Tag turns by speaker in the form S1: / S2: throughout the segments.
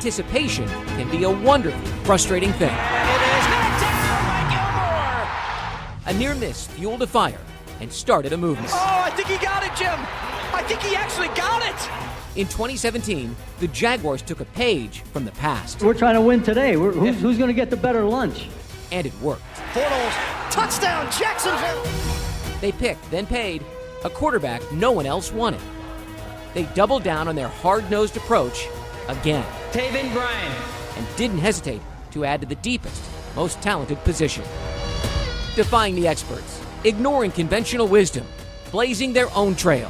S1: anticipation can be a wonderfully frustrating thing.
S2: It is knocked down by Gilmore.
S1: A near miss fueled a fire and started a movement.
S2: Oh, I think he got it, Jim. I think he actually got it.
S1: In 2017, the Jaguars took a page from the past.
S3: We're trying to win today. Who's going to get the better lunch?
S1: And it worked.
S2: Bortles, touchdown, Jacksonville.
S1: They picked, then paid, a quarterback no one else wanted. They doubled down on their hard-nosed approach again.
S3: Taven Bryan.
S1: And didn't hesitate to add to the deepest, most talented position. Defying the experts, ignoring conventional wisdom, blazing their own trail.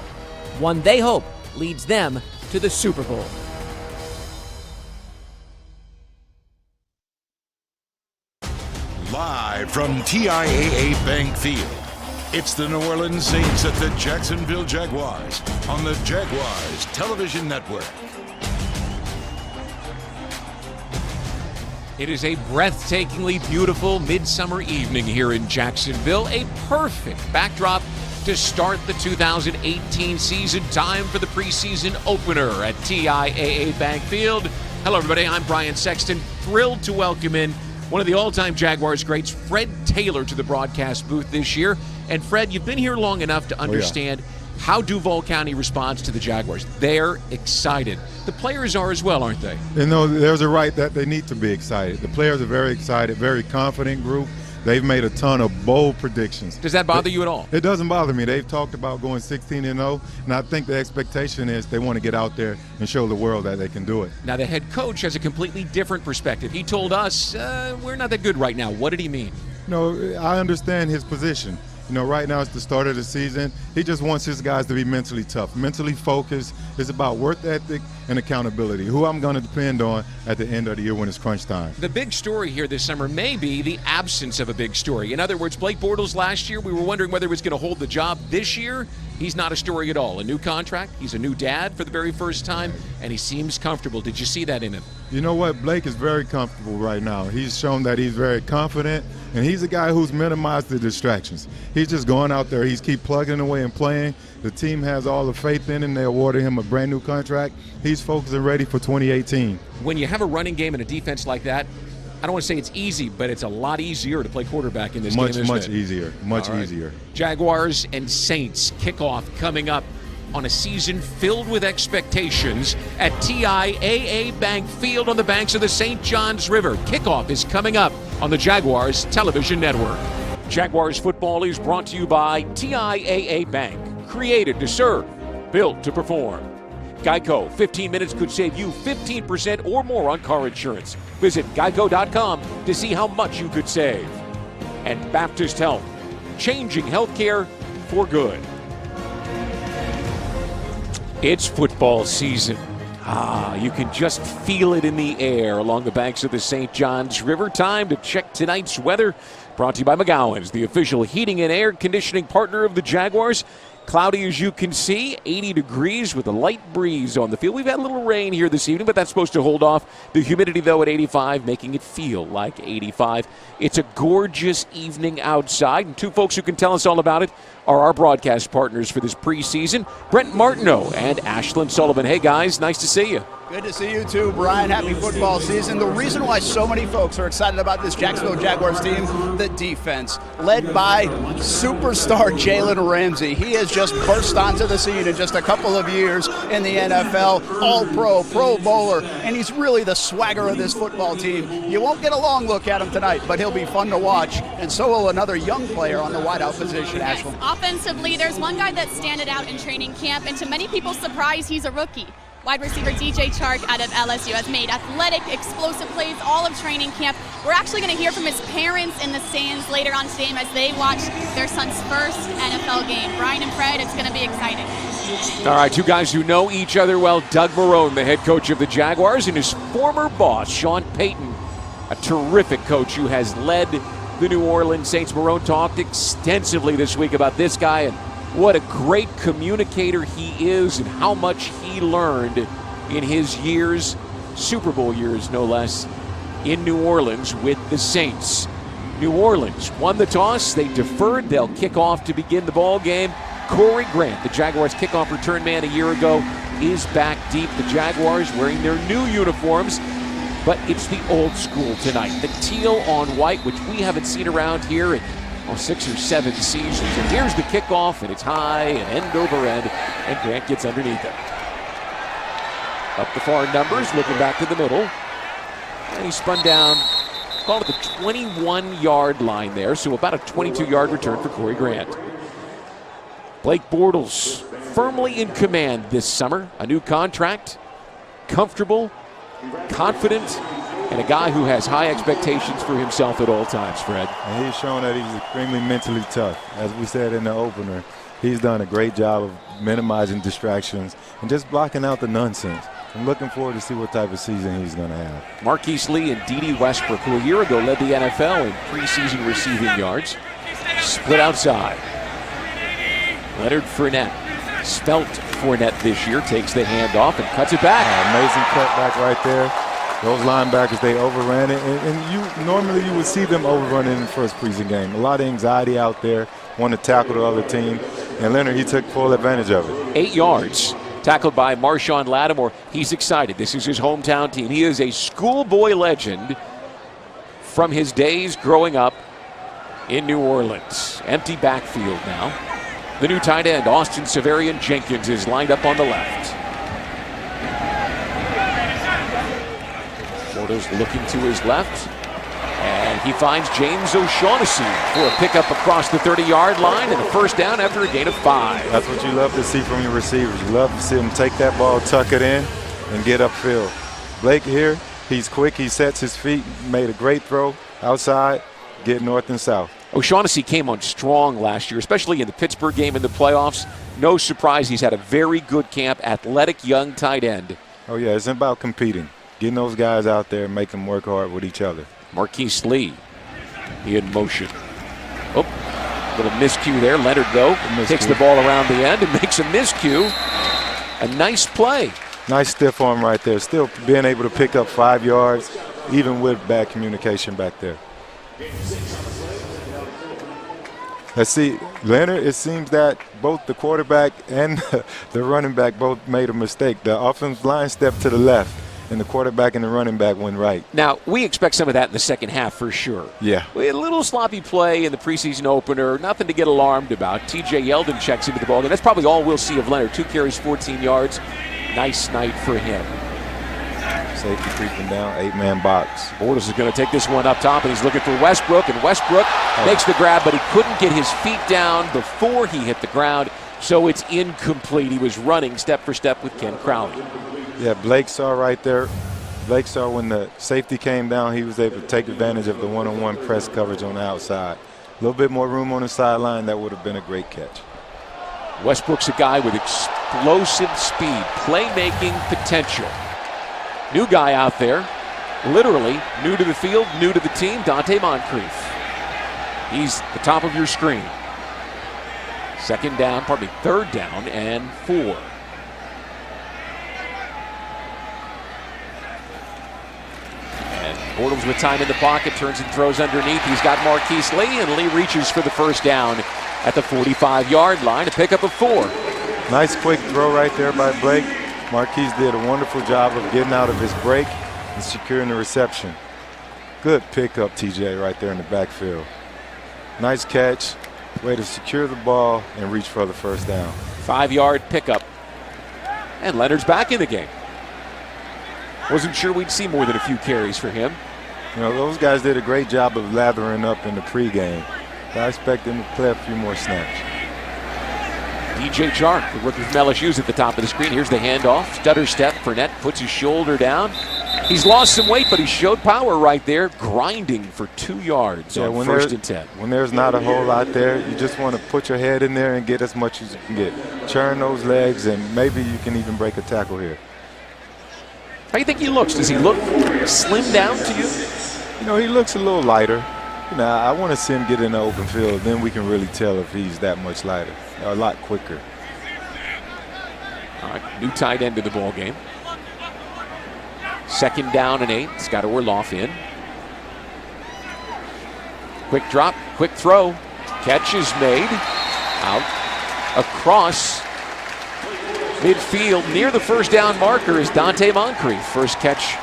S1: One they hope leads them to the Super Bowl.
S4: Live from TIAA Bank Field, it's the New Orleans Saints at the Jacksonville Jaguars on the Jaguars Television Network.
S5: It is a breathtakingly beautiful midsummer evening here in Jacksonville. A perfect backdrop to start the 2018 season. Time for the preseason opener at TIAA Bank Field. Hello, everybody. I'm Brian Sexton. Thrilled to welcome in one of the all-time Jaguars greats, Fred Taylor, to the broadcast booth this year. And Fred, you've been here long enough to understand how Duval County responds to the Jaguars. They're excited. The players are as well, aren't they?
S6: You know, there's a right that they need to be excited. The players are very excited, very confident group. They've made a ton of bold predictions.
S5: Does that bother you at all?
S6: It doesn't bother me. They've talked about going 16-0, and I think the expectation is they want to get out there and show the world that they can do it.
S5: Now, the head coach has a completely different perspective. He told us, we're not that good right now. What did he mean?
S6: No, I understand his position. You know, right now it's the start of the season. He just wants his guys to be mentally tough, mentally focused. It's about work ethic and accountability, who I'm going to depend on at the end of the year when it's crunch time.
S5: The big story here this summer may be the absence of a big story. In other words, Blake Bortles last year, we were wondering whether he was going to hold the job. This year, he's not a story at all. A new contract, he's a new dad for the very first time, and he seems comfortable. Did you see that in him?
S6: You know what? Blake is very comfortable right now. He's shown that he's very confident, and he's a guy who's minimized the distractions. He's just going out there. He's keep plugging away and playing. The team has all the faith in him. They awarded him a brand new contract. He's focused and ready for 2018.
S5: When you have a running game and a defense like that, I don't want to say it's easy, but it's a lot easier to play quarterback in this game, isn't
S6: Much
S5: it?
S6: easier. Much easier.
S5: Jaguars and Saints kickoff coming up on a season filled with expectations at TIAA Bank Field on the banks of the St. Johns River. Kickoff is coming up on the Jaguars Television Network. Jaguars football is brought to you by TIAA Bank. Created to serve, built to perform. Geico, 15 minutes could save you 15% or more on car insurance. Visit geico.com to see how much you could save. And Baptist Health, changing healthcare for good. It's football season. You can just feel it in the air along the banks of the St. Johns River. Time to check tonight's weather. Brought to you by McGowan's, the official heating and air conditioning partner of the Jaguars. Cloudy as you can see, 80 degrees with a light breeze on the field. We've had a little rain here this evening, but that's supposed to hold off. The humidity, though, at 85, making it feel like 85. It's a gorgeous evening outside, and two folks who can tell us all about it are our broadcast partners for this preseason, Brent Martineau and Ashlyn Sullivan. Hey, guys, nice to see you.
S7: Good to see you too, Brian. Happy football season. The reason why so many folks are excited about this Jacksonville Jaguars team, the defense, led by superstar Jalen Ramsey. He has just burst onto the scene in just a couple of years in the NFL. All-Pro, Pro Bowler, and he's really the swagger of this football team. You won't get a long look at him tonight, but he'll be fun to watch, and so will another young player on the wideout position, Ashlyn.
S8: Offensively, there's one guy that standed out in training camp, and to many people's surprise, he's a rookie. Wide receiver DJ Chark out of LSU has made athletic, explosive plays all of training camp. We're actually going to hear from his parents in the stands later on today as they watch their son's first NFL game. Brian and Fred, it's going to be exciting.
S5: All right, two guys who know each other well. Doug Marrone, the head coach of the Jaguars, and his former boss, Sean Payton, a terrific coach who has led the New Orleans Saints. Marrone talked extensively this week about this guy and what a great communicator he is and how much he learned in his years, Super Bowl years no less, in New Orleans with the Saints. New Orleans won the toss. They deferred. They'll kick off to begin the ball game. Corey Grant, the Jaguars kickoff return man a year ago, is back deep. The Jaguars wearing their new uniforms. but it's the old school tonight. The teal on white, which we haven't seen around here in 6 or 7 seasons. And here's the kickoff, and it's high and end over end, and Grant gets underneath it. Up the far numbers, looking back to the middle. And he spun down, called it the 21-yard line there, so about a 22-yard return for Corey Grant. Blake Bortles firmly in command this summer. A new contract, comfortable, confident, and a guy who has high expectations for himself at all times, Fred.
S6: And he's shown that he's extremely mentally tough. As we said in the opener, he's done a great job of minimizing distractions and just blocking out the nonsense. I'm looking forward to see what type of season he's going to have.
S5: Marquise Lee and D.D. Westbrook, who a year ago led the NFL in preseason receiving yards, split outside. Leonard Fournette, spelt Fournette this year, takes the handoff and cuts it back.
S6: Amazing cutback right there. Those linebackers, they overran it. And normally you would see them overrun it in the first preseason game. A lot of anxiety out there, want to tackle the other team. And Leonard, he took full advantage of it.
S5: 8 yards. Tackled by Marshawn Lattimore. He's excited. This is his hometown team. He is a schoolboy legend from his days growing up in New Orleans. Empty backfield now. The new tight end, Austin Severian Jenkins, is lined up on the left. Bortles looking to his left. And he finds James O'Shaughnessy for a pickup across the 30-yard line and a first down after a gain of 5.
S6: That's what you love to see from your receivers. You love to see them take that ball, tuck it in, and get upfield. Blake here, he's quick. He sets his feet, made a great throw outside, get north and south.
S5: O'Shaughnessy came on strong last year, especially in the Pittsburgh game in the playoffs. No surprise, he's had a very good camp, athletic young tight end.
S6: Oh, yeah, it's about competing. Getting those guys out there and making them work hard with each other.
S5: Marquise Lee, he in motion. Oh, little miscue there. Leonard, though, takes the ball around the end and makes a miscue. A nice play.
S6: Nice stiff arm right there. Still being able to pick up 5 yards, even with bad communication back there. Let's see, Leonard, it seems that both the quarterback and the running back both made a mistake. The offensive line stepped to the left, and the quarterback and the running back went right.
S5: Now, we expect some of that in the second half for sure.
S6: Yeah.
S5: We had a little sloppy play in the preseason opener, nothing to get alarmed about. T.J. Yeldon checks into the ball. That's probably all we'll see of Leonard. 2 carries, 14 yards. Nice night for him.
S6: Safety creeping down, 8-man box.
S5: Bortles is going to take this one up top, and he's looking for Westbrook, and Westbrook makes the grab, but he couldn't get his feet down before he hit the ground, so it's incomplete. He was running step for step with Ken Crowley.
S6: Yeah, Blake saw right there. Blake saw when the safety came down, he was able to take advantage of the one-on-one press coverage on the outside. A little bit more room on the sideline, that would have been a great catch.
S5: Westbrook's a guy with explosive speed, playmaking potential. New guy out there, literally new to the field, new to the team, Dante Moncrief. He's the top of your screen. Third down and 4. And Bortles with time in the pocket, turns and throws underneath. He's got Marquise Lee, and Lee reaches for the first down at the 45-yard line, a pickup of 4.
S6: Nice quick throw right there by Blake. Marquise did a wonderful job of getting out of his break and securing the reception. Good pickup, TJ, right there in the backfield. Nice catch, way to secure the ball and reach for the first down.
S5: 5-yard pickup. And Leonard's back in the game. Wasn't sure we'd see more than a few carries for him.
S6: You know, those guys did a great job of lathering up in the pregame. I expect them to play a few more snaps.
S5: DJ Chark, the rookie from LSU's at the top of the screen. Here's the handoff. Stutter step. Fournette puts his shoulder down. He's lost some weight, but he showed power right there, grinding for 2 yards on first and 10.
S6: When there's not a whole lot there, you just want to put your head in there and get as much as you can get. Churn those legs, and maybe you can even break a tackle here.
S5: How do you think he looks? Does he look slimmed down to you?
S6: You know, he looks a little lighter. You know, I want to see him get in the open field. Then we can really tell if he's that much lighter, a lot quicker.
S5: All right, new tight end to the ball game. 2nd down and 8. Scott Orloff in. Quick drop, quick throw. Catch is made. Out across midfield near the first down marker is Dante Moncrief. First catch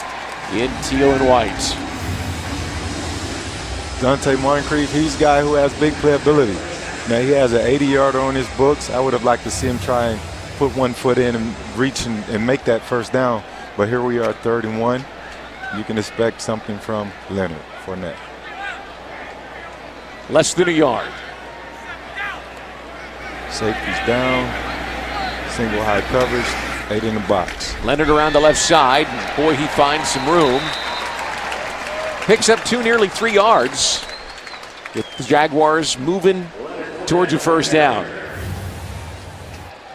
S5: in teal and white.
S6: Dante Moncrief, he's a guy who has big playability. Now, he has an 80-yarder on his books. I would have liked to see him try and put one foot in and reach and make that first down. But here we are, 3rd and 1. You can expect something from Leonard Fournette.
S5: Less than a yard.
S6: Safety's down. Single high coverage. 8 in the box.
S5: Leonard around the left side. Boy, he finds some room. Picks up 2, nearly 3 yards. Get the Jaguars moving towards a first down.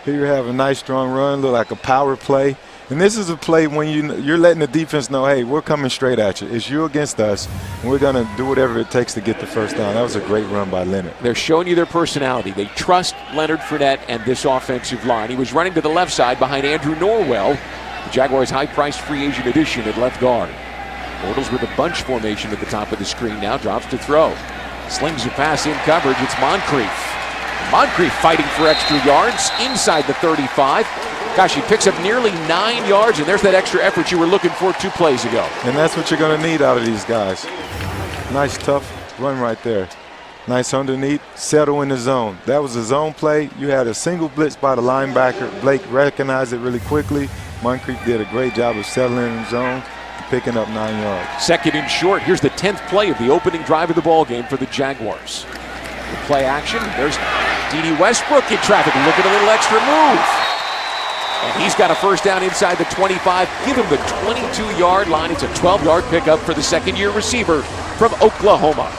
S6: Here you have a nice strong run, look like a power play. And this is a play when you're letting the defense know, hey, we're coming straight at you. It's you against us, and we're going to do whatever it takes to get the first down. That was a great run by Leonard.
S5: They're showing you their personality. They trust Leonard Fournette and this offensive line. He was running to the left side behind Andrew Norwell, the Jaguars' high-priced free agent addition at left guard. Bortles with a bunch formation at the top of the screen now, drops to throw. Slings a pass in coverage, it's Moncrief. Moncrief fighting for extra yards inside the 35. Gosh, he picks up nearly 9 yards, and there's that extra effort you were looking for 2 plays ago.
S6: And that's what you're going to need out of these guys. Nice, tough run right there. Nice underneath, settle in the zone. That was a zone play. You had a single blitz by the linebacker. Blake recognized it really quickly. Moncrief did a great job of settling in the zone, picking up 9 yards.
S5: 2nd and short. Here's the 10th play of the opening drive of the ball game for the Jaguars. The play action. There's D.D. Westbrook in traffic. Look at a little extra move. And he's got a first down inside the 25. Give him the 22-yard line. It's a 12-yard pickup for the second-year receiver from Oklahoma.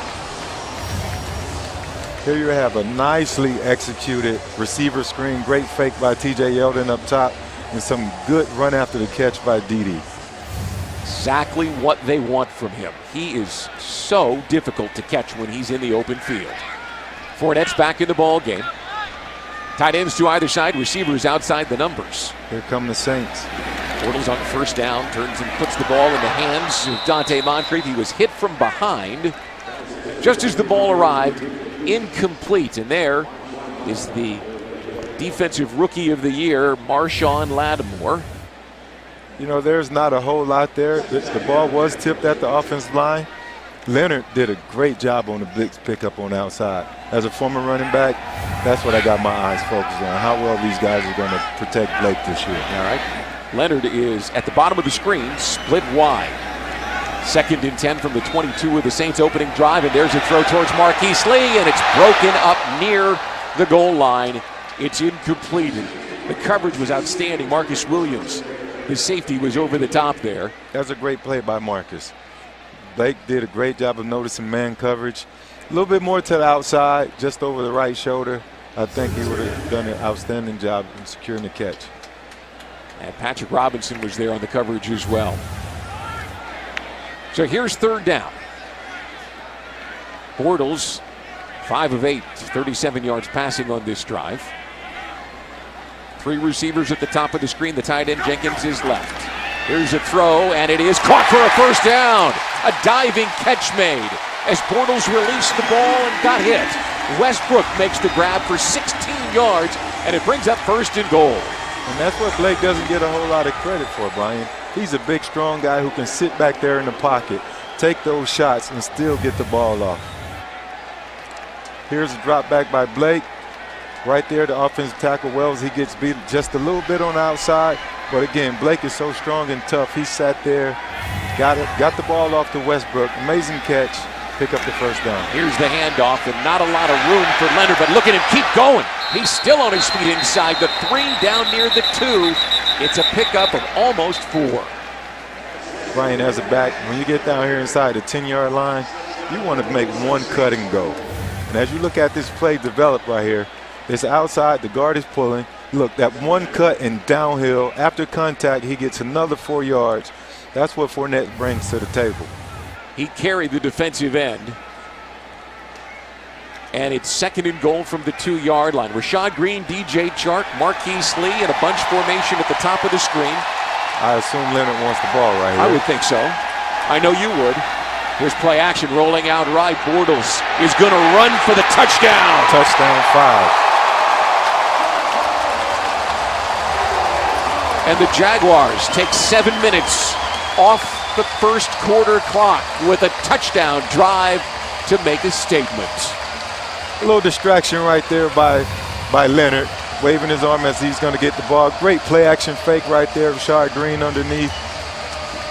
S6: Here you have a nicely executed receiver screen. Great fake by T.J. Yeldon up top. And some good run after the catch by D.D.
S5: Exactly what they want from him. He is so difficult to catch when he's in the open field. Fournette's back in the ball game. Tight ends to either side, receivers outside the numbers.
S6: Here come the Saints.
S5: Bortles on first down, turns and puts the ball in the hands of Dante Moncrief. He was hit from behind just as the ball arrived, incomplete. And there is the defensive rookie of the year, Marshawn Lattimore.
S6: You know, there's not a whole lot there. The ball was tipped at the offensive line. Leonard did a great job on the blitz pickup on the outside. As a former running back, that's what I got my eyes focused on, how well these guys are going to protect Blake this year.
S5: All right. Leonard is at the bottom of the screen, split wide. 2nd and 10 from the 22 of the Saints opening drive, and there's a throw towards Marquise Lee, and it's broken up near the goal line. It's incomplete. The coverage was outstanding. Marcus Williams, his safety, was over the top there.
S6: That's a great play by Marcus. Blake did a great job of noticing man coverage. A little bit more to the outside, just over the right shoulder. I think he would have done an outstanding job in securing the catch.
S5: And Patrick Robinson was there on the coverage as well. So here's 3rd down. Bortles, 5 of 8, 37 yards passing on this drive. 3 receivers at the top of the screen. The tight end, Jenkins, is left. Here's a throw, and it is caught for a first down. A diving catch made as Bortles released the ball and got hit. Westbrook makes the grab for 16 yards, and it brings up 1st and goal.
S6: And that's what Blake doesn't get a whole lot of credit for, Brian. He's a big, strong guy who can sit back there in the pocket, take those shots, and still get the ball off. Here's a drop back by Blake. Right there, the offensive tackle Wells, he gets beat just a little bit on the outside. But again, Blake is so strong and tough. He sat there, got the ball off to Westbrook. Amazing catch, pick up the first down.
S5: Here's the handoff, and not a lot of room for Leonard, but look at him keep going. He's still on his feet inside the 3, down near the 2. It's a pickup of almost 4.
S6: Brian, as a back, when you get down here inside the 10-yard line, you want to make one cut and go. And as you look at this play develop right here, it's outside, the guard is pulling. Look, that one cut and downhill, after contact, he gets another 4 yards. That's what Fournette brings to the table.
S5: He carried the defensive end. And it's 2nd and goal from the 2-yard line. Rashad Green, DJ Chark, Marquise Lee, and a bunch formation at the top of the screen.
S6: I assume Leonard wants the ball right here.
S5: I would think so. I know you would. Here's play action rolling out right. Bortles is going to run for the touchdown.
S6: Touchdown 5.
S5: And the Jaguars take 7 minutes off the first quarter clock with a touchdown drive to make a statement.
S6: A little distraction right there by Leonard, waving his arm as he's going to get the ball. Great play action fake right there. Rashard Green underneath.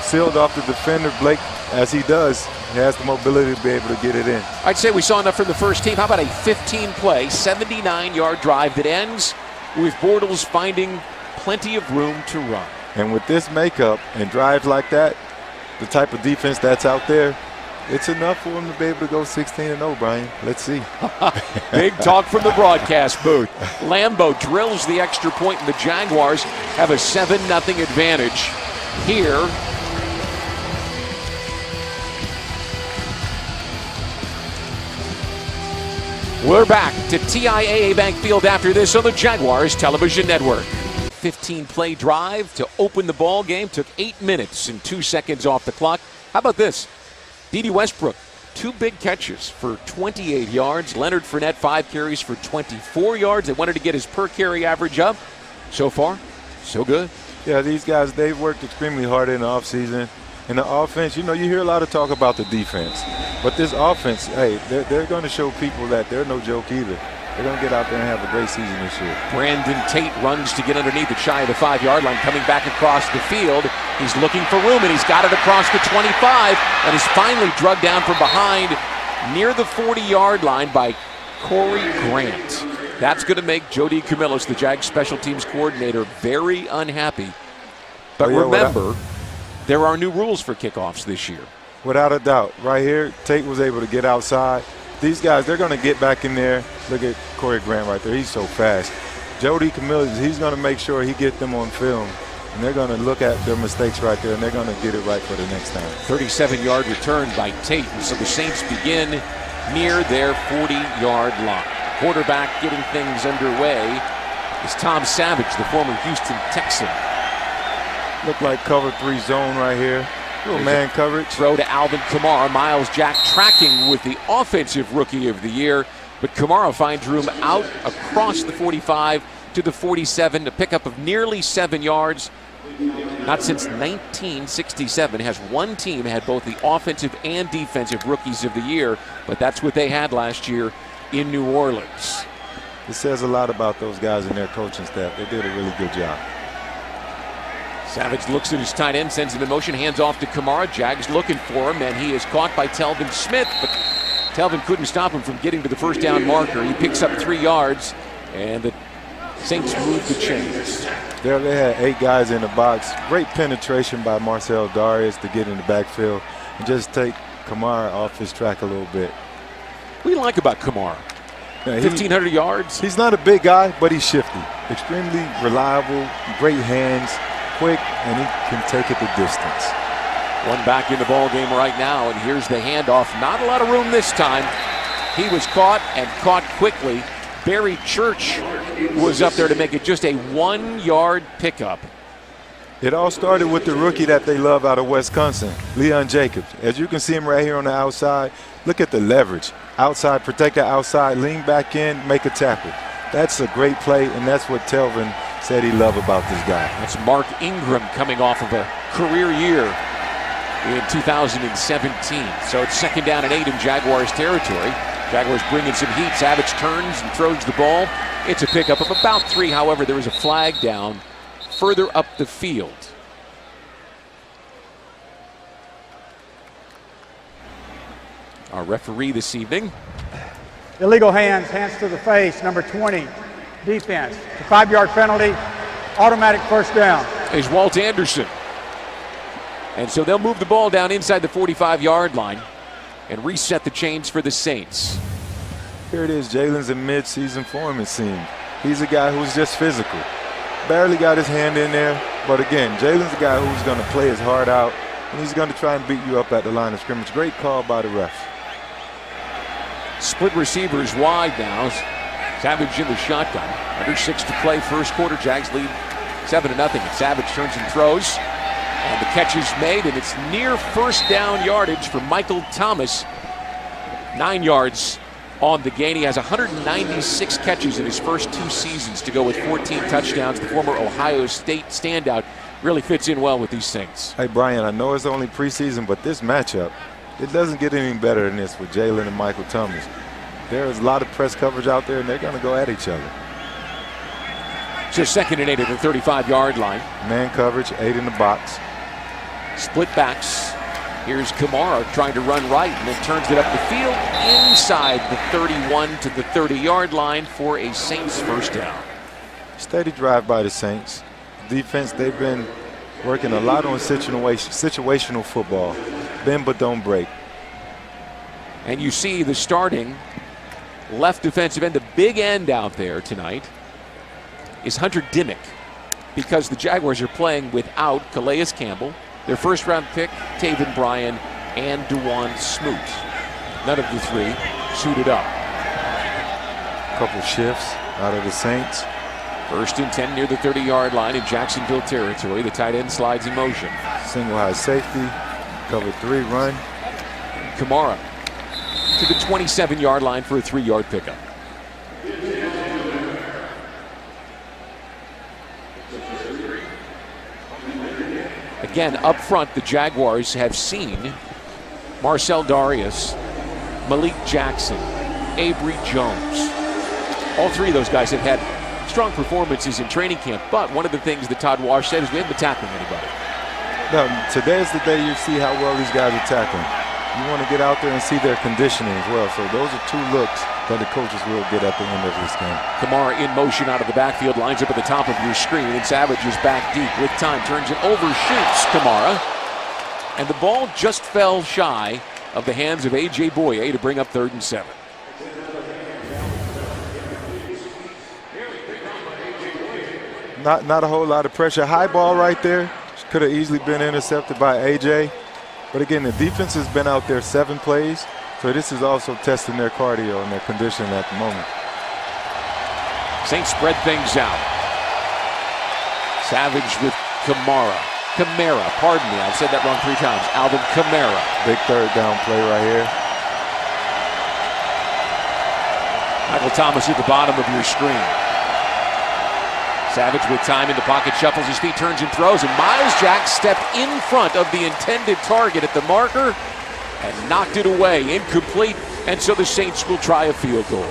S6: Sealed off the defender. Blake, as he does, he has the mobility to be able to get it in.
S5: I'd say we saw enough from the first team. How about a 15-play, 79-yard drive that ends with Bortles finding plenty of room to run?
S6: And with this makeup and drives like that, the type of defense that's out there, it's enough for him to be able to go 16-0, Brian. Let's see.
S5: Big talk from the broadcast booth. Lambeau drills the extra point, and the Jaguars have a 7-0 advantage here. We're back to TIAA Bank Field after this on the Jaguars Television Network. 15-play drive to open the ball game. Took 8 minutes and 2 seconds off the clock. How about this? D.D. Westbrook, 2 big catches for 28 yards. Leonard Fournette, 5 carries for 24 yards. They wanted to get his per-carry average up. So far, so good.
S6: Yeah, these guys, they've worked extremely hard in the offseason. In the offense, you know, you hear a lot of talk about the defense. But this offense, hey, they're going to show people that they're no joke either. They're going to get out there and have a great season this year.
S5: Brandon Tate runs to get underneath it, shy of the 5-yard line, coming back across the field. He's looking for room, and he's got it across the 25, and is finally drugged down from behind near the 40-yard line by Corey Grant. That's going to make Jody Camillus, the Jags special teams coordinator, very unhappy. But remember, there are new rules for kickoffs this year.
S6: Without a doubt. Right here, Tate was able to get outside. These guys, they're going to get back in there. Look at Corey Grant right there. He's so fast. Jody Camillus, he's going to make sure he gets them on film. And they're going to look at their mistakes right there, and they're going to get it right for the next time.
S5: 37-yard return by Tate. And so the Saints begin near their 40-yard line. Quarterback getting things underway is Tom Savage, the former Houston Texan.
S6: Look like cover 3 zone right here. Little man coverage.
S5: Throw to Alvin Kamara. Miles Jack tracking with the offensive rookie of the year. But Kamara finds room out across the 45 to the 47. A pickup of nearly 7 yards. Not since 1967 has one team had both the offensive and defensive rookies of the year. But that's what they had last year in New Orleans.
S6: It says a lot about those guys and their coaching staff. They did a really good job.
S5: Savage looks at his tight end, sends him in motion, hands off to Kamara. Jags looking for him, and he is caught by Telvin Smith. But Telvin couldn't stop him from getting to the first down marker. He picks up 3 yards, and the Saints move the chains.
S6: There they had 8 guys in the box. Great penetration by Marcel Darius to get in the backfield and just take Kamara off his track a little bit.
S5: What do you like about Kamara? 1,500 yards?
S6: He's not a big guy, but he's shifty. Extremely reliable, great hands, quick, and he can take it the distance.
S5: One back in the ball game right now, and here's the handoff. Not a lot of room this time. He was caught and caught quickly. Barry Church was up there to make it just a 1-yard pickup.
S6: It all started with the rookie that they love out of Wisconsin, Leon Jacobs. As you can see him right here on the outside, look at the leverage. Outside, protect the outside, lean back in, make a tackle. That's a great play, and that's what Telvin said he loved about this guy.
S5: That's Mark Ingram coming off of a career year in 2017. So it's 2nd down and 8 in Jaguars territory. Jaguars bringing some heat. Savage turns and throws the ball. It's a pickup of about 3. However, there was a flag down further up the field. Our referee this evening.
S9: Illegal hands to the face, number 20, defense. It's a 5-yard penalty, automatic first down.
S5: Is Walt Anderson. And so they'll move the ball down inside the 45-yard line and reset the chains for the Saints.
S6: Here it is, Jalen's in mid-season form, it seems. He's a guy who's just physical. Barely got his hand in there, but again, Jalen's a guy who's going to play his heart out, and he's going to try and beat you up at the line of scrimmage. Great call by the ref.
S5: Split receivers wide now. Savage in the shotgun. Under 6 to play, first quarter. Jags lead 7-0. And Savage turns and throws. And the catch is made, and it's near first down yardage for Michael Thomas. 9 yards on the gain. He has 196 catches in his first 2 seasons to go with 14 touchdowns. The former Ohio State standout really fits in well with these Saints.
S6: Hey, Brian, I know it's only preseason, but this matchup, it doesn't get any better than this with Jalen and Michael Thomas. There's a lot of press coverage out there, and they're going to go at each other.
S5: Just 2nd and 8 at the 35-yard line.
S6: Man coverage, 8 in the box.
S5: Split backs. Here's Kamara trying to run right and then turns it up the field inside the 31 to the 30-yard line for a Saints first down.
S6: Steady drive by the Saints. Defense, they've been working a lot on situational football. Bend but don't break.
S5: And you see the starting left defensive end, the big end out there tonight, is Hunter Dimmick, because the Jaguars are playing without Calais Campbell, their first-round pick, Taven Bryan, and DeJuan Smoot. None of the three suited up.
S6: Couple shifts out of the Saints.
S5: 1st and 10 near the 30-yard line in Jacksonville territory. The tight end slides in motion.
S6: Single high safety, cover 3 run.
S5: Kamara to the 27-yard line for a 3-yard pickup. Again, up front, the Jaguars have seen Marcel Darius, Malik Jackson, Avery Jones. All 3 of those guys have had strong performances in training camp, but one of the things that Todd Wash said is we haven't been tackling anybody.
S6: No, today's the day you see how well these guys are tackling. You want to get out there and see their conditioning as well. So those are 2 looks that the coaches will get at the end of this game.
S5: Kamara in motion out of the backfield, lines up at the top of your screen, and Savage is back deep with time, turns it over, shoots Kamara. And the ball just fell shy of the hands of A.J. Boye to bring up 3rd and 7.
S6: Not a whole lot of pressure. High ball right there. Could have easily been intercepted by A.J. But again, the defense has been out there 7 plays. So this is also testing their cardio and their conditioning at the moment.
S5: Saints spread things out. Savage with Kamara, pardon me, I've said that wrong 3 times. Alvin Kamara.
S6: Big 3rd down play right here.
S5: Michael Thomas at the bottom of your screen. Savage with time in the pocket, shuffles his feet, turns and throws, and Miles Jack stepped in front of the intended target at the marker and knocked it away, incomplete, and so the Saints will try a field goal.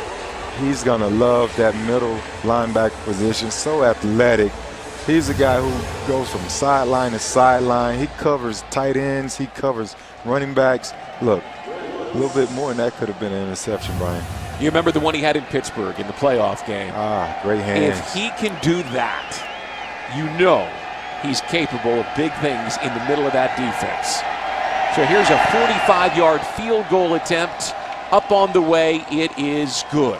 S6: He's going to love that middle linebacker position, so athletic. He's a guy who goes from sideline to sideline. He covers tight ends, he covers running backs. Look, a little bit more and that could have been an interception, Brian.
S5: You remember the one he had in Pittsburgh in the playoff game?
S6: Ah, great hands.
S5: If he can do that, you know he's capable of big things in the middle of that defense. So here's a 45-yard field goal attempt up on the way. It is good.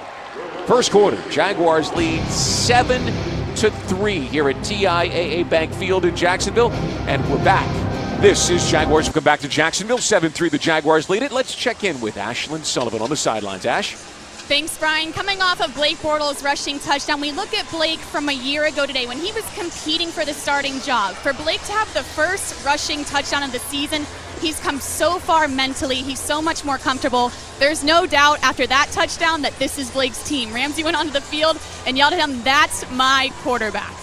S5: First quarter, Jaguars lead 7-3 here at TIAA Bank Field in Jacksonville, and we're back. This is Jaguars. Welcome back to Jacksonville. 7-3, the Jaguars lead it. Let's check in with Ashlyn Sullivan on the sidelines. Ash?
S8: Thanks, Brian. Coming off of Blake Bortles' rushing touchdown, we look at Blake from a year ago today when he was competing for the starting job. For Blake to have the first rushing touchdown of the season, he's come so far mentally. He's so much more comfortable. There's no doubt after that touchdown that this is Blake's team. Ramsey went onto the field and yelled at him, "That's my quarterback."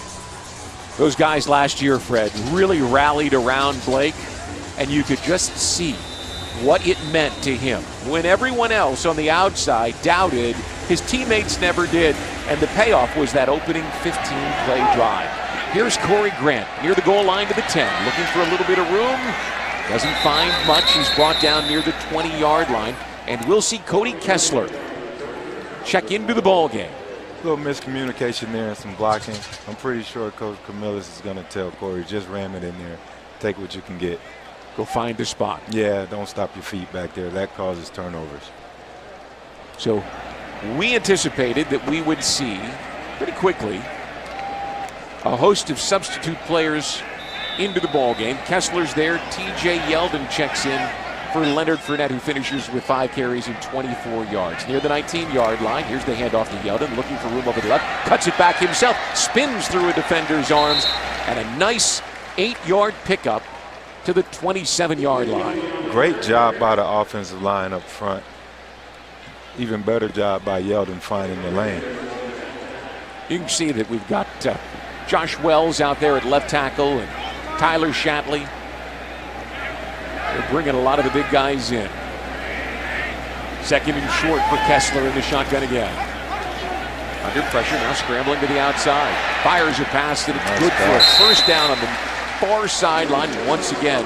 S5: Those guys last year, Fred, really rallied around Blake, and you could just see what it meant to him. When everyone else on the outside doubted, his teammates never did, and the payoff was that opening 15-play drive. Here's Corey Grant near the goal line to the 10, looking for a little bit of room. Doesn't find much. He's brought down near the 20-yard line, and we'll see Cody Kessler check into the ball game.
S6: A little miscommunication there and some blocking. I'm pretty sure Coach Camillus is going to tell Corey, just ram it in there. Take what you can get.
S5: Go find the spot.
S6: Yeah, don't stop your feet back there. That causes turnovers.
S5: So we anticipated that we would see pretty quickly a host of substitute players into the ball game. Kessler's there. TJ Yeldon checks in for Leonard Fournette, who finishes with 5 carries and 24 yards. Near the 19-yard line, here's the handoff to Yeldon, looking for room over the left. Cuts it back himself, spins through a defender's arms, and a nice 8-yard pickup to the 27-yard line.
S6: Great job by the offensive line up front. Even better job by Yeldon finding the lane.
S5: You can see that we've got Josh Wells out there at left tackle, and Tyler Shatley. They're bringing a lot of the big guys in. Second and short for Kessler in the shotgun again. Under pressure, now scrambling to the outside. Fires a pass that it's good for a first down on the far sideline. Once again,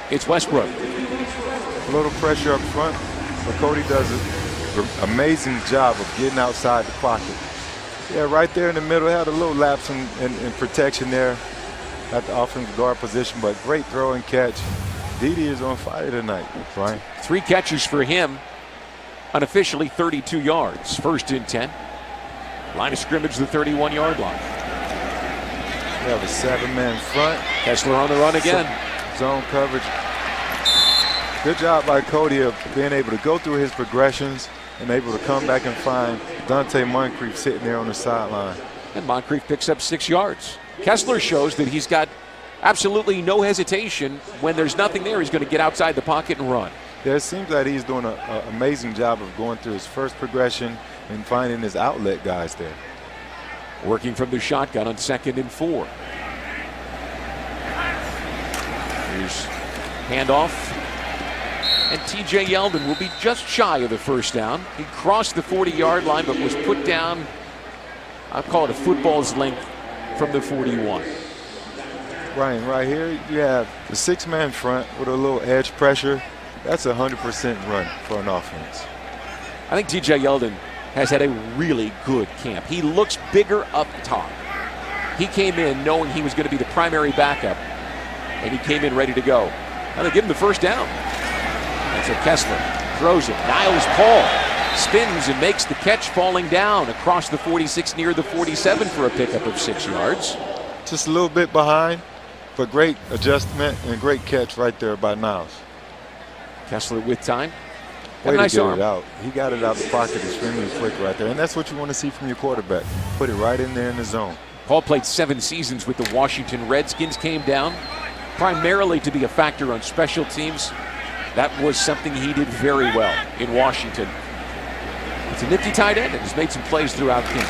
S5: it's Westbrook.
S6: A little pressure up front, but Cody does an amazing job of getting outside the pocket. Yeah, right there in the middle, had a little lapse in protection there at the offensive guard position, but great throw and catch. Dede is on fire tonight, Brian.
S5: 3 catches for him, unofficially 32 yards. First and 10. Line of scrimmage, the 31-yard line.
S6: We have a 7-man front.
S5: Kessler on the run again.
S6: Zone coverage. Good job by Cody of being able to go through his progressions and able to come back and find Dante Moncrief sitting there on the sideline.
S5: And Moncrief picks up 6 yards. Kessler shows that he's got absolutely no hesitation. When there's nothing there, he's going to get outside the pocket and run.
S6: Yeah, it seems that he's doing an amazing job of going through his first progression and finding his outlet guys there.
S5: Working from the shotgun on 2nd and 4. Here's handoff. And TJ Yeldon will be just shy of the first down. He crossed the 40-yard line but was put down, I'll call it a football's length from the 41.
S6: Ryan, right here you have the 6-man front with a little edge pressure. That's a 100% run for an offense.
S5: I think TJ Yeldon has had a really good camp. He looks bigger up top. He came in knowing he was going to be the primary backup, and he came in ready to go. Now they give him the first down. And so Kessler throws it. Niles Paul spins and makes the catch, falling down across the 46 near the 47 for a pickup of 6 yards.
S6: Just a little bit behind, but great adjustment and great catch right there by Niles.
S5: Kessler with time.
S6: Way
S5: nice
S6: to get
S5: arm.
S6: it out. He got it out the pocket extremely quick right there, and that's what you want to see from your quarterback. Put it right in there in the zone.
S5: Paul played 7 seasons with the Washington Redskins, came down primarily to be a factor on special teams. That was something he did very well in Washington. It's a nifty tight end and has made some plays throughout camp.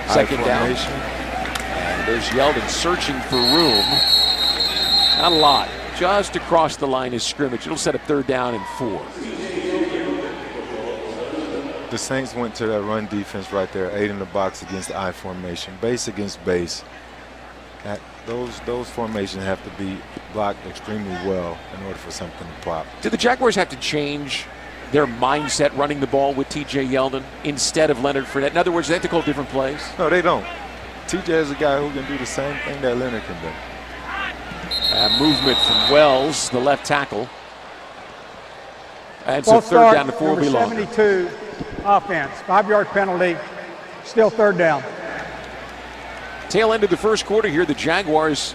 S5: Second down. And there's Yeldon searching for room. Not a lot. Just across the line is scrimmage. It'll set up 3rd down and 4.
S6: The Saints went to that run defense right there, 8 in the box against I formation, base against base. Those formations have to be blocked extremely well in order for something to pop.
S5: Did the Jaguars have to change their mindset running the ball with TJ Yeldon instead of Leonard Fournette? In other words, they have to call different plays?
S6: No, they don't. TJ is a guy who can do the same thing that Leonard can do.
S5: Movement from Wells, the left tackle. And so 3rd down and 4 will be longer.
S9: 72 offense, 5-yard penalty, still 3rd down.
S5: Tail end of the first quarter here, the Jaguars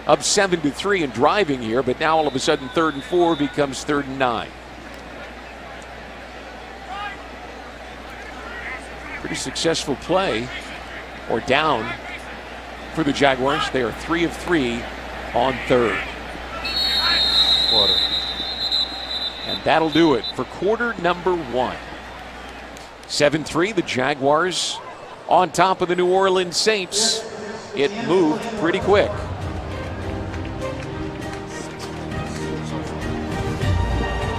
S5: up 7-3 and driving here, but now all of a sudden 3rd and 4 becomes 3rd and 9. Pretty successful play, or down, for the Jaguars. They are 3 of 3 on 3rd quarter. And that'll do it for quarter number 1. 7-3, the Jaguars on top of the New Orleans Saints. It moved pretty quick.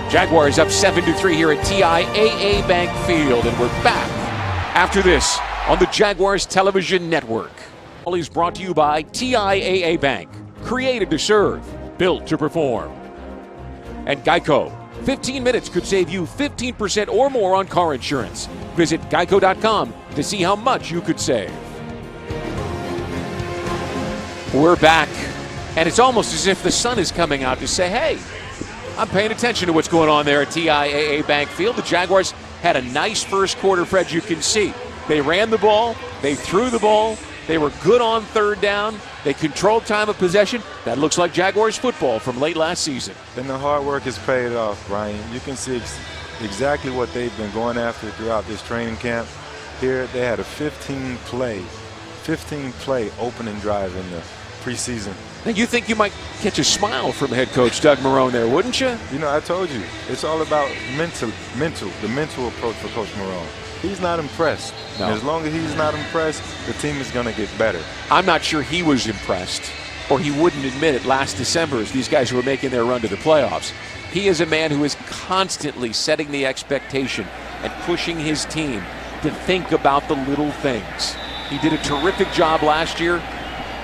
S5: Jaguars up 7-3 here at TIAA Bank Field, and we're back after this on the Jaguars Television Network. All is brought to you by TIAA Bank, created to serve, built to perform. And Geico, 15 minutes could save you 15% or more on car insurance. Visit geico.com to see how much you could save. We're back, and it's almost as if the sun is coming out to say, hey, I'm paying attention to what's going on there at TIAA Bank Field. The Jaguars had a nice first quarter, Fred, you can see. They ran the ball, they threw the ball, they were good on 3rd down, they controlled time of possession. That looks like Jaguars football from late last season.
S6: And the hard work has paid off, Brian. You can see exactly what they've been going after throughout this training camp. Here they had a 15-play opening drive in the preseason.
S5: Now you think you might catch a smile from head coach Doug Marrone there, wouldn't you?
S6: You know, I told you, it's all about the mental approach for Coach Marrone. He's not impressed.
S5: No.
S6: And as long as he's not impressed, the team is going to get better.
S5: I'm not sure he was impressed. or he wouldn't admit it last December as these guys were making their run to the playoffs. He is a man who is constantly setting the expectation and pushing his team to think about the little things. He did a terrific job last year.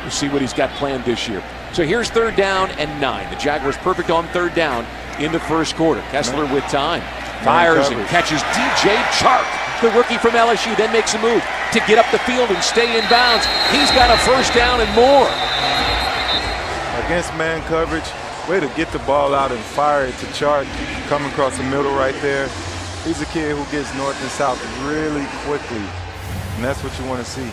S5: We'll see what he's got planned this year. So here's 3rd down and 9. The Jaguars perfect on 3rd down in the first quarter. Kessler with time. Fires and catches DJ Chark, the rookie from LSU, then makes a move to get up the field and stay in bounds. He's got a 1st down and more.
S6: Against man coverage, way to get the ball out and fire it to Chark, coming across the middle right there. He's a kid who gets north and south really quickly, and that's what you want to see.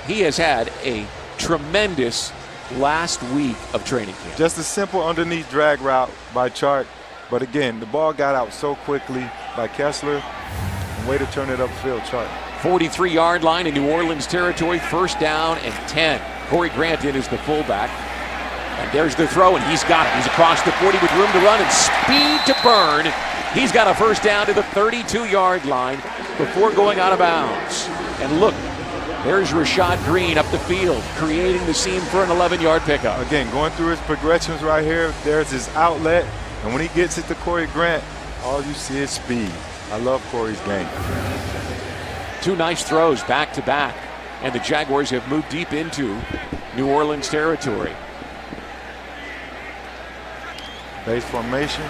S5: He has had a tremendous last week of training camp.
S6: Just a simple underneath drag route by Chark, but again, the ball got out so quickly by Kessler. Way to turn it upfield, Chark.
S5: 43-yard line in New Orleans territory, 1st down and 10. Corey Grant in is the fullback. And there's the throw, and he's got it. He's across the 40 with room to run and speed to burn. He's got a 1st down to the 32-yard line before going out of bounds. And look, there's Rashad Green up the field, creating the seam for an 11-yard pickup.
S6: Again, going through his progressions right here, there's his outlet, and when he gets it to Corey Grant, all you see is speed. I love Corey's game.
S5: 2 nice throws back to back, and the Jaguars have moved deep into New Orleans territory.
S6: Base formation.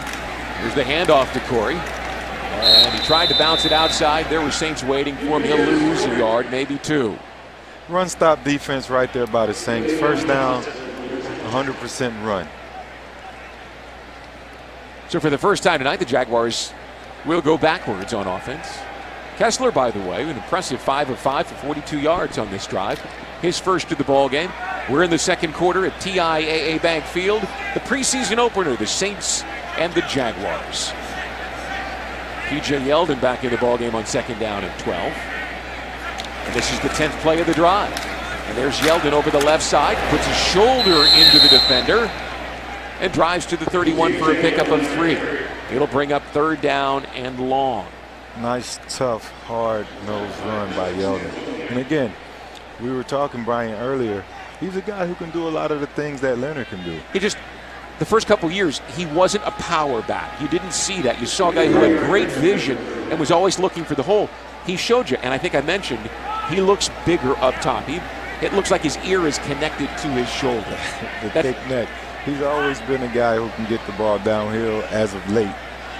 S5: Here's the handoff to Corey. And he tried to bounce it outside. There were Saints waiting for him. He'll lose a yard, maybe 2.
S6: Run stop defense right there by the Saints. 1st down, 100% run.
S5: So for the first time tonight, the Jaguars will go backwards on offense. Kessler, by the way, an impressive 5 of 5 for 42 yards on this drive. His first of the ball game. We're in the second quarter at TIAA Bank Field. The preseason opener, the Saints and the Jaguars. P.J. Yeldon back in the ball game on 2nd down and 12. And this is the 10th play of the drive. And there's Yeldon over the left side, puts his shoulder into the defender, and drives to the 31 for a pickup of 3. It'll bring up 3rd down and long.
S6: Nice, tough, hard-nosed run by Yeldon. And again, we were talking, Brian, earlier. He's a guy who can do a lot of the things that Leonard can do.
S5: The first couple years, he wasn't a power back. You didn't see that. You saw a guy who had great vision and was always looking for the hole. He showed you, and I think I mentioned, he looks bigger up top. It looks like his ear is connected to his shoulder.
S6: The thick neck. He's always been a guy who can get the ball downhill as of late,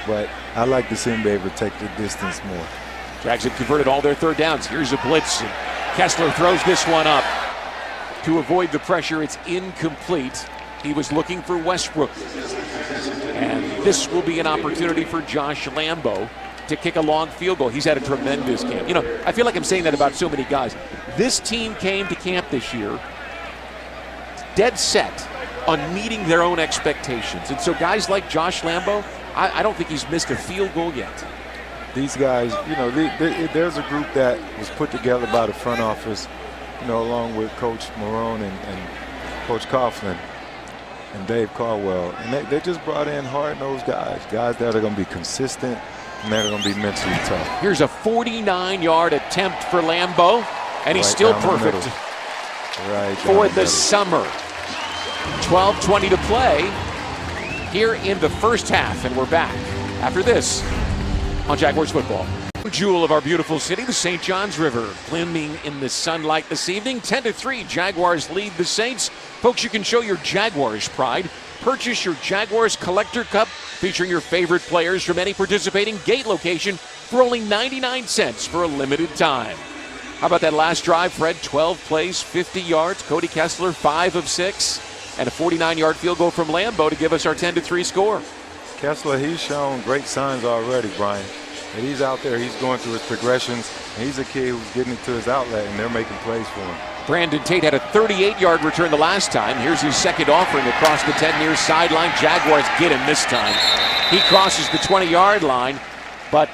S6: but I like to see him be able to take the distance more.
S5: Jags have converted all their 3rd downs. Here's a blitz, and Kessler throws this one up. To avoid the pressure, it's incomplete. He was looking for Westbrook. And this will be an opportunity for Josh Lambo to kick a long field goal. He's had a tremendous camp. You know, I feel like I'm saying that about so many guys. This team came to camp this year dead set on meeting their own expectations. And so guys like Josh Lambo, I don't think he's missed a field goal yet.
S6: These guys, you know, there's a group that was put together by the front office, you know, along with Coach Marone and Coach Coughlin and Dave Caldwell. And they just brought in hard-nosed guys that are going to be consistent and that are going to be mentally tough.
S5: Here's a 49-yard attempt for Lambo, and he's still perfect for the summer. 12:20 to play here in the first half, and we're back after this on Jaguars football. Jewel of our beautiful city, the St. Johns River, gleaming in the sunlight this evening. 10-3, Jaguars lead the Saints. Folks, you can show your Jaguars pride. Purchase your Jaguars Collector Cup featuring your favorite players from any participating gate location for only 99 cents for a limited time. How about that last drive, Fred? 12 plays, 50 yards. Cody Kessler, 5 of 6. And a 49-yard field goal from Lambo to give us our 10-3 score.
S6: Kessler, he's shown great signs already, Brian. And he's out there, he's going through his progressions. And he's a kid who's getting into his outlet, and they're making plays for him.
S5: Brandon Tate had a 38-yard return the last time. Here's his second offering across the 10 near sideline. Jaguars get him this time. He crosses the 20-yard line, but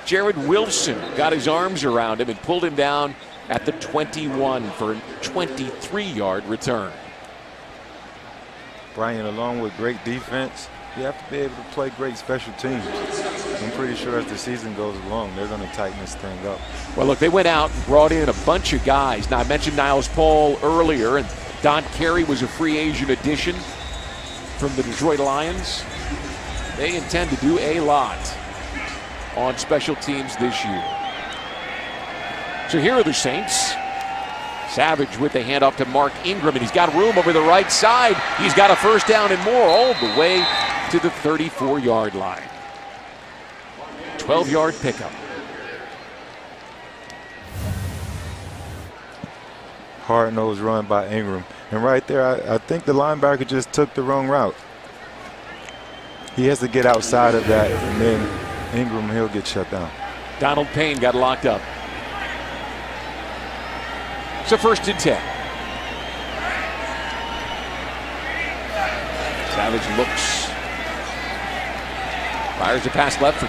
S5: Jared Wilson got his arms around him and pulled him down at the 21 for a 23-yard return.
S6: Brian, along with great defense, you have to be able to play great special teams. I'm pretty sure as the season goes along, they're going to tighten this thing up.
S5: Well, look, they went out and brought in a bunch of guys. Now, I mentioned Niles Paul earlier, and Don Carey was a free agent addition from the Detroit Lions. They intend to do a lot on special teams this year. So here are the Saints. Savage with the handoff to Mark Ingram, and he's got room over the right side. He's got a first down and more all the way to the 34-yard line. 12-yard pickup.
S6: Hard-nosed run by Ingram. And right there, I think the linebacker just took the wrong route. He has to get outside of that, and then Ingram, he'll get shut down.
S5: Donald Payne got locked up. So 1st and 10. Savage looks. Fires a pass left for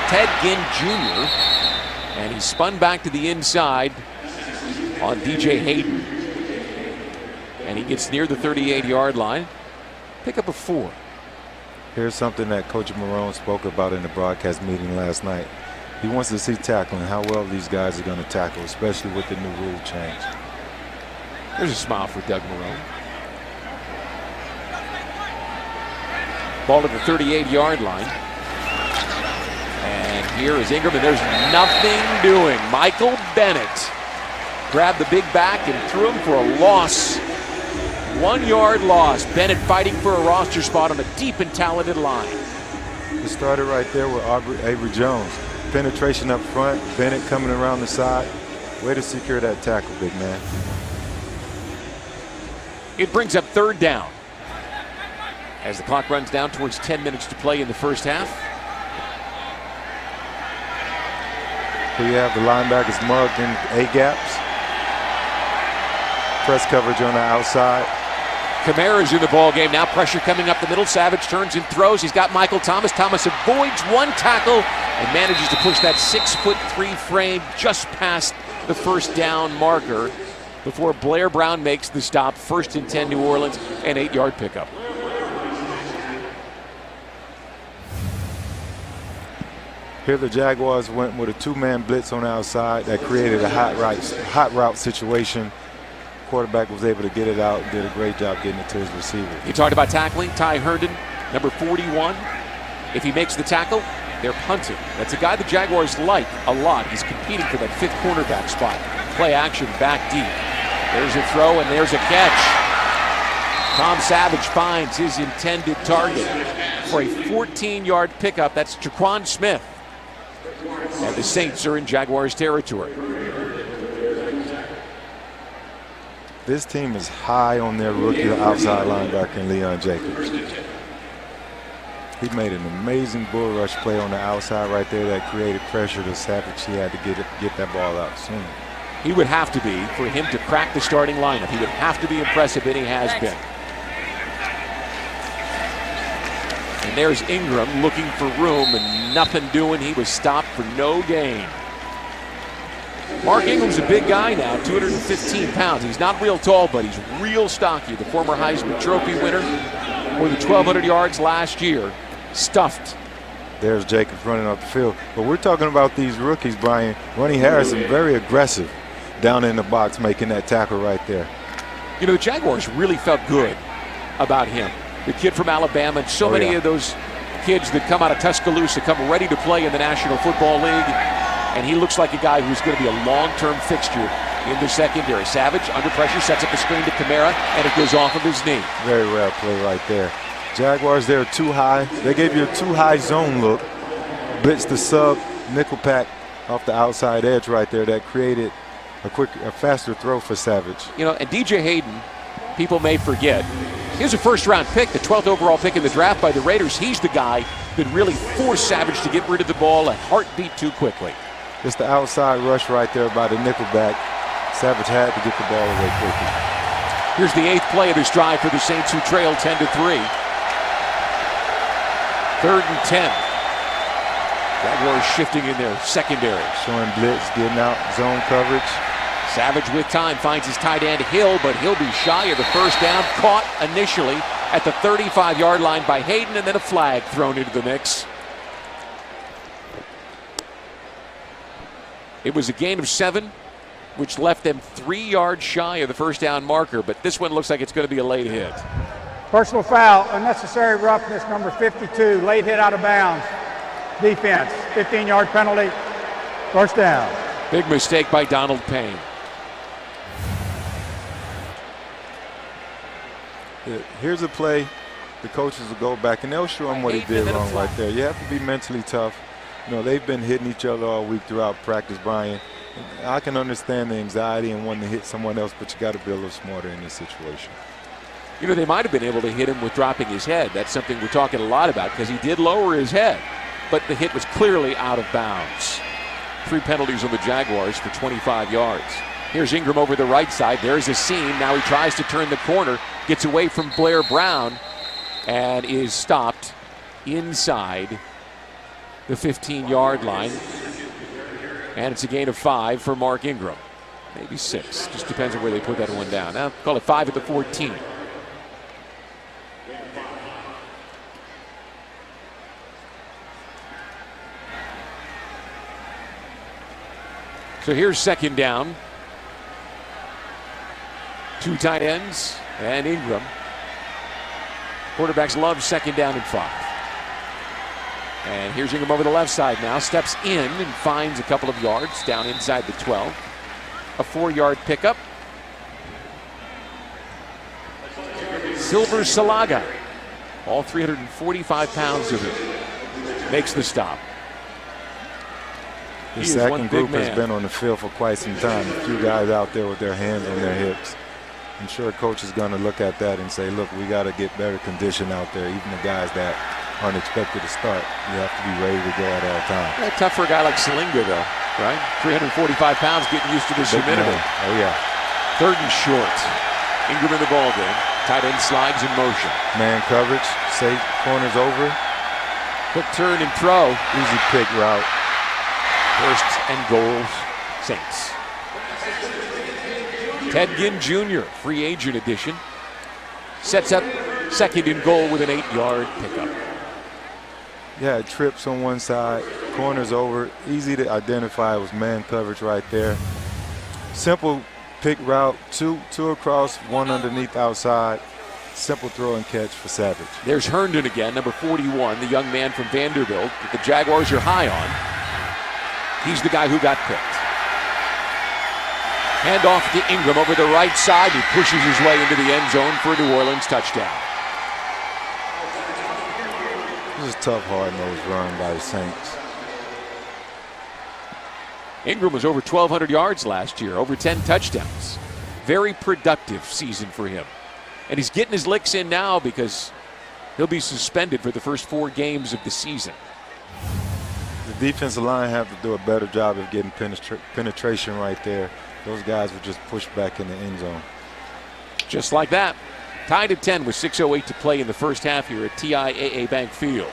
S5: Ted Ginn Jr. And he spun back to the inside on DJ Hayden. And he gets near the 38-yard line. Pick up a 4.
S6: Here's something that Coach Marone spoke about in the broadcast meeting last night. He wants to see tackling, how well these guys are going to tackle, especially with the new rule change.
S5: There's a smile for Doug Marone. Ball to the 38-yard line. And here is Ingram, and there's nothing doing. Michael Bennett grabbed the big back and threw him for a loss. 1-yard loss. Bennett fighting for a roster spot on a deep and talented line.
S6: It started right there with Avery Jones. Penetration up front, Bennett coming around the side. Way to secure that tackle, big man.
S5: It brings up 3rd down as the clock runs down towards 10 minutes to play in the first half.
S6: Here you have the linebackers mugged in A-gaps. Press coverage on the outside.
S5: Kamara's in the ball game now. Pressure coming up the middle. Savage turns and throws. He's got Michael Thomas. Thomas avoids one tackle and manages to push that 6'3" frame just past the first down marker before Blair Brown makes the stop. 1st and 10 New Orleans, an 8-yard pickup.
S6: Here the Jaguars went with a 2-man blitz on the outside that created a hot route situation. Quarterback was able to get it out and did a great job getting it to his receiver.
S5: You talked about tackling. Ty Herndon, number 41. If he makes the tackle, they're punting. That's a guy the Jaguars like a lot. He's competing for that 5th cornerback spot. Play action back deep. There's a throw and there's a catch. Tom Savage finds his intended target for a 14-yard pickup. That's Jaquan Smith. And the Saints are in Jaguars territory.
S6: This team is high on their rookie outside linebacker, Leon Jacobs. He made an amazing bull rush play on the outside right there that created pressure to Savage. He had to get that ball out soon.
S5: He would have to be, for him to crack the starting lineup. He would have to be impressive, and he has been. And there's Ingram looking for room and nothing doing. He was stopped for no gain. Mark Ingram's a big guy now, 215 pounds. He's not real tall, but he's real stocky. The former Heisman Trophy winner, more than 1,200 yards last year, stuffed.
S6: There's Jacobs running off the field. But we're talking about these rookies, Brian. Ronnie Harrison, very aggressive down in the box, making that tackle right there.
S5: You know, the Jaguars really felt good about him. The kid from Alabama, and so many of those kids that come out of Tuscaloosa come ready to play in the National Football League. And he looks like a guy who's going to be a long-term fixture in the secondary. Savage, under pressure, sets up the screen to Kamara, and it goes off of his knee.
S6: Very well played right there. Jaguars, they're too high. They gave you a too high zone look. Blitz the sub, nickel pack off the outside edge right there. That created a faster throw for Savage.
S5: You know, and DJ Hayden, people may forget, he was a first-round pick, the 12th overall pick in the draft by the Raiders. He's the guy that really forced Savage to get rid of the ball a heartbeat too quickly.
S6: It's the outside rush right there by the nickelback. Savage had to get the ball away quickly.
S5: Here's the 8th play of this drive for the Saints, who trail 10-3. 3rd and 10. Jaguars shifting in their secondary.
S6: Showing blitz, getting out, zone coverage.
S5: Savage with time finds his tight end Hill, but he'll be shy of the first down. Caught initially at the 35-yard line by Hayden, and then a flag thrown into the mix. It was a gain of 7 which left them 3 yards shy of the first down marker. But this one looks like it's going to be a late hit.
S9: Personal foul, unnecessary roughness, number 52, late hit out of bounds. Defense, 15-yard penalty, first down.
S5: Big mistake by Donald Payne.
S6: Here's a play. The coaches will go back and they'll show him what he did wrong right there. You have to be mentally tough. You know, they've been hitting each other all week throughout practice, Brian. I can understand the anxiety and wanting to hit someone else, but you got to be a little smarter in this situation.
S5: You know, they might have been able to hit him with dropping his head. That's something we're talking a lot about because he did lower his head, but the hit was clearly out of bounds. 3 penalties on the Jaguars for 25 yards. Here's Ingram over the right side. There's a seam. Now he tries to turn the corner, gets away from Blair Brown, and is stopped inside the 15-yard line. And it's a gain of 5 for Mark Ingram. Maybe 6. Just depends on where they put that one down. Now call it 5 at the 14. So here's second down. 2 tight ends and Ingram. Quarterbacks love second down and 5. And here's Ingram over the left side now. Steps in and finds a couple of yards down inside the 12. A 4-yard pickup. Silver Salaga, all 345 pounds of it, makes the stop.
S6: The second group has been on the field for quite some time. A few guys out there with their hands on their hips. I'm sure coach is going to look at that and say, look, we got to get better condition out there. Even the guys that aren't expected to start, you have to be ready to go at all times.
S5: Yeah, tough for a guy like Salinga, though, right? 345 pounds, getting used to this humidity.
S6: Oh, yeah.
S5: 3rd and short. Ingram in the ball game. Tight end slides in motion.
S6: Man coverage, safe, corners over.
S5: Quick turn and throw.
S6: Easy pick route.
S5: 1st and goal, Saints. Ted Ginn Jr., free agent addition, sets up 2nd and goal with an 8-yard pickup.
S6: Yeah, trips on one side, corners over, easy to identify. It was man coverage right there. Simple pick route, two across, 1 underneath outside. Simple throw and catch for Savage.
S5: There's Herndon again, number 41, the young man from Vanderbilt that the Jaguars are high on. He's the guy who got picked. Hand off to Ingram over the right side. He pushes his way into the end zone for a New Orleans touchdown.
S6: This is a tough, hard-nosed run by the Saints.
S5: Ingram was over 1,200 yards last year, over 10 touchdowns. Very productive season for him. And he's getting his licks in now because he'll be suspended for the first 4 games of the season.
S6: The defensive line have to do a better job of getting penetration right there. Those guys were just pushed back in the end zone.
S5: Just like that. Tied at 10 with 6:08 to play in the first half here at TIAA Bank Field.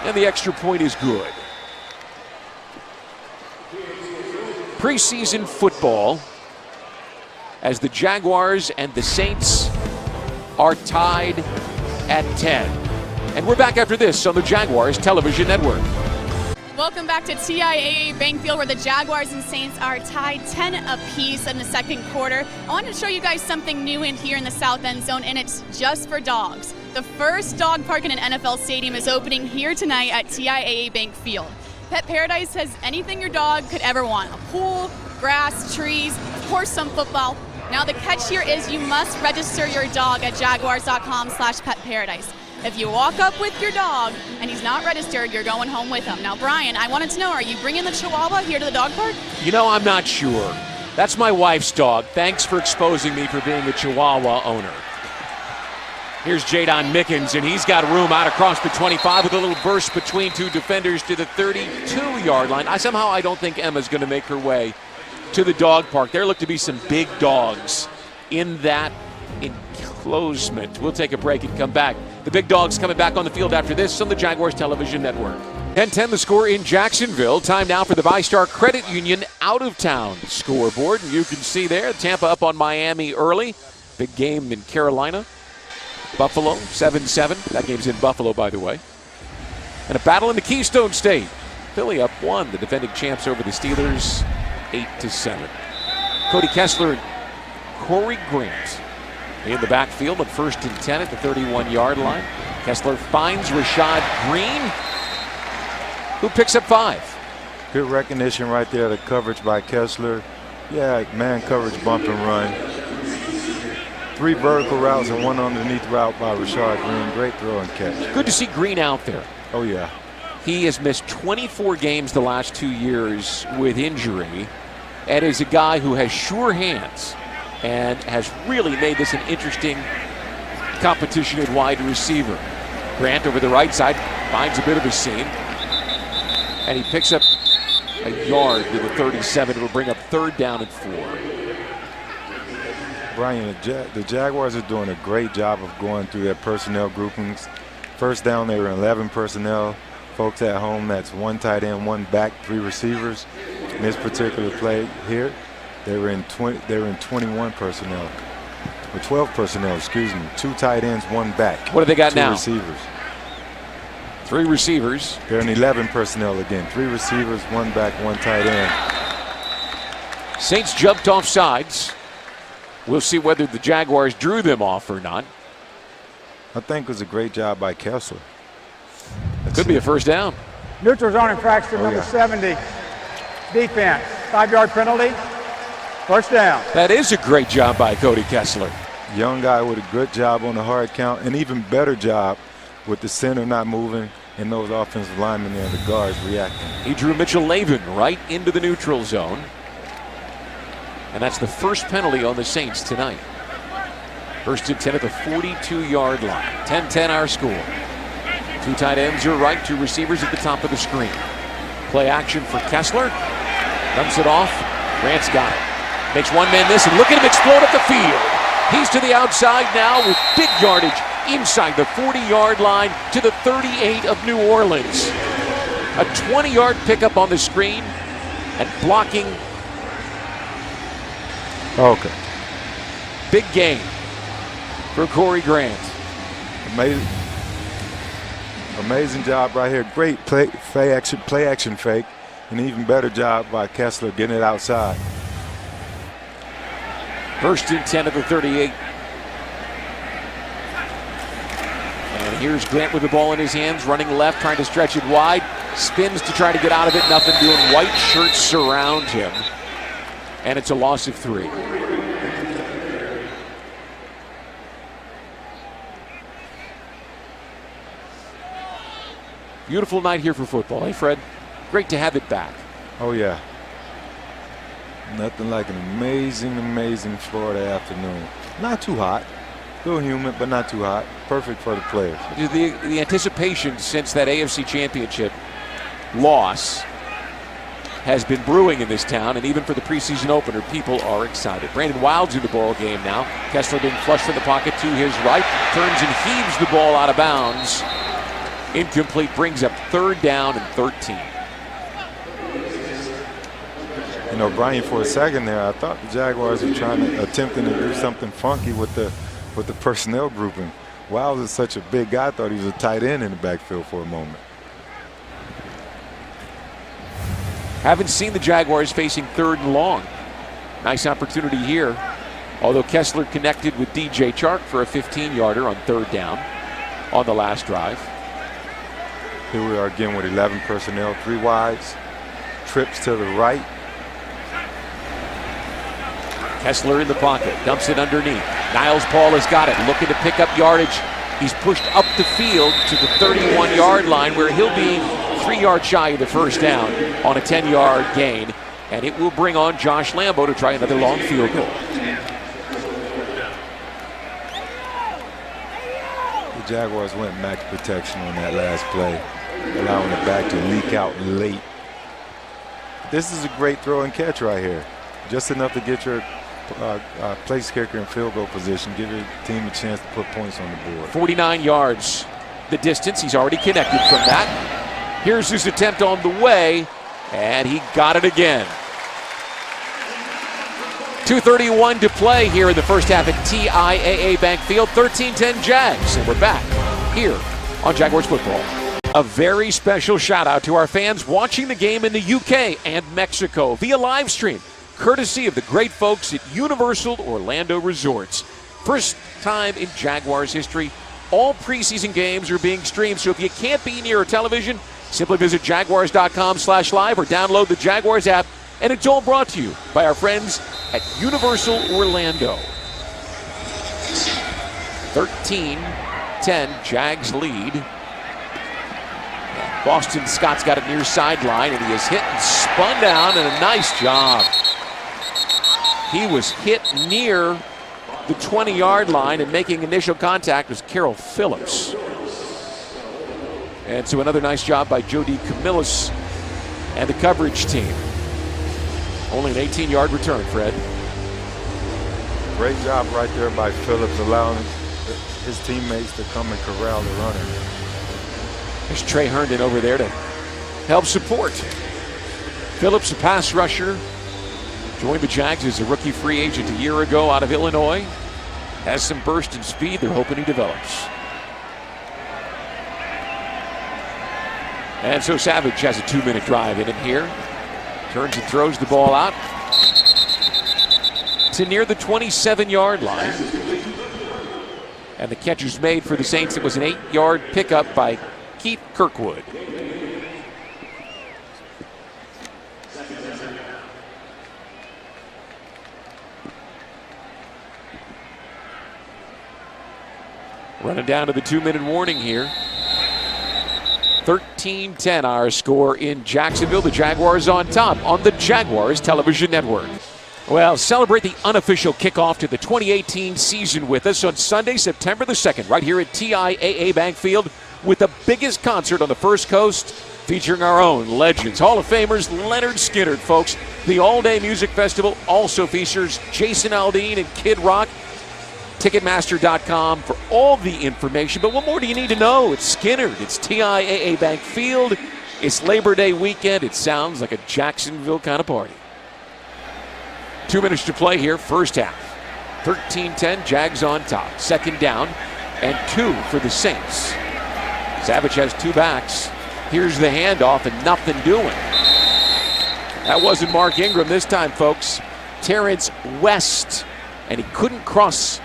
S5: And the extra point is good. Preseason football as the Jaguars and the Saints are tied at 10. And we're back after this on the Jaguars Television Network.
S8: Welcome back to TIAA Bank Field, where the Jaguars and Saints are tied 10 apiece in the second quarter. I wanted to show you guys something new in here in the south end zone, and it's just for dogs. The first dog park in an NFL stadium is opening here tonight at TIAA Bank Field. Pet Paradise has anything your dog could ever want. A pool, grass, trees, of course some football. Now the catch here is you must register your dog at jaguars.com/petparadise. If you walk up with your dog and he's not registered, you're going home with him. Now, Brian, I wanted to know, are you bringing the Chihuahua here to the dog park?
S5: You know, I'm not sure. That's my wife's dog. Thanks for exposing me for being a Chihuahua owner. Here's Jadon Mickens, and he's got room out across the 25 with a little burst between 2 defenders to the 32-yard line. Somehow I don't think Emma's going to make her way to the dog park. There look to be some big dogs in that enclosement. We'll take a break and come back. The big dogs coming back on the field after this on the Jaguars Television Network. 10-10 the score in Jacksonville. Time now for the VyStar Credit Union out-of-town scoreboard. And you can see there, Tampa up on Miami early. Big game in Carolina. Buffalo, 7-7. That game's in Buffalo, by the way. And a battle in the Keystone State. Philly up 1. The defending champs over the Steelers 8-7. Cody Kessler and Corey Grant in the backfield on 1st and 10 at the 31-yard line. Kessler finds Rashad Green, who picks up 5.
S6: Good recognition right there, the coverage by Kessler. Yeah, man coverage, bump and run. 3 vertical routes and 1 underneath route by Rashad Green. Great throw and catch.
S5: Good to see Green out there.
S6: Oh, yeah.
S5: He has missed 24 games the last 2 years with injury, and is a guy who has sure hands and has really made this an interesting competition at wide receiver. Grant over the right side finds a bit of a seam, and he picks up a yard to the 37. It will bring up 3rd down and 4.
S6: Brian, the Jaguars are doing a great job of going through their personnel groupings. First down, they were in 11 personnel. Folks at home, that's 1 tight end, 1 back, 3 receivers. In this particular play here, they were in 21 personnel, or 12 personnel, excuse me. 2 tight ends, 1 back.
S5: What do they got
S6: 2
S5: now?
S6: Receivers.
S5: 3 receivers.
S6: They're in 11 personnel again. 3 receivers, 1 back, 1 tight end.
S5: Saints jumped off sides. We'll see whether the Jaguars drew them off or not.
S6: I think it was a great job by Kessler.
S5: Could be a 1st down.
S9: Neutral zone infraction number 70. Defense. 5-yard penalty. 1st down.
S5: That is a great job by Cody Kessler.
S6: Young guy with a good job on the hard count, and even better job with the center not moving and those offensive linemen there and the guards reacting.
S5: He drew Mitchell Lavin right into the neutral zone. And that's the first penalty on the Saints tonight. 1st and 10 at the 42-yard line. 10-10 our score. 2 tight ends are right, 2 receivers at the top of the screen. Play action for Kessler. Dumps it off. Grant's got it. Makes 1 man miss, and look at him explode up the field. He's to the outside now with big yardage inside the 40-yard line to the 38 of New Orleans. A 20-yard pickup on the screen and blocking.
S6: Okay.
S5: Big gain for Corey Grant.
S6: Amazing job right here. Great play action fake. An even better job by Kessler getting it outside.
S5: 1st and 10 at the 38. And here's Grant with the ball in his hands, running left, trying to stretch it wide. Spins to try to get out of it, nothing doing. White shirts surround him. And it's a loss of 3. Beautiful night here for football, hey Fred? Great to have it back.
S6: Oh yeah. Nothing like an amazing Florida afternoon. Not too hot. A little humid, but not too hot. Perfect for the players.
S5: The anticipation since that AFC Championship loss has been brewing in this town, and even for the preseason opener, people are excited. Brandon Wild's in the ball game now. Kessler being flushed from the pocket to his right, turns and heaves the ball out of bounds. Incomplete, brings up 3rd down and 13.
S6: You know, Brian, for a second there, I thought the Jaguars were attempting to do something funky with the personnel grouping. Wild is such a big guy, I thought he was a tight end in the backfield for a moment.
S5: Haven't seen the Jaguars facing 3rd and long. Nice opportunity here. Although Kessler connected with DJ Chark for a 15-yarder on 3rd down on the last drive.
S6: Here we are again with 11 personnel, 3 wides, trips to the right.
S5: Kessler in the pocket, dumps it underneath. Niles Paul has got it, looking to pick up yardage. He's pushed up the field to the 31-yard line, where he'll be 3 yards shy of the 1st down on a 10-yard gain. And it will bring on Josh Lambo to try another long field goal.
S6: The Jaguars went max protection on that last play, allowing the back to leak out late. This is a great throw and catch right here. Just enough to get your place kicker in field goal position, give your team a chance to put points on the board.
S5: 49 yards the distance. He's already connected from that. Here's his attempt on the way, and he got it again. 2:31 to play here in the first half at TIAA Bank Field. 13-10 Jags, and we're back here on Jaguars football. A very special shout out to our fans watching the game in the UK and Mexico via live stream, courtesy of the great folks at Universal Orlando Resorts. First time in Jaguars history, all preseason games are being streamed, so if you can't be near a television, simply visit jaguars.com/live or download the Jaguars app, and it's all brought to you by our friends at Universal Orlando. 13-10, Jags lead. Boston Scott's got it near sideline, and he is hit and spun down, and a nice job. He was hit near the 20-yard line, and making initial contact was Carroll Phillips. And so another nice job by Jody Camillus and the coverage team. Only an 18-yard return, Fred.
S6: Great job right there by Phillips, allowing his teammates to come and corral the runner.
S5: There's Trey Herndon over there to help support. Phillips, a pass rusher, joined the Jags as a rookie free agent a year ago out of Illinois. Has some burst and speed they're hoping he develops. And so Savage has a 2-minute drive in him here. Turns and throws the ball out to near the 27-yard line. And the catch is made for the Saints. It was an 8-yard pickup by Keith Kirkwood. Running down to the 2-minute warning here. 13-10 our score in Jacksonville. The Jaguars on top on the Jaguars Television Network. Well, celebrate the unofficial kickoff to the 2018 season with us on Sunday, September the 2nd, right here at TIAA Bank Field, with the biggest concert on the First Coast, featuring our own legends, Hall of Famers, Leonard Skinner, folks. The all-day music festival also features Jason Aldean and Kid Rock. Ticketmaster.com for all the information. But what more do you need to know? It's Skinner. It's TIAA Bank Field. It's Labor Day weekend. It sounds like a Jacksonville kind of party. 2 minutes to play here, first half. 13-10, Jags on top. Second down and 2 for the Saints. Savage has 2 backs. Here's the handoff and nothing doing. That wasn't Mark Ingram this time, folks. Terrence West. And he couldn't cross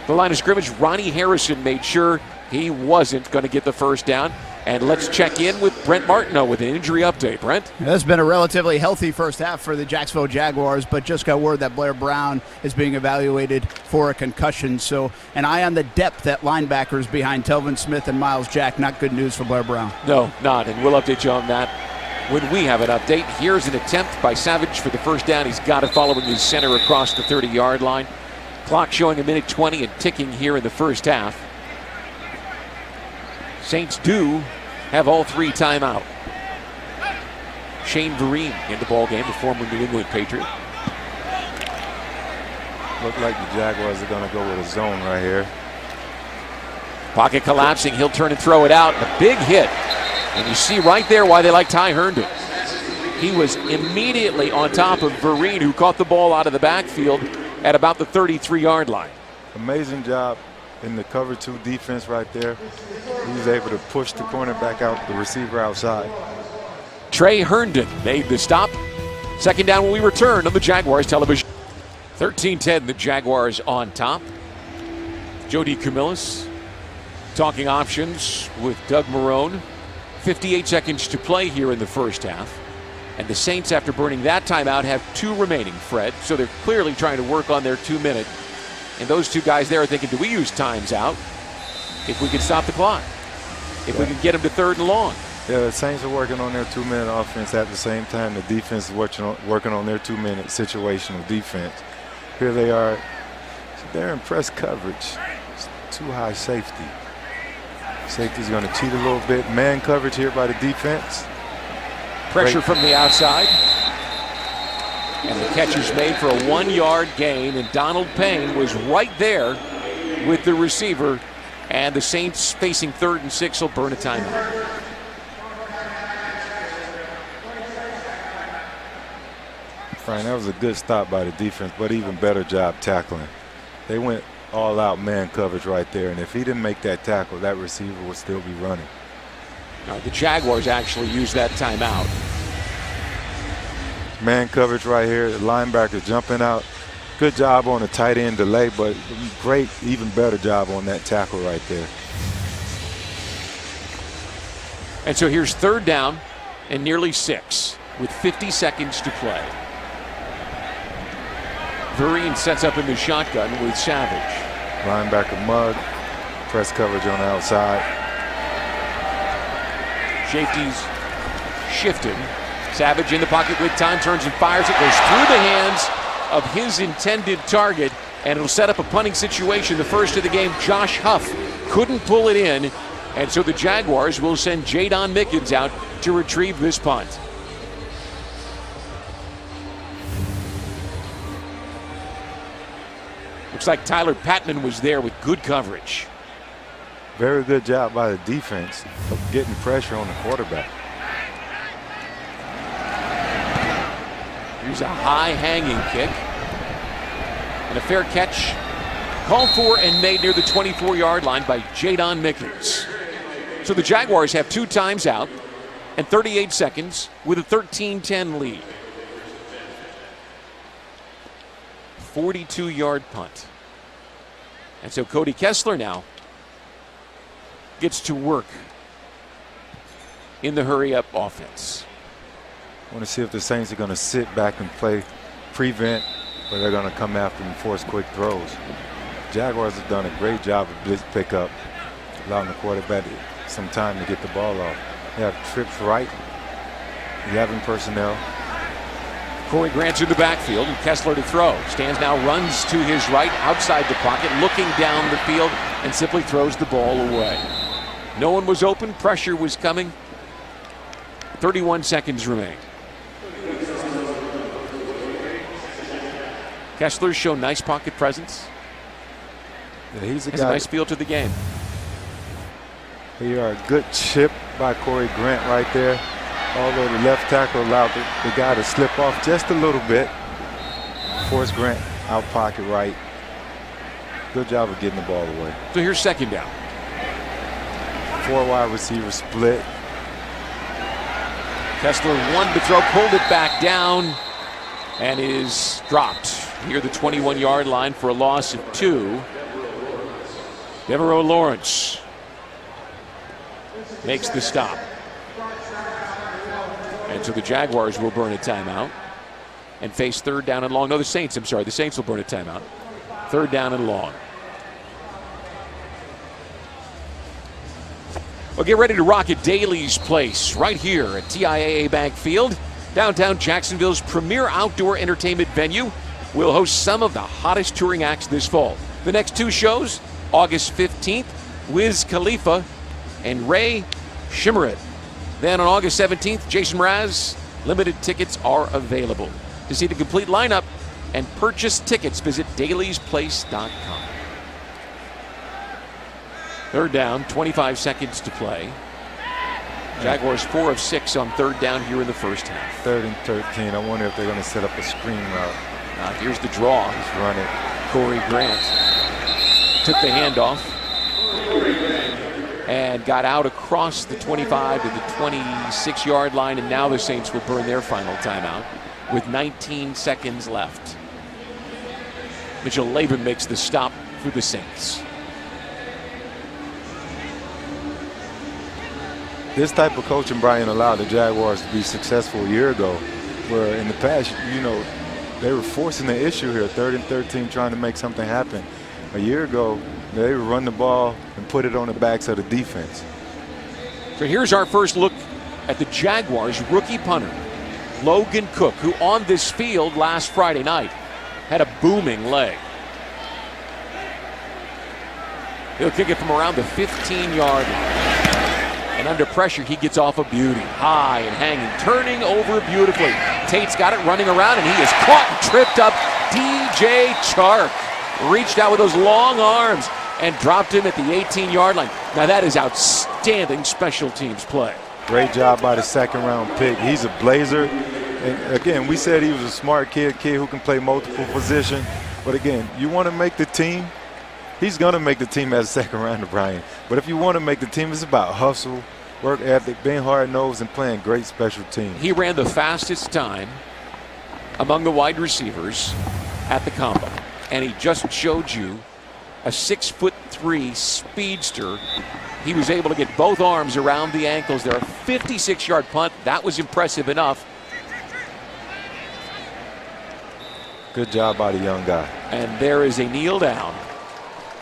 S5: the line of scrimmage. Ronnie Harrison made sure he wasn't going to get the first down. And let's check in with Brent Martineau with an injury update. Brent?
S7: It's been a relatively healthy first half for the Jacksonville Jaguars, but just got word that Blair Brown is being evaluated for a concussion. So an eye on the depth at linebackers behind Telvin Smith and Miles Jack. Not good news for Blair Brown.
S5: No, not. And we'll update you on that when we have an update. Here's an attempt by Savage for the first down. He's got it following his center across the 30-yard line. Clock showing a minute 20 and ticking here in the first half. Saints do have all 3 timeout. Shane Vereen in the ballgame, the former New England Patriot.
S6: Look like the Jaguars are going to go with a zone right here.
S5: Pocket collapsing. He'll turn and throw it out. A big hit. And you see right there why they like Ty Herndon. He was immediately on top of Vereen, who caught the ball out of the backfield at about the 33-yard line.
S6: Amazing job in the cover 2 defense right there. He was able to push the cornerback out, the receiver outside.
S5: Trey Herndon made the stop. Second down when we return on the Jaguars Television. 13-10, the Jaguars on top. Jody Camillus talking options with Doug Marrone. 58 seconds to play here in the first half. And the Saints, after burning that timeout, have 2 remaining, Fred. So they're clearly trying to work on their 2-minute. And those 2 guys there are thinking, do we use times out if we can stop the clock? If we can get them to 3rd and long?
S6: Yeah, the Saints are working on their 2-minute offense at the same time. The defense is working on their 2-minute situational defense. Here they are. They're in press coverage. It's too high safety. Safety's going to cheat a little bit. Man coverage here by the defense.
S5: Pressure from the outside. And the catch is made for a 1-yard gain, and Donald Payne was right there with the receiver, and the Saints facing 3rd and 6 will burn a timeout.
S6: Frank, that was a good stop by the defense, but even better job tackling. They went all out man coverage right there, and if he didn't make that tackle, that receiver would still be running.
S5: All right, the Jaguars actually used that timeout.
S6: Man coverage right here. The linebacker jumping out. Good job on the tight end delay, but great, even better job on that tackle right there.
S5: And so here's 3rd down and nearly 6 with 50 seconds to play. Vereen sets up in the shotgun with Savage.
S6: Linebacker mug, press coverage on the outside.
S5: Safeties shifting. Savage in the pocket with time, turns and fires. It goes through the hands of his intended target, and it'll set up a punting situation. The first of the game, Josh Huff couldn't pull it in, and so the Jaguars will send Jadon Mickens out to retrieve this punt. Looks like Tyler Patman was there with good coverage.
S6: Very good job by the defense of getting pressure on the quarterback.
S5: Here's a high hanging kick. And a fair catch called for and made near the 24-yard line by Jadon Mickens. So the Jaguars have 2 times out and 38 seconds with a 13-10 lead. 42-yard punt. And so Cody Kessler now gets to work in the hurry-up offense.
S6: I want to see if the Saints are going to sit back and play prevent, or they're going to come after and force quick throws. Jaguars have done a great job of blitz pickup, allowing the quarterback some time to get the ball off. They have trips right, 11 personnel.
S5: Corey Grant's in the backfield and Kessler to throw. Stands now, runs to his right outside the pocket, looking down the field, and simply throws the ball away. No one was open, pressure was coming. 31 seconds remain. Kessler's shown nice pocket presence.
S6: Yeah, he's a
S5: Has
S6: guy.
S5: a nice feel to the game.
S6: Here, a good chip by Corey Grant right there. Although the left tackle allowed the guy to slip off just a little bit. Forced Grant out pocket right. Good job of getting the ball away.
S5: So here's 2nd down.
S6: 4 wide receivers split.
S5: Kessler one to throw, pulled it back down, and is dropped near the 21-yard line for a loss of 2. Devereaux Lawrence makes the stop. And so the Jaguars will burn a timeout and face 3rd down and long. No, the Saints, I'm sorry. The Saints will burn a timeout. 3rd down and long. Well, get ready to rock at Daly's Place right here at TIAA Bank Field. Downtown Jacksonville's premier outdoor entertainment venue will host some of the hottest touring acts this fall. The next 2 shows, August 15th, Wiz Khalifa and Ray Shimmerit. Then on August 17th, Jason Mraz. Limited tickets are available. To see the complete lineup and purchase tickets, visit dailysplace.com. 3rd down, 25 seconds to play. Jaguars 4 of 6 on 3rd down here in the first half.
S6: 3rd and 13. I wonder if they're going to set up a screen route.
S5: Here's the draw.
S6: Just run it.
S5: Corey Grant took the handoff and got out across the 25 to the 26-yard line, and now the Saints will burn their final timeout with 19 seconds left. Mitchell Laban makes the stop for the Saints.
S6: This type of coaching, Brian, allowed the Jaguars to be successful a year ago, where in the past, they were forcing the issue here, 3rd and 13, trying to make something happen. A year ago, they would run the ball and put it on the backs of the defense.
S5: So here's our first look at the Jaguars' rookie punter, Logan Cook, who on this field last Friday night had a booming leg. He'll kick it from around the 15-yard line. And under pressure, he gets off a beauty. High and hanging, turning over beautifully. Tate's got it running around, and he is caught and tripped up. DJ Chark reached out with those long arms and dropped him at the 18-yard line. Now that is outstanding special teams play.
S6: Great job by the 2nd-round pick. He's a blazer. And again, we said he was a smart kid who can play multiple positions. But again, you want to make the team, he's going to make the team as a 2nd rounder, Brian. But if you want to make the team, it's about hustle work ethic, being hard-nosed, and playing great special teams.
S5: He ran the fastest time among the wide receivers at the combine. And he just showed you a 6'3" speedster. He was able to get both arms around the ankles there. A 56-yard punt. That was impressive enough.
S6: Good job by the young guy.
S5: And there is a kneel down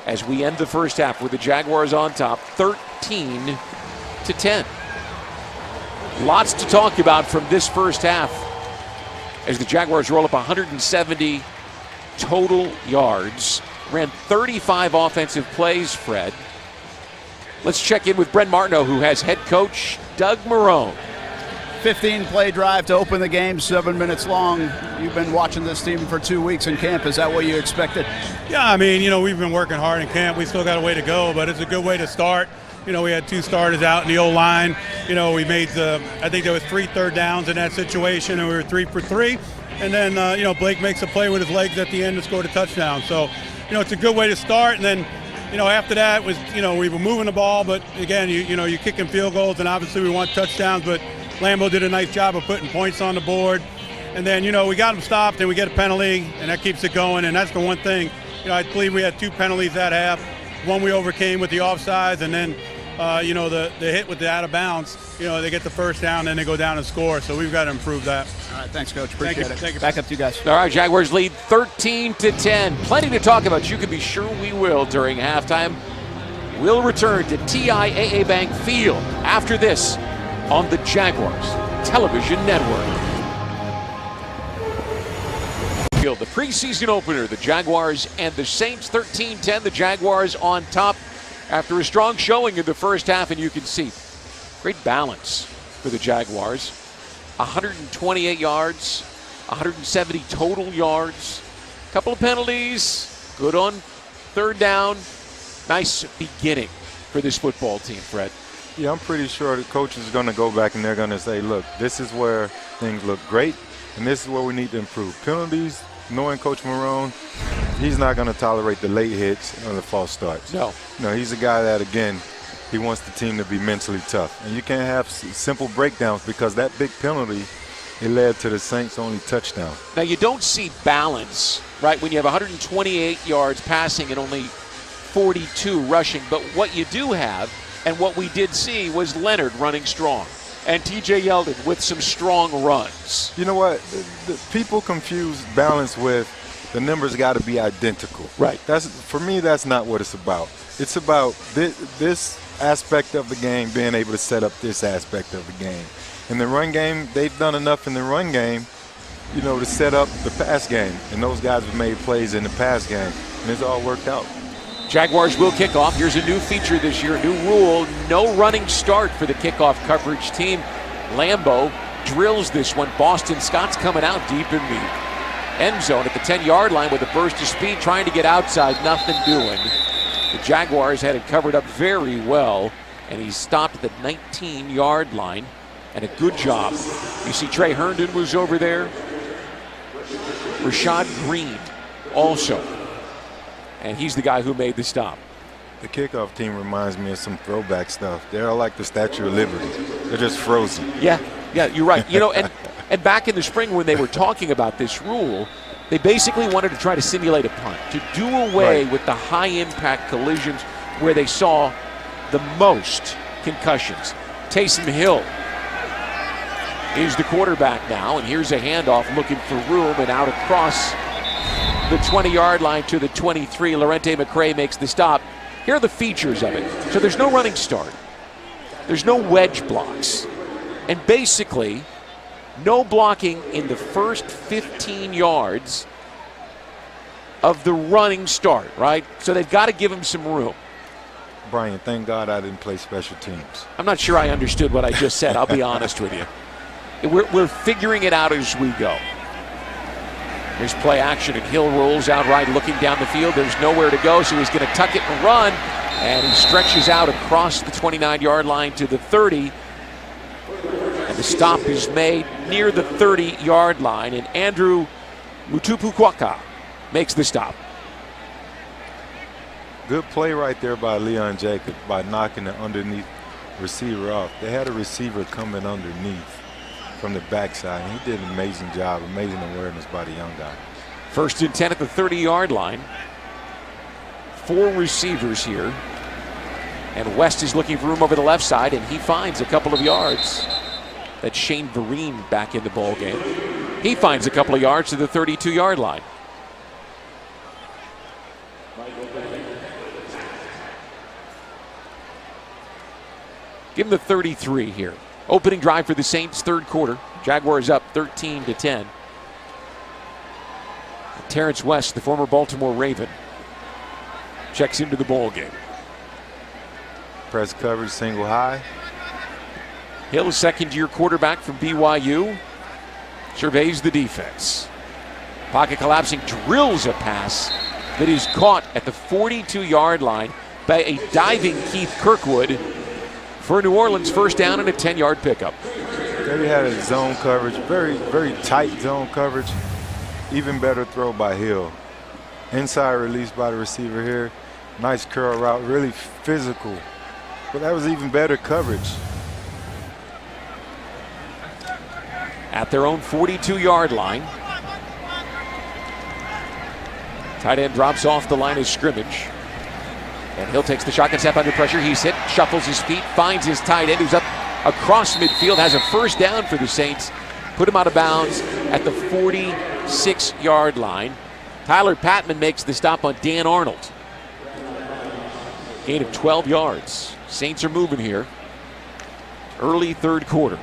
S5: as we end the first half with the Jaguars on top, 13-10. Lots to talk about from this first half as the Jaguars roll up 170 total yards, ran 35 offensive plays, Fred. Let's check in with Brent Martineau, who has head coach Doug Marrone.
S7: 15-play drive to open the game, 7 minutes long. You've been watching this team for 2 weeks in camp. Is that what you expected?
S10: Yeah, I mean, we've been working hard in camp. We still got a way to go, but it's a good way to start. We had 2 starters out in the O-line. We made I think there was 3 third downs in that situation, and we were 3 for 3. And then, Blake makes a play with his legs at the end and scored a touchdown. So, it's a good way to start. And then, after that was, we were moving the ball, but again, you're kicking field goals, and obviously we want touchdowns, but Lambeau did a nice job of putting points on the board. And then, we got him stopped, and we get a penalty, and that keeps it going. And that's the one thing. I believe we had 2 penalties that half. One we overcame with the offsides, and then, the hit with the out of bounds. They get the first down, then they go down and score. So we've got to improve that.
S7: All right, thanks, Coach. Appreciate it.
S10: Thank you.
S7: Back up to you guys.
S5: All right, Jaguars lead 13-10. Plenty to talk about. You can be sure we will during halftime. We'll return to TIAA Bank Field after this on the Jaguars Television Network. The preseason opener, the Jaguars and the Saints, 13-10. The Jaguars on top after a strong showing in the first half, and you can see great balance for the Jaguars. 128 yards, 170 total yards, a couple of penalties, good on third down. Nice beginning for this football team, Fred.
S6: Yeah, I'm pretty sure the coach is going to go back and they're going to say, look, this is where things look great, and this is where we need to improve. Penalties, knowing Coach Marrone, he's not going to tolerate the late hits or the false starts.
S5: No.
S6: No, he's a guy that, again, he wants the team to be mentally tough. And you can't have simple breakdowns because that big penalty, it led to the Saints' only touchdown.
S5: Now, you don't see balance, right, when you have 128 yards passing and only 42 rushing. But what you do have, and what we did see, was Leonard running strong and T.J. Yeldon with some strong runs.
S6: You know what? The people confuse balance with the numbers got to be identical.
S5: Right.
S6: For me, that's not what it's about. It's about this aspect of the game being able to set up this aspect of the game. In the run game, they've done enough in the run game, to set up the pass game. And those guys have made plays in the pass game, and it's all worked out.
S5: Jaguars will kick off. Here's a new feature this year, a new rule. No running start for the kickoff coverage team. Lambeau drills this one. Boston Scott's coming out deep in the end zone at the 10-yard line with a burst of speed, trying to get outside, nothing doing. The Jaguars had it covered up very well, and he stopped at the 19-yard line, and a good job. You see Trey Herndon was over there. Rashad Green also. And he's the guy who made the stop.
S6: The kickoff team reminds me of some throwback stuff. They're like the Statue of Liberty. They're just frozen.
S5: Yeah, you're right. And back in the spring when they were talking about this rule, they basically wanted to try to simulate a punt, to do away with the high-impact collisions where they saw the most concussions. Taysom Hill is the quarterback now, and here's a handoff looking for room and out across the 20-yard line to the 23. Lorente McCray makes the stop. Here are the features of it. So there's no running start. There's no wedge blocks. And basically, no blocking in the first 15 yards of the running start, right? So they've got to give him some room.
S6: Brian, thank God I didn't play special teams.
S5: I'm not sure I understood what I just said. I'll be honest with you. We're figuring it out as we go. Here's play action, and Hill rolls out right, looking down the field. There's nowhere to go, so he's going to tuck it and run. And he stretches out across the 29-yard line to the 30. And the stop is made near the 30-yard line, and Andrew Mutupukwaka makes the stop.
S6: Good play right there by Leon Jacob by knocking it underneath receiver off. They had a receiver coming underneath from the backside, and he did an amazing job, amazing awareness by the young guy.
S5: 1st and 10 at the 30-yard line. 4 receivers here. And West is looking for room over the left side, and he finds a couple of yards. That's Shane Vereen back in the ball game. He finds a couple of yards to the 32-yard line. Give him the 33 here. Opening drive for the Saints, 3rd quarter. Jaguars up 13-10. Terrence West, the former Baltimore Raven, checks into the ball game.
S6: Press coverage, single high.
S5: Hill, second-year quarterback from BYU, surveys the defense. Pocket collapsing, drills a pass that is caught at the 42-yard line by a diving Keith Kirkwood for New Orleans, 1st down and a 10-yard pickup.
S6: There he had a zone coverage, very, very tight zone coverage. Even better throw by Hill. Inside release by the receiver here. Nice curl route, really physical. But that was even better coverage.
S5: At their own 42-yard line. Tight end drops off the line of scrimmage. And Hill takes the shotgun step under pressure. He's hit, shuffles his feet, finds his tight end who's up across midfield, has a 1st down for the Saints. Put him out of bounds at the 46-yard line. Tyler Patman makes the stop on Dan Arnold. Gain of 12 yards. Saints are moving here. Early 3rd quarter.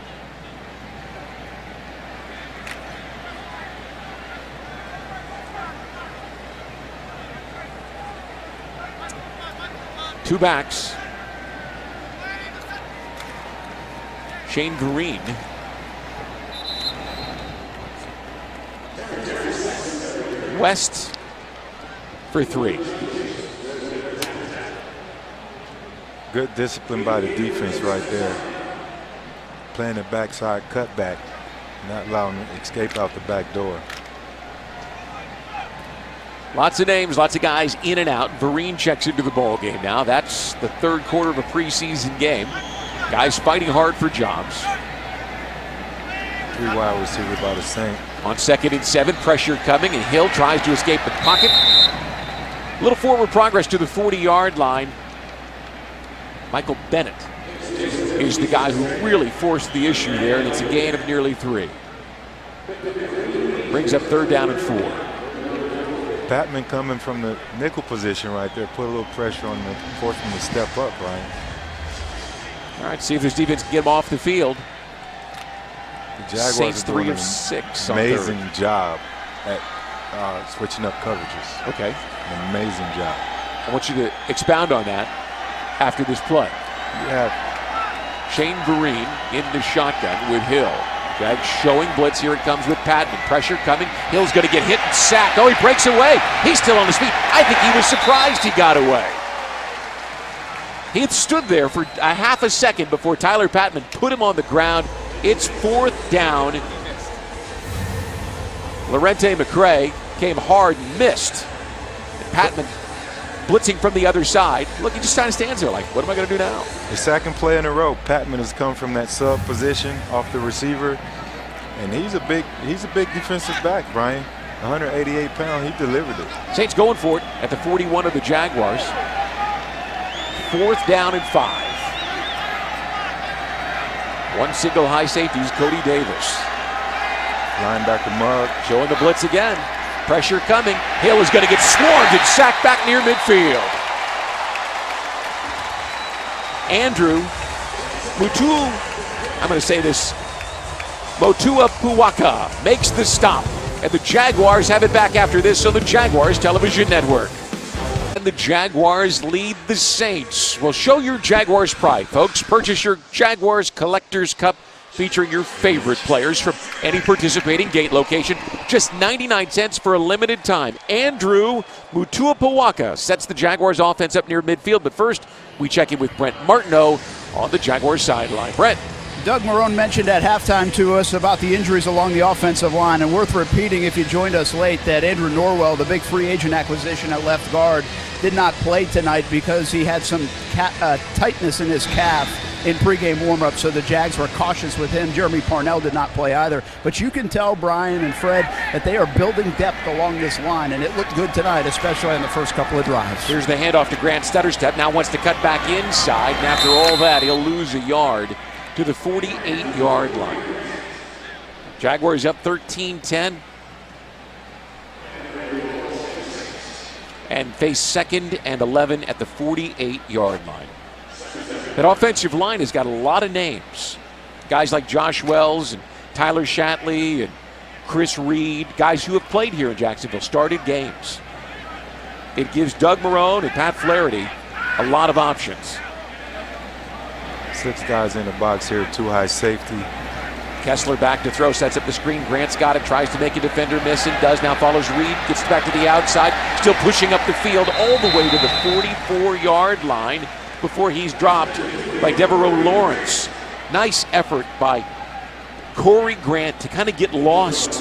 S5: Two backs. Shane Green. West for 3.
S6: Good discipline by the defense right there. Playing the backside cutback, not allowing him to escape out the back door.
S5: Lots of names, lots of guys in and out. Vereen checks into the ball game now. That's the 3rd quarter of a preseason game. Guys fighting hard for jobs.
S6: 3 wide receiver by the Saints.
S5: On 2nd and 7, pressure coming, and Hill tries to escape the pocket. A little forward progress to the 40-yard line. Michael Bennett is the guy who really forced the issue there, and it's a gain of nearly 3. Brings up 3rd down and 4.
S6: Patman coming from the nickel position right there, put a little pressure on the, force him to step up, Brian.
S5: All right, see if this defense can get him off the field.
S6: The Jaguars
S5: Saints
S6: are doing
S5: 3 of 6 on
S6: amazing
S5: 3rd.
S6: job at switching up coverages.
S5: Okay.
S6: An amazing job.
S5: I want you to expound on that after this play.
S6: Yeah.
S5: Shane Vereen in the shotgun with Hill. Jags showing blitz. Here it comes with Patman. Pressure coming. Hill's going to get hit and sacked. Oh, he breaks away. He's still on his feet. I think he was surprised he got away. He had stood there for a half a second before Tyler Patman put him on the ground. It's 4th down. Lorente McCray came hard and missed. And Patman blitzing from the other side. Look, he just kind of stands there like, what am I going to do now?
S6: The 2nd play in a row, Patman has come from that sub position off the receiver, and he's a big defensive back, Brian. 188 pounds, he delivered it.
S5: Saints going for it at the 41 of the Jaguars. 4th down and 5. One single high safety is Cody Davis.
S6: Linebacker Mugg.
S5: Showing the blitz again. Pressure coming. Hill is going to get swarmed and sacked back near midfield. Andrew I'm going to say this. Motua Puwaka makes the stop. And the Jaguars have it back after this on the Jaguars Television Network. And the Jaguars lead the Saints. Well, show your Jaguars pride, folks. Purchase your Jaguars Collector's Cup featuring your favorite players from any participating gate location. Just 99 cents for a limited time. Andrew Mutuapawaka sets the Jaguars offense up near midfield. But first, we check in with Brent Martineau on the Jaguars sideline. Brent.
S7: Doug Marrone mentioned at halftime to us about the injuries along the offensive line, and worth repeating if you joined us late that Andrew Norwell, the big free agent acquisition at left guard, did not play tonight because he had some tightness in his calf. in pregame warmup, so the Jags were cautious with him. Jeremy Parnell did not play either. But you can tell, Brian and Fred, that they are building depth along this line, and it looked good tonight, especially on the first couple of drives.
S5: Here's the handoff to Grant Stutterstep. Now wants to cut back inside, and after all that, he'll lose a yard to the 48-yard line. Jaguars up 13-10. And face 2nd and 11 at the 48-yard line. That offensive line has got a lot of names. Guys like Josh Wells and Tyler Shatley and Chris Reed, guys who have played here in Jacksonville, started games. It gives Doug Marrone and Pat Flaherty a lot of options.
S6: 6 guys in the box here, 2 high safety.
S5: Kessler back to throw, sets up the screen. Grant's got it, tries to make a defender miss and does. Now follows Reed, gets back to the outside, still pushing up the field all the way to the 44-yard line before he's dropped by Devereaux Lawrence. Nice effort by Corey Grant to kind of get lost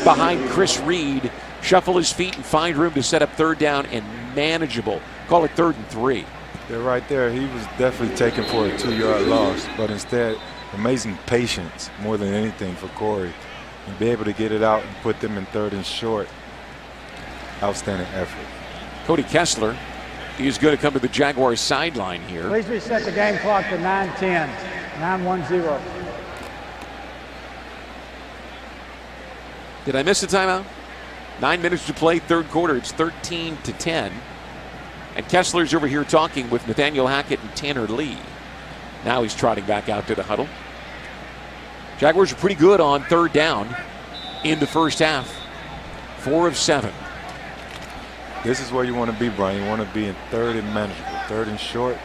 S5: behind Chris Reed, shuffle his feet and find room to set up 3rd down and manageable. Call it 3rd and 3.
S6: Yeah, right there, he was definitely taken for a 2-yard loss, but instead, amazing patience more than anything for Corey. And be able to get it out and put them in 3rd and short. Outstanding effort.
S5: Cody Kessler is going to come to the Jaguars sideline here.
S9: Please reset the game clock to 9:10. 9-1-0.
S5: Did I miss a timeout? 9 minutes to play, 3rd quarter. It's 13-10. And Kessler's over here talking with Nathaniel Hackett and Tanner Lee. Now he's trotting back out to the huddle. Jaguars are pretty good on 3rd down in the first half. 4 of 7.
S6: This is where you want to be, Brian. You want to be in 3rd and manageable, 3rd and short.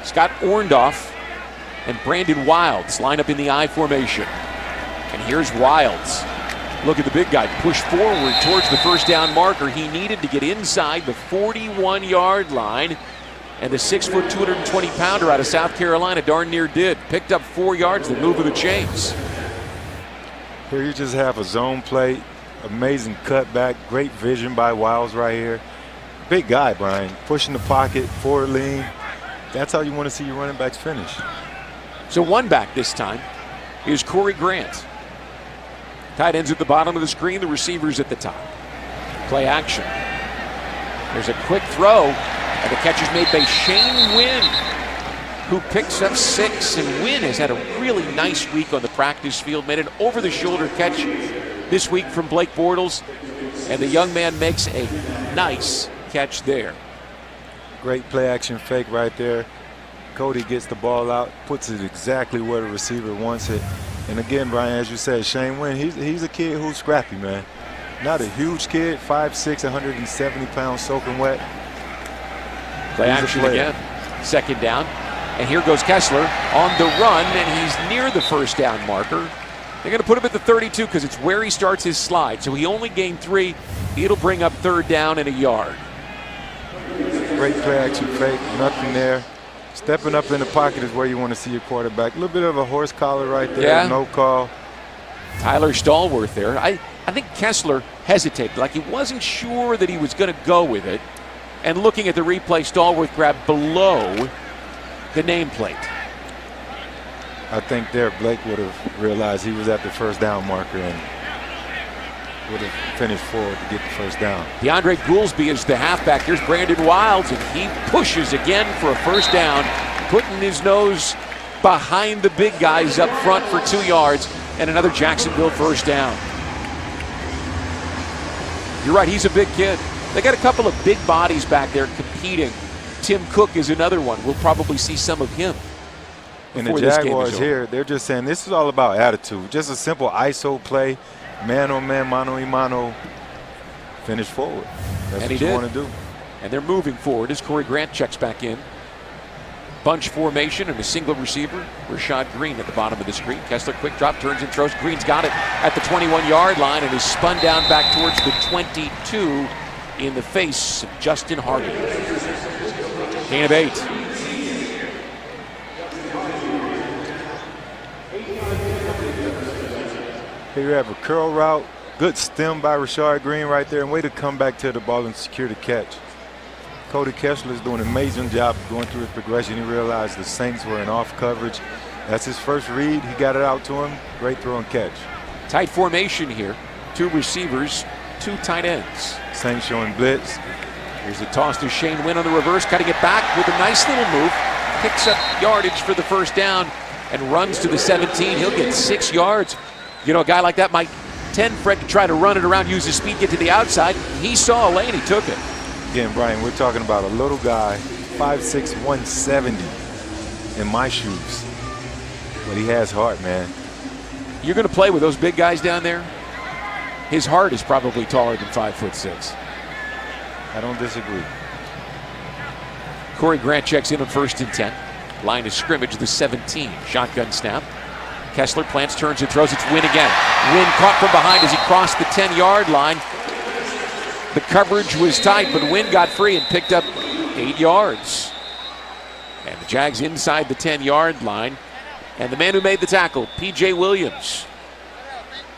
S5: Scott Orndorff and Brandon Wilds line up in the I formation. And here's Wilds. Look at the big guy push forward towards the first down marker. He needed to get inside the 41-yard line. And the 6', 220-pounder out of South Carolina darn near did. Picked up 4 yards, the move of the chains.
S6: Here you just have a zone play. Amazing cutback. Great vision by Wilds right here. Big guy, Brian. Pushing the pocket, forward lean. That's how you want to see your running backs finish.
S5: So one back this time is Corey Grant. Tight ends at the bottom of the screen, the receivers at the top. Play action. There's a quick throw, and the catch is made by Shane Wynn, who picks up 6. And Wynn has had a really nice week on the practice field. Made an over-the-shoulder catch this week from Blake Bortles, and the young man makes a nice catch there.
S6: Great play action fake right there. Cody gets the ball out, puts it exactly where the receiver wants it. And again, Brian, as you said, Shane Wynn, he's a kid who's scrappy, man. Not a huge kid, 5'6", 170 pounds, soaking wet.
S5: Play action again. 2nd down. And here goes Kessler on the run, and he's near the first down marker. They're going to put him at the 32 because it's where he starts his slide. So he only gained 3. It'll bring up 3rd down and a yard.
S6: Great play action fake, nothing there. Stepping up in the pocket is where you want to see your quarterback. A little bit of a horse collar right there,
S5: yeah.
S6: No call.
S5: Tyler Stallworth there. I think Kessler hesitated, like he wasn't sure that he was going to go with it. And looking at the replay, Stallworth grabbed below the nameplate.
S6: I think there Blake would have realized he was at the first down marker and would have finished forward to get the first down.
S5: DeAndre Goolsby is the halfback. Here's Brandon Wilds, and he pushes again for a first down, putting his nose behind the big guys up front for 2 yards, and another Jacksonville first down. You're right, he's a big kid. They got a couple of big bodies back there competing. Tim Cook is another one. We'll probably see some of him.
S6: And the Jaguars here, they're just saying this is all about attitude. Just a simple ISO play. Man on man, mano y mano, finish forward. That's what you want to do.
S5: And they're moving forward as Corey Grant checks back in. Bunch formation and a single receiver. Rashad Green at the bottom of the screen. Kessler quick drop, turns and throws. Green's got it at the 21-yard line and is spun down back towards the 22 in the face of Justin Hardy. Gain of 8.
S6: Here you have a curl route, good stem by Rashad Green right there, and way to come back to the ball and secure the catch. Cody Kessler is doing an amazing job going through his progression. He realized the Saints were in off coverage. That's his first read. He got it out to him. Great throw and catch.
S5: Tight formation here. 2 receivers, 2 tight ends.
S6: Saints showing blitz.
S5: Here's a toss to Shane Wynn on the reverse, cutting it back with a nice little move. Picks up yardage for the first down and runs to the 17. He'll get 6 yards. You know, a guy like that might tend, Fred, to try to run it around, use his speed, get to the outside. He saw a lane, he took it.
S6: Again, Brian, we're talking about a little guy, 5'6", 170 in my shoes. But he has heart, man.
S5: You're going to play with those big guys down there? His heart is probably taller than 5'6".
S6: I don't disagree.
S5: Corey Grant checks in on 1st and 10. Line of scrimmage, the 17. Shotgun snap. Kessler plants, turns, and throws. It's Wynn again. Wynn caught from behind as he crossed the 10-yard line. The coverage was tight, but Wynn got free and picked up 8 yards. And the Jags inside the 10-yard line. And the man who made the tackle, P.J. Williams,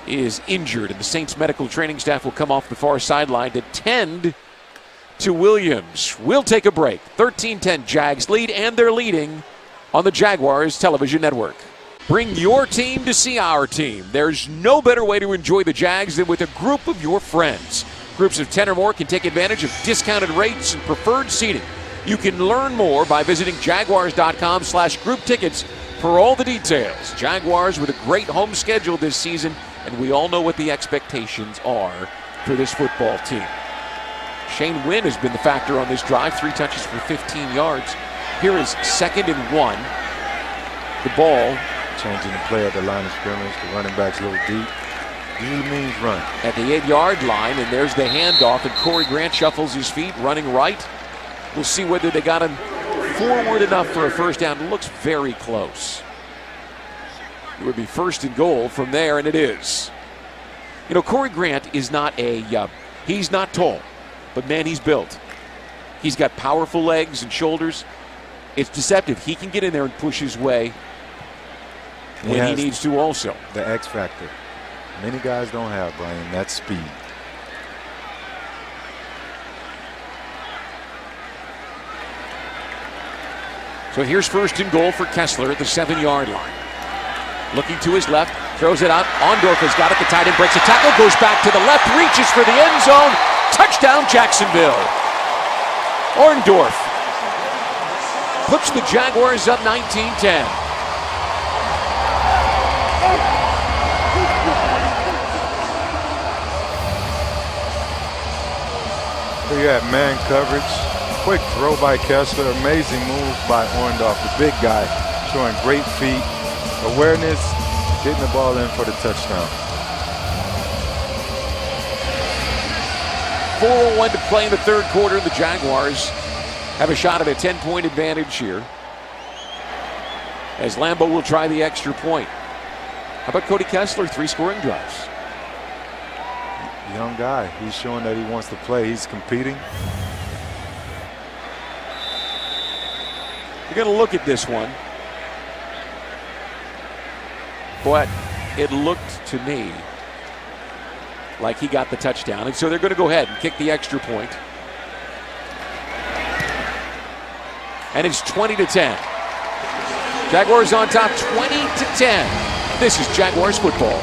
S5: is injured. And the Saints medical training staff will come off the far sideline to tend to Williams. We'll take a break. 13-10 Jags lead, and they're leading on the Jaguars television network. Bring your team to see our team. There's no better way to enjoy the Jags than with a group of your friends. Groups of 10 or more can take advantage of discounted rates and preferred seating. You can learn more by visiting jaguars.com/group tickets for all the details. Jaguars with a great home schedule this season, and we all know what the expectations are for this football team. Shane Wynn has been the factor on this drive, 3 touches for 15 yards. Here is 2nd and 1. The ball
S6: changing the play at the line of scrimmage. The running back's a little deep. Usually means run.
S5: At the 8-yard line, and there's the handoff, and Corey Grant shuffles his feet, running right. We'll see whether they got him forward enough for a first down. It looks very close. It would be 1st and goal from there, and it is. You know, Corey Grant is not he's not tall, but man, he's built. He's got powerful legs and shoulders. It's deceptive. He can get in there and push his way when he needs to also.
S6: The X factor. Many guys don't have, Brian, that speed.
S5: So here's 1st and goal for Kessler at the 7-yard line. Looking to his left, throws it out. Ondorf has got it. The tight end breaks a tackle, goes back to the left, reaches for the end zone. Touchdown, Jacksonville. Orndorff puts the Jaguars up 19-10.
S6: So you have man coverage. Quick throw by Kessler. Amazing move by Orndorff, the big guy, showing great feet, awareness, getting the ball in for the touchdown.
S5: 4:01 to play in the 3rd quarter. The Jaguars have a shot at a 10-point advantage here, as Lambeau will try the extra point. How about Cody Kessler? 3 scoring drives.
S6: Young guy. He's showing that he wants to play. He's competing.
S5: You're going to look at this one, but it looked to me like he got the touchdown, and so they're going to go ahead and kick the extra point. And it's 20-10. Jaguars on top, 20-10. This is Jaguars football.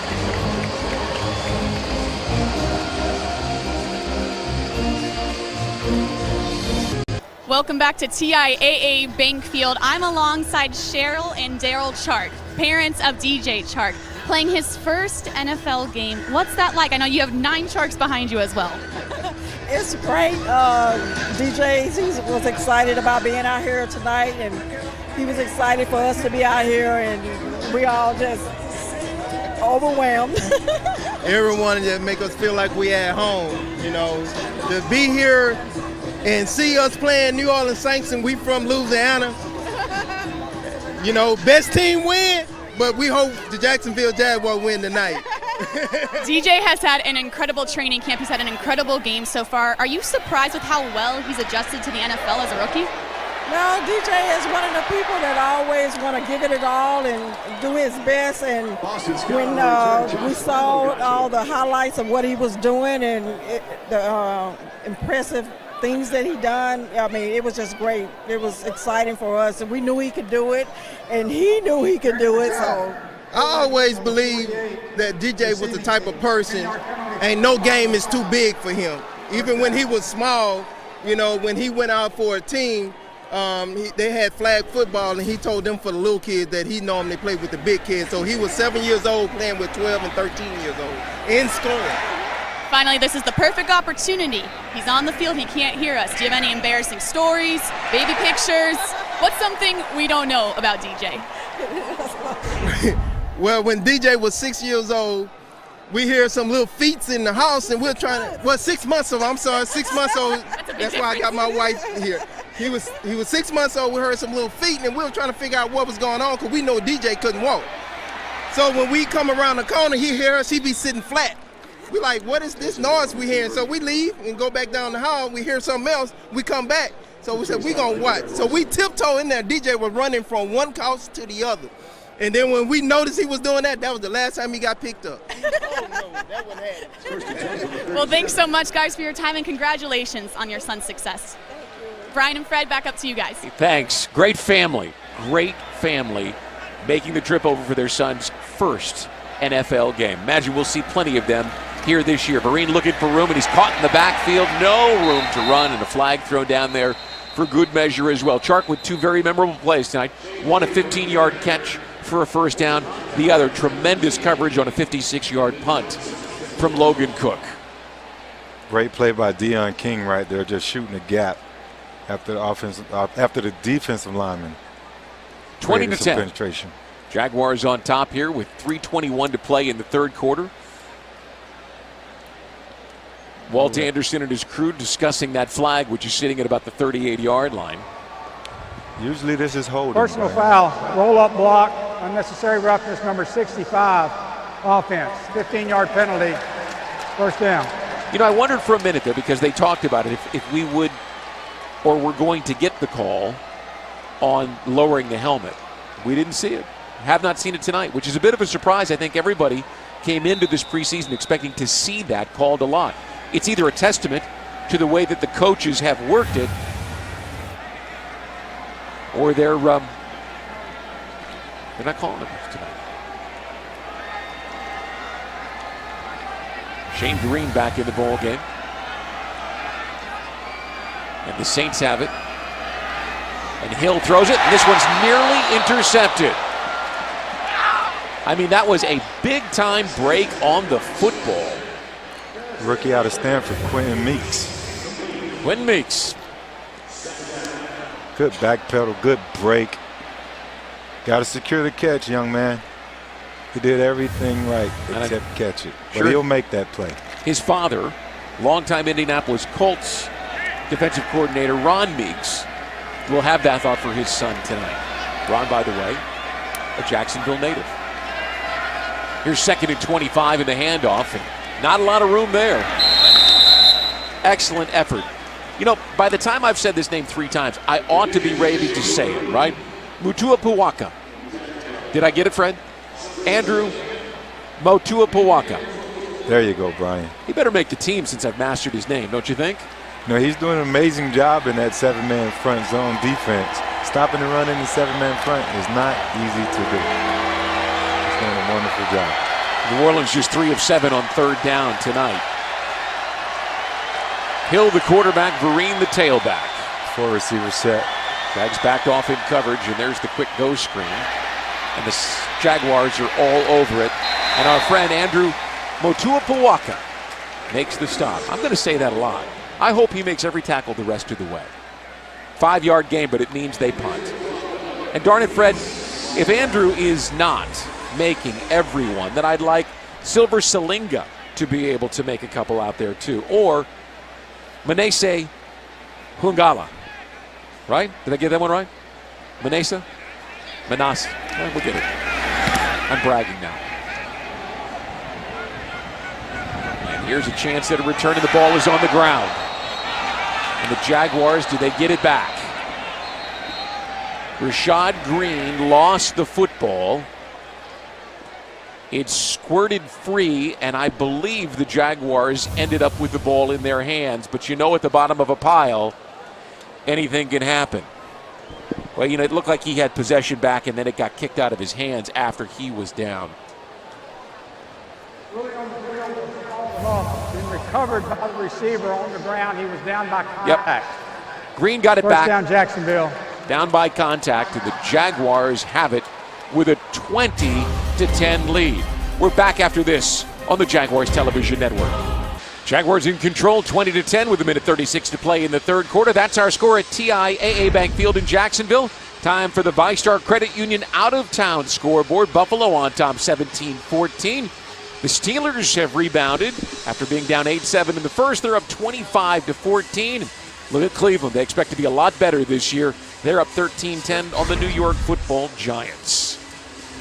S8: Welcome back to TIAA Bank Field. I'm alongside Cheryl and Daryl Chark, parents of DJ Chark, playing his first NFL game. What's that like? I know you have 9 Charks behind you as well.
S11: It's great. DJ was excited about being out here tonight, and he was excited for us to be out here, and we all just overwhelmed.
S12: Everyone just make us feel like we at home, you know, to be here and see us playing New Orleans Saints, and we from Louisiana. You know, best team win, but we hope the Jacksonville Jaguars win tonight.
S8: DJ has had an incredible training camp. He's had an incredible game so far. Are you surprised with how well he's adjusted to the NFL as a rookie?
S11: No, DJ is one of the people that always want to give it all and do his best. And when we saw all the highlights of what he was doing and the impressive things that he done, I mean, it was just great. It was exciting for us, and we knew he could do it, and he knew he could do it. So
S12: I always believed that DJ was the type of person, and no game is too big for him. Even when he was small, you know, when he went out for a team, they had flag football, and he told them for the little kids that he normally played with the big kids. So he was 7 years old playing with 12 and 13 years old in scoring.
S8: Finally, this is the perfect opportunity. He's on the field, he can't hear us. Do you have any embarrassing stories, baby pictures? What's something we don't know about DJ?
S12: Well, when DJ was 6 years old, we hear some little feats in the house, and we're trying to, well, 6 months old, I'm sorry, 6 months old. That's why I got my wife here. He was 6 months old, we heard some little feet, and we were trying to figure out what was going on because we know DJ couldn't walk. So when we come around the corner, he hear us, he be sitting flat. We like, what is this noise we hearing? So we leave and go back down the hall. We hear something else. We come back. So we said, we gonna watch. So we tiptoe in there. DJ was running from one couch to the other. And then when we noticed he was doing that, that was the last time he got picked up. Oh, no, that wouldn't happen.
S8: Well, thanks so much, guys, for your time, and congratulations on your son's success. Brian and Fred, back up to you guys.
S5: Thanks. Great family making the trip over for their son's first NFL game. Imagine we'll see plenty of them here this year. Vereen looking for room, and he's caught in the backfield. No room to run, and a flag thrown down there for good measure as well. Chark with two very memorable plays tonight. One, a 15-yard catch for a first down. The other, tremendous coverage on a 56-yard punt from Logan Cook.
S6: Great play by Deion King right there, just shooting a gap after the defensive lineman.
S5: 20-10.
S6: Penetration.
S5: Jaguars on top here with 3:21 to play in the third quarter. Walt Anderson and his crew discussing that flag, which is sitting at about the 38-yard line.
S6: Usually this is holding.
S9: Personal foul, roll-up block, unnecessary roughness, number 65, offense, 15-yard penalty, first down.
S5: You know, I wondered for a minute there, because they talked about it, if we would or were going to get the call on lowering the helmet. We didn't see it. Have not seen it tonight, which is a bit of a surprise. I think everybody came into this preseason expecting to see that called a lot. It's either a testament to the way that the coaches have worked it, or they're not calling it tonight. Shane Green back in the ball game. And the Saints have it. And Hill throws it, and this one's nearly intercepted. I mean, that was a big-time break on the football.
S6: Rookie out of Stanford, Quentin Meeks.
S5: Quentin Meeks.
S6: Good back pedal, good break. Got to secure the catch, young man. He did everything right except catch it. But he'll make that play.
S5: His father, longtime Indianapolis Colts defensive coordinator Ron Meeks, will have that thought for his son tonight. Ron, by the way, a Jacksonville native. Here's 2nd and 25 in the handoff, and not a lot of room there. Excellent effort. You know, by the time I've said this name 3 times, I ought to be ready to say it, right? Mutua Puwaka. Did I get it, Fred? Andrew Motua Puwaka.
S6: There you go, Brian.
S5: He better make the team since I've mastered his name, don't you think?
S6: No, he's doing an amazing job in that 7-man front zone defense. Stopping the run in the 7-man front is not easy to do. He's doing a wonderful job.
S5: New Orleans just 3 of 7 on 3rd down tonight. Hill the quarterback, Vereen the tailback.
S6: 4 receiver set.
S5: Jags backed off in coverage, and there's the quick go screen. And the Jaguars are all over it. And our friend Andrew Motua Puwaka makes the stop. I'm going to say that a lot. I hope he makes every tackle the rest of the way. 5-yard gain, but it means they punt. And darn it, Fred, if Andrew is not making everyone, then I'd like Silver Salinga to be able to make a couple out there too. Or Manase Hungala. Right? Did I get that one right? Manase? Manas. Well, we'll get it. I'm bragging now. And here's a chance at a return, and the ball is on the ground. And the Jaguars, do they get it back? Rashad Green lost the football. It squirted free, and I believe the Jaguars ended up with the ball in their hands. But you know, at the bottom of a pile, anything can happen. Well, you know, it looked like he had possession back, and then it got kicked out of his hands after he was down.
S9: Been recovered by the receiver on the ground. He was down by contact.
S5: Yep. Green got it
S9: First
S5: back.
S9: down, Jacksonville.
S5: Down by contact, and the Jaguars have it with a 20-10 lead. We're back after this on the Jaguars Television Network. Jaguars in control, 20-10 with 1:36 to play in the third quarter. That's our score at TIAA Bank Field in Jacksonville. Time for the VyStar Credit Union out-of-town scoreboard. Buffalo on top, 17-14. The Steelers have rebounded after being down 8-7 in the first. They're up 25-14. Look at Cleveland. They expect to be a lot better this year. They're up 13-10 on the New York Football Giants.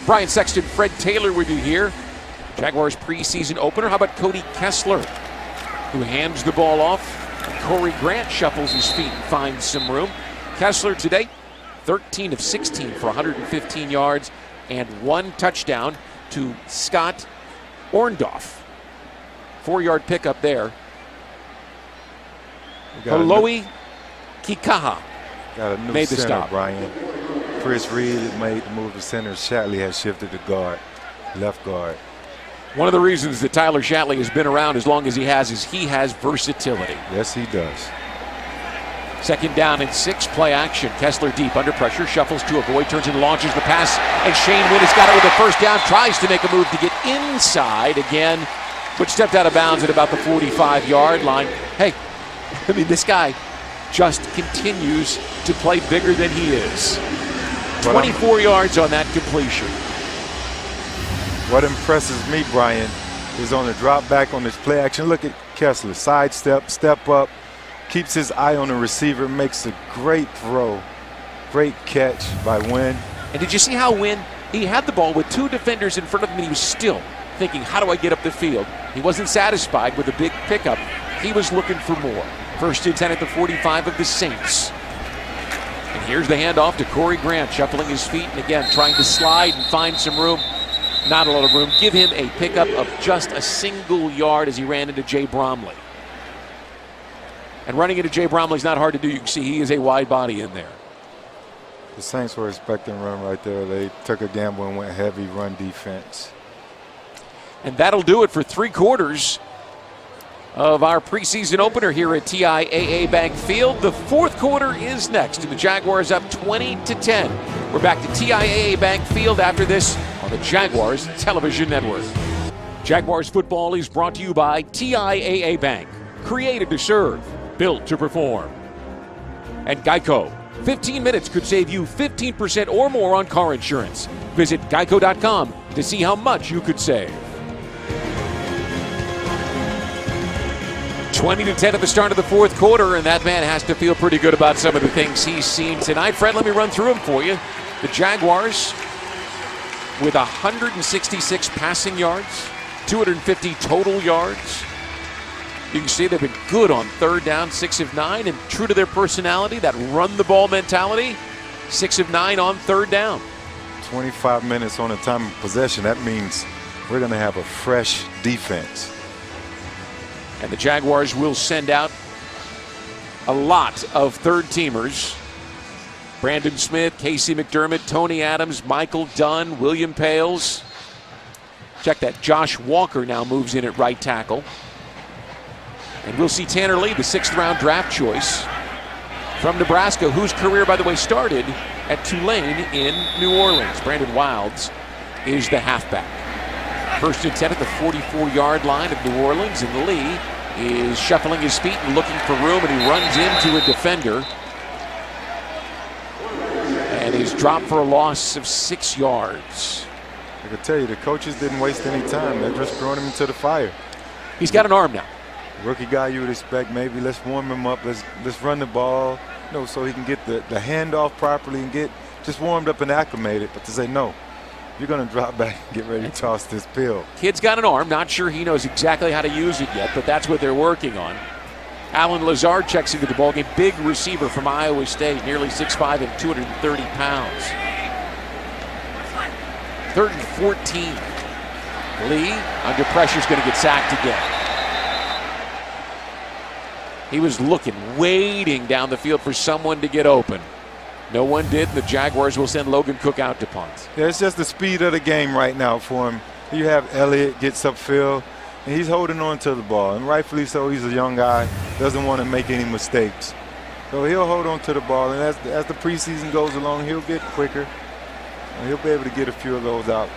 S5: Brian Sexton, Fred Taylor with you here. Jaguars preseason opener. How about Cody Kessler, who hands the ball off? Corey Grant shuffles his feet and finds some room. Kessler today, 13 of 16 for 115 yards and 1 touchdown to Scott Orndorff. 4-yard pickup there. Alohi Kikaha
S6: got a new
S5: made the
S6: center,
S5: stop.
S6: Brian. Chris Reed made the move to center. Shatley has shifted to guard, left guard.
S5: One of the reasons that Tyler Shatley has been around as long as he has is he has versatility.
S6: Yes, he does.
S5: Second down and 6, play action. Kessler deep under pressure, shuffles to avoid, turns and launches the pass. And Shane Wynn has got it with a first down, tries to make a move to get inside again, but stepped out of bounds at about the 45-yard line. Hey, I mean, this guy just continues to play bigger than he is. 24 yards on that completion.
S6: What impresses me, Brian, is on the drop back on this play action. Look at Kessler, sidestep, step up, keeps his eye on the receiver, makes a great throw. Great catch by Wynn.
S5: And did you see how Wynn, he had the ball with 2 defenders in front of him, and he was still thinking, how do I get up the field? He wasn't satisfied with a big pickup. He was looking for more. First and 10 at the 45 of the Saints. And here's the handoff to Corey Grant, shuffling his feet and again trying to slide and find some room. Not a lot of room. Give him a pickup of just a single yard as he ran into Jay Bromley. And running into Jay Bromley is not hard to do. You can see he is a wide body in there.
S6: The Saints were expecting a run right there. They took a gamble and went heavy run defense.
S5: And that'll do it for 3 quarters of our preseason opener here at TIAA Bank Field. The 4th quarter is next, and the Jaguars up 20-10. We're back to TIAA Bank Field after this on the Jaguars Television Network. Jaguars football is brought to you by TIAA Bank. Created to serve, built to perform. And Geico. 15 minutes could save you 15% or more on car insurance. Visit geico.com to see how much you could save. 20-10 at the start of the 4th quarter, and that man has to feel pretty good about some of the things he's seen tonight. Fred, let me run through them for you. The Jaguars with 166 passing yards, 250 total yards. You can see they've been good on 3rd down, 6 of 9, and true to their personality, that run-the-ball mentality, 6 of 9 on 3rd down.
S6: 25 minutes on a time of possession. That means we're going to have a fresh defense.
S5: And the Jaguars will send out a lot of third-teamers. Brandon Smith, Casey McDermott, Tony Adams, Michael Dunn, William Pales. Check that. Josh Walker now moves in at right tackle. And we'll see Tanner Lee, the 6th-round draft choice from Nebraska, whose career, by the way, started at Tulane in New Orleans. Brandon Wilds is the halfback. 1st and 10 at the 44-yard line of New Orleans, and Lee is shuffling his feet and looking for room, and he runs into a defender. And he's dropped for a loss of 6 yards.
S6: I can tell you, the coaches didn't waste any time. They're just throwing him into the fire.
S5: He's got an arm now.
S6: Rookie guy you would expect, maybe let's warm him up, let's run the ball, you know, so he can get the handoff properly and get just warmed up and acclimated. But to say no, you're going to drop back and get ready to toss this pill.
S5: Kid's got an arm. Not sure he knows exactly how to use it yet, but that's what they're working on. Alan Lazard checks into the ballgame. Big receiver from Iowa State, nearly 6'5" and 230 pounds. 3rd and 14. Lee, under pressure, is going to get sacked again. He was looking, waiting down the field for someone to get open. No one did, and the Jaguars will send Logan Cook out to punt.
S6: Yeah, it's just the speed of the game right now for him. You have Elliott gets upfield, and he's holding on to the ball, and rightfully so. He's a young guy, doesn't want to make any mistakes. So he'll hold on to the ball, and as the preseason goes along, he'll get quicker, and he'll be able to get a few of those out.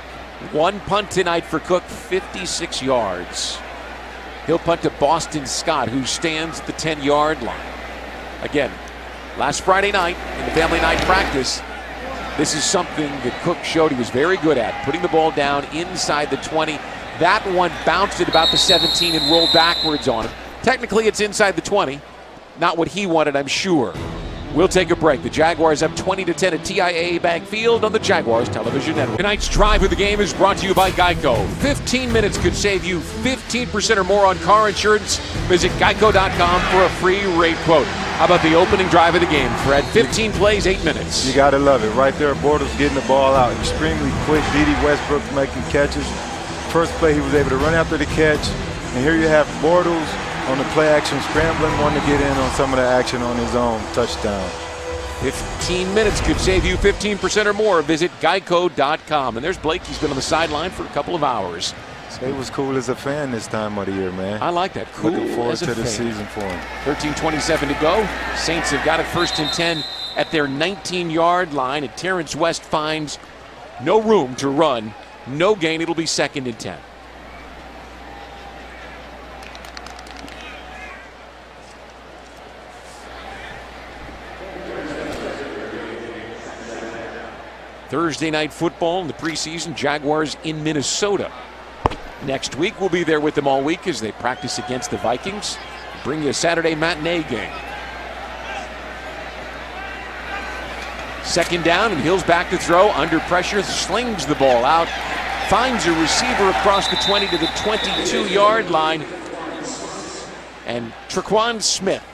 S5: One punt tonight for Cook, 56 yards. He'll punt to Boston Scott, who stands at the 10-yard line. Again, last Friday night in the family night practice, this is something that Cook showed he was very good at, putting the ball down inside the 20. That one bounced at about the 17 and rolled backwards on him. Technically, it's inside the 20. Not what he wanted, I'm sure. We'll take a break. The Jaguars up 20-10 at TIAA Bank Field on the Jaguars Television Network. Tonight's drive of the game is brought to you by Geico. 15 minutes could save you 15% or more on car insurance. Visit geico.com for a free rate quote. How about the opening drive of the game, Fred? 15 plays, 8 minutes.
S6: You got to love it. Right there, Bortles getting the ball out extremely quick. Dede Westbrook making catches. First play, he was able to run after the catch. And here you have Bortles on the play action, scrambling, wanting to get in on some of the action on his own touchdown.
S5: 15 minutes could save you 15% or more. Visit geico.com. And there's Blake. He's been on the sideline for a couple of hours.
S6: He was cool as a fan this time of the year, man.
S5: I like that. Cool.
S6: Looking forward to the season for him.
S5: 13:27 to go. Saints have got it 1st and 10 at their 19-yard line. And Terrence West finds no room to run. No gain. It'll be 2nd and 10. Thursday night football in the preseason, Jaguars in Minnesota. Next week, we'll be there with them all week as they practice against the Vikings. Bring you a Saturday matinee game. 2nd down, and Hill's back to throw. Under pressure, slings the ball out. Finds a receiver across the 20 to the 22-yard line. And Tre'Quan Smith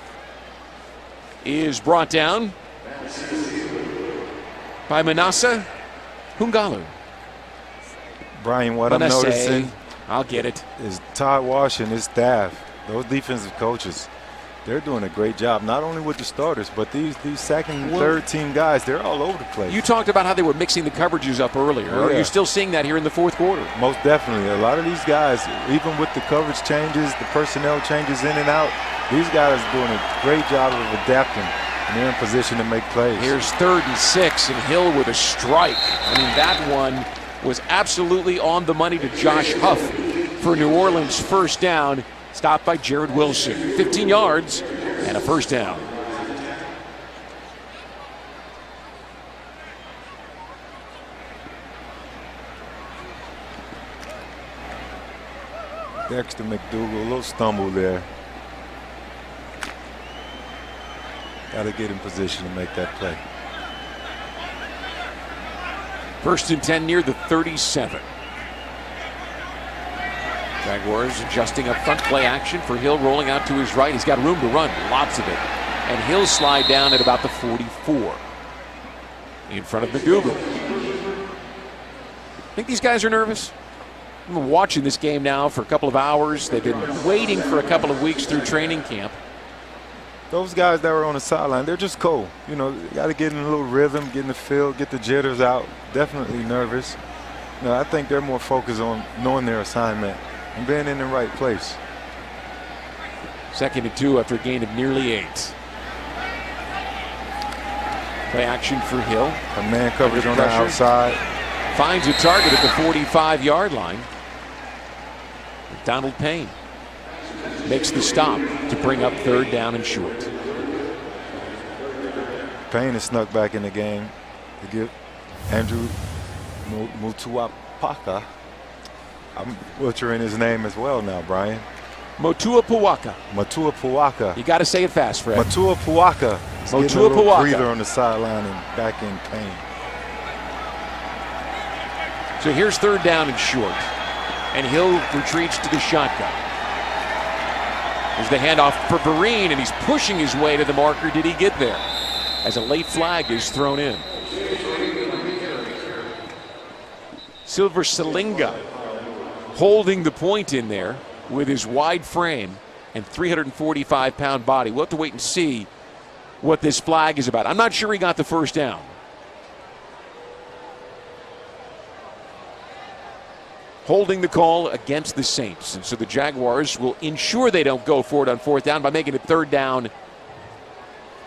S5: is brought down by Manasseh Hungalu.
S6: Brian, what I'm noticing,
S5: I'll get it,
S6: is Todd Wash and his staff, those defensive coaches, they're doing a great job, not only with the starters, but these second and third team guys, they're all over the place.
S5: You talked about how they were mixing the coverages up earlier.
S6: Oh, yeah.
S5: Are you still seeing that here in the 4th quarter?
S6: Most definitely. A lot of these guys, even with the coverage changes, the personnel changes in and out, these guys are doing a great job of adapting. And they're in position to make plays.
S5: Here's 3rd and 6, and Hill with a strike. I mean, that one was absolutely on the money to Josh Huff for New Orleans' 1st down. Stopped by Jared Wilson. 15 yards and a 1st down.
S6: Dexter McDougal, a little stumble there. Got to get in position to make that play.
S5: 1st and 10 near the 37. Jaguars adjusting up front, play action for Hill rolling out to his right. He's got room to run, lots of it. And he'll slide down at about the 44. In front of McDougal. Think these guys are nervous? I've been watching this game now for a couple of hours. They've been waiting for a couple of weeks through training camp.
S6: Those guys that were on the sideline, they're just cold. You know, you got to get in a little rhythm, get in the field, get the jitters out. Definitely nervous. You know, I think they're more focused on knowing their assignment and being in the right place.
S5: 2nd and 2 after a gain of nearly 8. Play action for Hill.
S6: A man coverage on the outside.
S5: Finds a target at the 45-yard line. Donald Payne makes the stop to bring up 3rd down and short.
S6: Payne has snuck back in the game to give Andrew Mutuapaka. I'm butchering his name as well now, Brian.
S5: Motuapuaka.
S6: Motuapuaka.
S5: You got to say it fast, Fred.
S6: Motuapuaka.
S5: Motuapuaka.
S6: Breather on the sideline and back in Payne.
S5: So here's 3rd down and short. And Hill retreats to the shotgun. There's the handoff for Vereen, and he's pushing his way to the marker. Did he get there? As a late flag is thrown in. Silver Salinga holding the point in there with his wide frame and 345-pound body. We'll have to wait and see what this flag is about. I'm not sure he got the first down. Holding the call against the Saints. And so the Jaguars will ensure they don't go for it on fourth down by making it 3rd down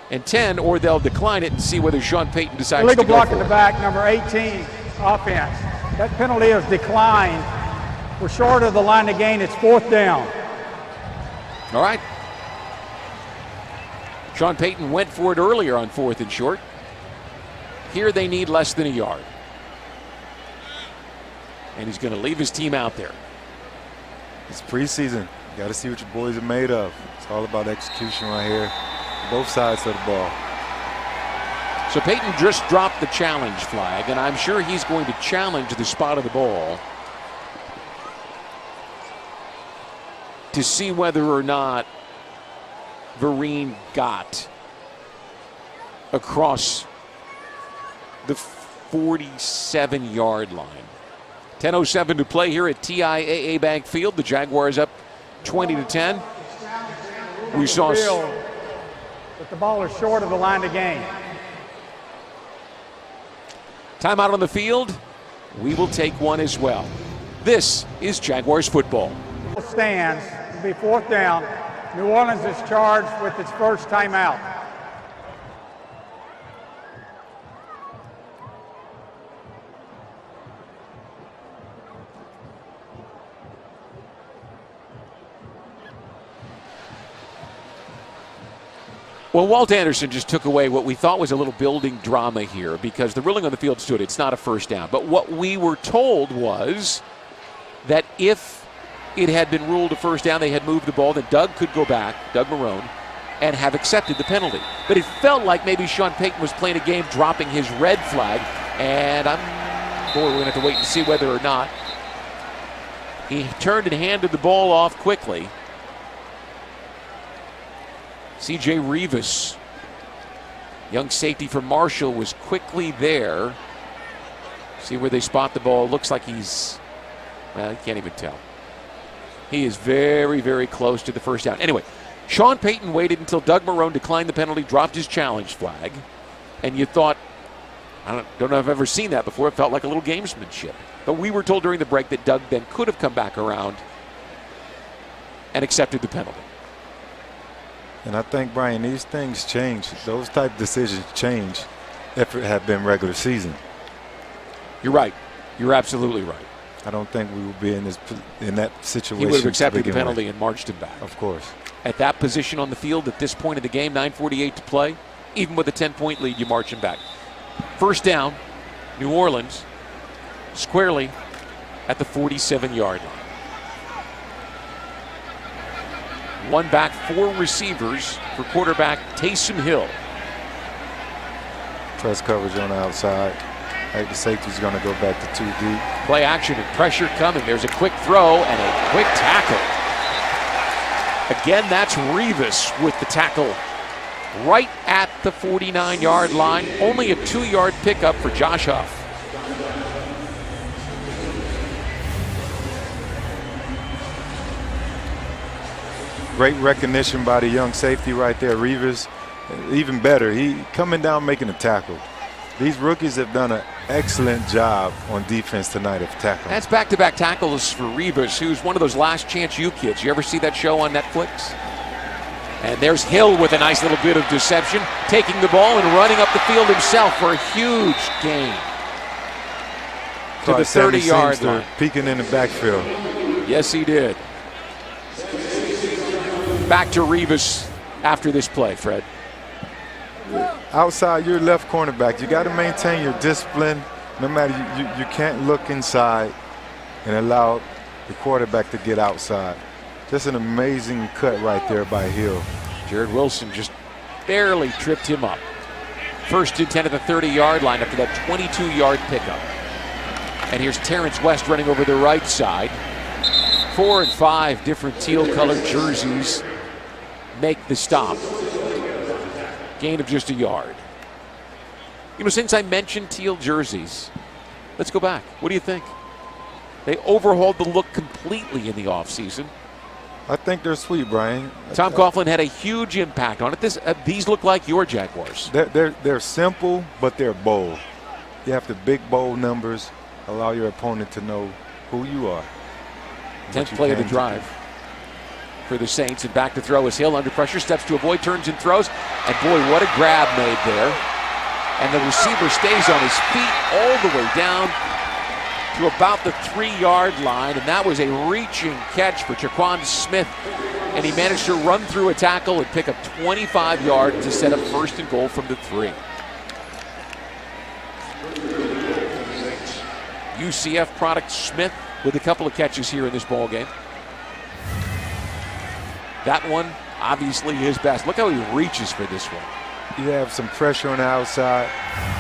S5: and 10, or they'll decline it and see whether Sean Payton decides
S9: illegal
S5: to go
S9: block
S5: for
S9: in
S5: it.
S9: the back, number 18, offense. That penalty is declined. We're short of the line to gain. It's 4th down.
S5: All right. Sean Payton went for it earlier on 4th and short. Here they need less than a yard. And he's going to leave his team out there.
S6: It's preseason. You got to see what your boys are made of. It's all about execution right here. Both sides of the ball.
S5: So Payton just dropped the challenge flag, and I'm sure he's going to challenge the spot of the ball to see whether or not Vereen got across the 47-yard line. 10:07 to play here at TIAA Bank Field. The Jaguars up 20-10. We saw.
S9: But the ball is short of the line to gain.
S5: Timeout on the field. We will take one as well. This is Jaguars football.
S9: Stands. It'll be 4th down. New Orleans is charged with its first timeout.
S5: Well, Walt Anderson just took away what we thought was a little building drama here because the ruling on the field stood. It's not a first down. But what we were told was that if it had been ruled a first down, they had moved the ball, then Doug could go back, Doug Marrone, and have accepted the penalty. But it felt like maybe Sean Payton was playing a game dropping his red flag. And we're going to have to wait and see whether or not. He turned and handed the ball off quickly. C.J. Rivas, young safety from Marshall, was quickly there. See where they spot the ball. Looks like he's, well, you can't even tell. He is very, very close to the first down. Anyway, Sean Payton waited until Doug Marrone declined the penalty, dropped his challenge flag, and you thought, I don't know if I've ever seen that before. It felt like a little gamesmanship. But we were told during the break that Doug then could have come back around and accepted the penalty.
S6: And I think, Brian, these things change. Those type of decisions change if it had been regular season.
S5: You're right. You're absolutely right.
S6: I don't think we would be in that situation.
S5: He would have accepted the penalty and marched him back.
S6: Of course.
S5: At that position on the field at this point of the game, 9:48 to play, even with a 10-point lead, you march him back. First down, New Orleans, squarely at the 47-yard line. One back, 4 receivers for quarterback Taysom Hill.
S6: Press coverage on the outside. I think the safety's going to go back to 2 deep.
S5: Play action and pressure coming. There's a quick throw and a quick tackle. Again, that's Rivas with the tackle right at the 49-yard line. Only a 2-yard pickup for Josh Huff.
S6: Great recognition by the young safety right there, Rivas. Even better, he coming down making a tackle. These rookies have done an excellent job on defense tonight of tackling.
S5: That's back-to-back tackles for Rivas, who's one of those Last Chance U kids. You ever see that show on Netflix? And there's Hill with a nice little bit of deception, taking the ball and running up the field himself for a huge gain to the 30-yard line.
S6: Peeking in the backfield.
S5: Yes, he did. Back to Rivas after this play, Fred.
S6: Outside your left cornerback, you got to maintain your discipline. No matter, you can't look inside and allow the quarterback to get outside. Just an amazing cut right there by Hill.
S5: Jared Wilson just barely tripped him up. First and 10 at the 30-yard line after that 22-yard pickup. And here's Terrence West running over the right side. 4 and 5 different teal-colored jerseys make the stop. Gain of just a yard. You know, since I mentioned teal jerseys, let's go back. What do you think? They overhauled the look completely in the offseason.
S6: I think they're sweet, Brian.
S5: Tom Coughlin had a huge impact on it. These look like your Jaguars.
S6: They're simple, but they're bold. You have the big, bold numbers, allow your opponent to know who you are.
S5: 10th play of the drive for the Saints, and back to throw is Hill under pressure, steps to avoid, turns and throws, and boy, what a grab made there. And the receiver stays on his feet all the way down to about the 3-yard line, and that was a reaching catch for Jaquan Smith, and he managed to run through a tackle and pick up 25 yards to set up 1st and goal from the 3. UCF product Smith with a couple of catches here in this ball game. That one, obviously his best. Look how he reaches for this one.
S6: You have some pressure on the outside,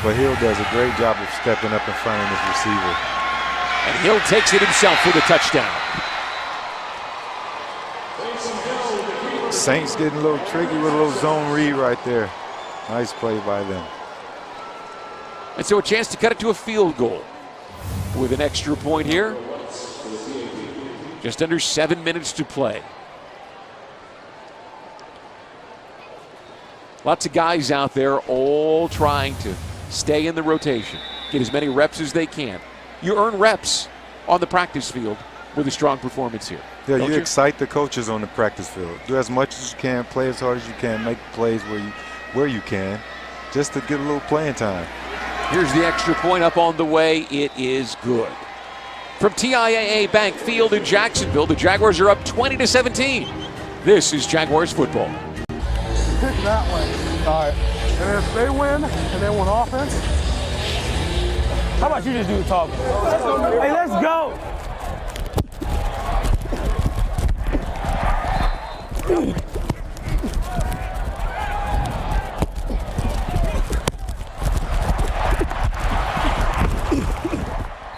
S6: but Hill does a great job of stepping up in front of his receiver.
S5: And Hill takes it himself for the touchdown.
S6: Saints getting a little tricky with a little zone read right there. Nice play by them.
S5: And so a chance to cut it to a field goal with an extra point here. Just under 7 minutes to play. Lots of guys out there all trying to stay in the rotation, get as many reps as they can. You earn reps on the practice field with a strong performance here.
S6: Yeah, you excite the coaches on the practice field. Do as much as you can, play as hard as you can, make plays where you can, just to get a little playing time.
S5: Here's the extra point up on the way. It is good. From TIAA Bank Field in Jacksonville, the Jaguars are up 20-17. This is Jaguars football.
S13: Pick that way. All right. And if they win and they want offense, how about you just do the talking? Hey, let's go.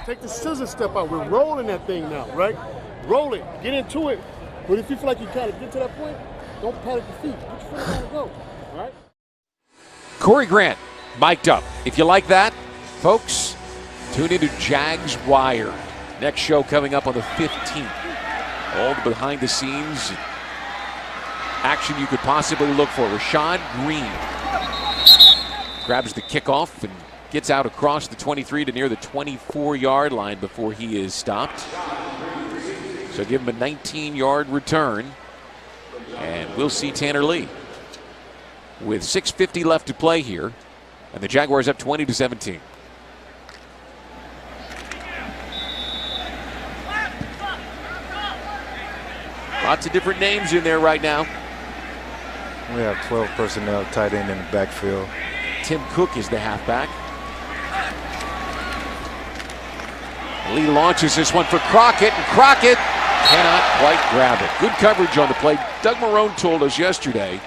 S13: Take the scissor step out. We're rolling that thing now, right? Roll it. Get into it. But if you feel like you kind of get to that point, don't panic your feet. Put your foot down and go. All right?
S5: Corey Grant, mic'd up. If you like that, folks, tune into Jags Wire. Next show coming up on the 15th. All the behind the scenes action you could possibly look for. Rashad Green grabs the kickoff and gets out across the 23 to near the 24-yard line before he is stopped. So give him a 19-yard return. And we'll see Tanner Lee with 6:50 left to play here. And the Jaguars up 20-17. Lots of different names in there right now.
S6: We have 12 personnel tight end in the backfield.
S5: Tim Cook is the halfback. Lee launches this one for Crockett, and Crockett cannot quite grab it. Good coverage on the play. Doug Marrone told us yesterday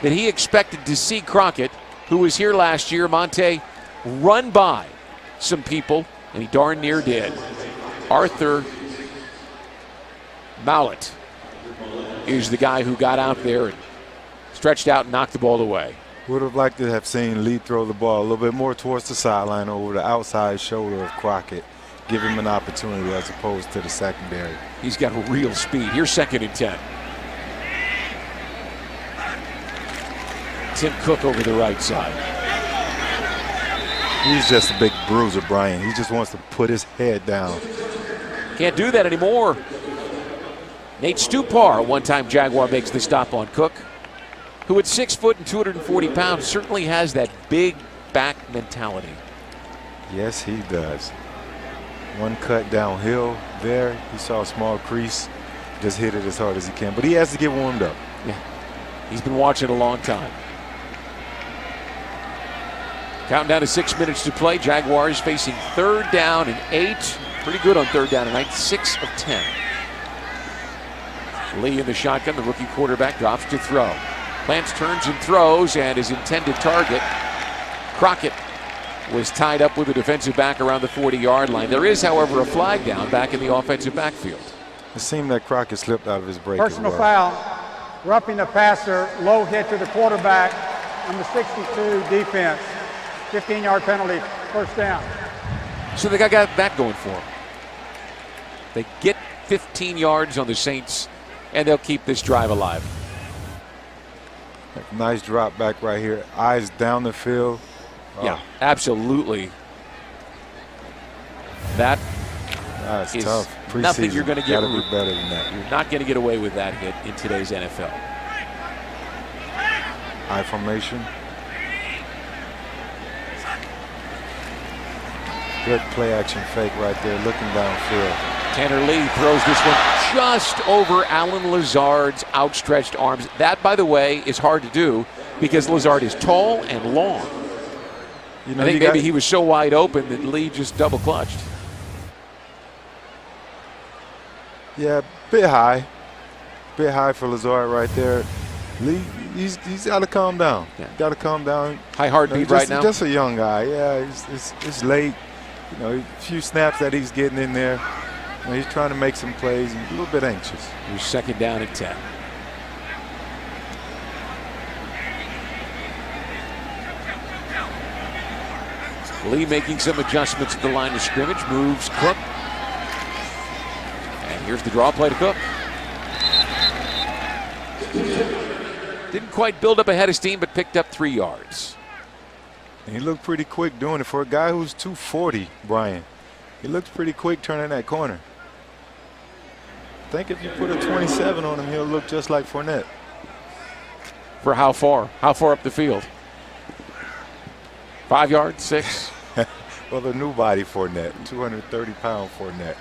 S5: that he expected to see Crockett, who was here last year, Monte, run by some people, and he darn near did. Arthur Mallett is the guy who got out there and stretched out and knocked the ball away.
S6: Would have liked to have seen Lee throw the ball a little bit more towards the sideline over the outside shoulder of Crockett. Give him an opportunity as opposed to the secondary.
S5: He's got real speed. Here's 2nd and 10. Tim Cook over the right side.
S6: He's just a big bruiser, Brian. He just wants to put his head down.
S5: Can't do that anymore. Nate Stupar, a one-time Jaguar, makes the stop on Cook, who at 6 foot and 240 pounds certainly has that big back mentality.
S6: Yes, he does. One cut downhill there. He saw a small crease. Just hit it as hard as he can. But he has to get warmed up.
S5: Yeah, he's been watching a long time. Counting down to 6 minutes to play. Jaguars facing 3rd down and 8. Pretty good on 3rd down and 9. 6 of 10. Lee in the shotgun. The rookie quarterback drops to throw. Plants, turns, and throws, and his intended target, Crockett, was tied up with a defensive back around the 40-yard line. There is, however, a flag down back in the offensive backfield.
S6: It seemed that Crockett slipped out of his break.
S9: Personal foul, roughing the passer, low hit to the quarterback on the 62 defense. 15-yard penalty, 1st down.
S5: So they got that going for him. They get 15 yards on the Saints, and they'll keep this drive alive.
S6: Nice drop back right here. Eyes down the field. Oh.
S5: Yeah, absolutely. That's
S6: tough. Preseason.
S5: Nothing you're going to get.
S6: Gotta be better than that.
S5: You're not going to get away with that hit in today's NFL.
S6: Eye formation. Good play action fake right there, looking downfield.
S5: Tanner Lee throws this one just over Alan Lazard's outstretched arms. That, by the way, is hard to do because Lazard is tall and long.
S6: You know,
S5: I think maybe he was so wide open that Lee just double clutched.
S6: Yeah, bit high for Lazard right there. Lee, he's got to calm down.
S5: Yeah.
S6: Got to calm down.
S5: High heartbeat right now.
S6: Just a young guy. Yeah, it's late. You know, a few snaps that he's getting in there. You know, he's trying to make some plays. He's a little bit anxious.
S5: Here's second down and 10. Lee making some adjustments at the line of scrimmage. Moves Cook. And here's the draw play to Cook. Didn't quite build up ahead of steam, but picked up 3 yards.
S6: And he looked pretty quick doing it. For a guy who's 240, Brian, he looks pretty quick turning that corner. I think if you put a 27 on him, he'll look just like Fournette.
S5: For how far? How far up the field? 5 yards? 6?
S6: Well, the new body Fournette, 230-pound Fournette.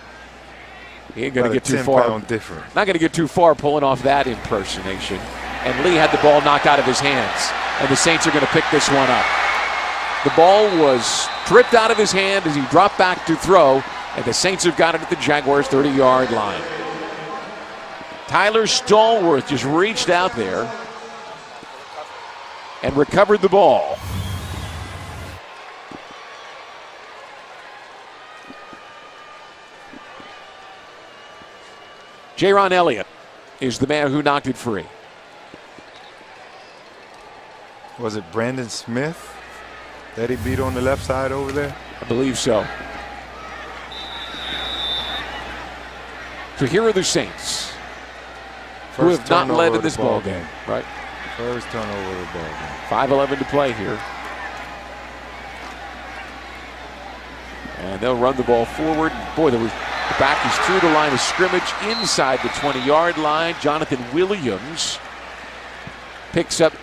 S5: He ain't going to get too
S6: 10
S5: far.
S6: pound difference.
S5: Not going to get too far pulling off that impersonation. And Lee had the ball knocked out of his hands. And the Saints are going to pick this one up. The ball was stripped out of his hand as he dropped back to throw. And the Saints have got it at the Jaguars' 30-yard line. Tyler Stallworth just reached out there and recovered the ball. Jaron Elliott is the man who knocked it free.
S6: Was it Brandon Smith that he beat on the left side over there?
S5: I believe so. So here are the Saints, who have not led in this ball game. Right?
S6: First turnover of the ball game.
S5: 5:11 to play here. And they'll run the ball forward. Boy, the back is through the line of scrimmage inside the 20-yard line. Jonathan Williams picks up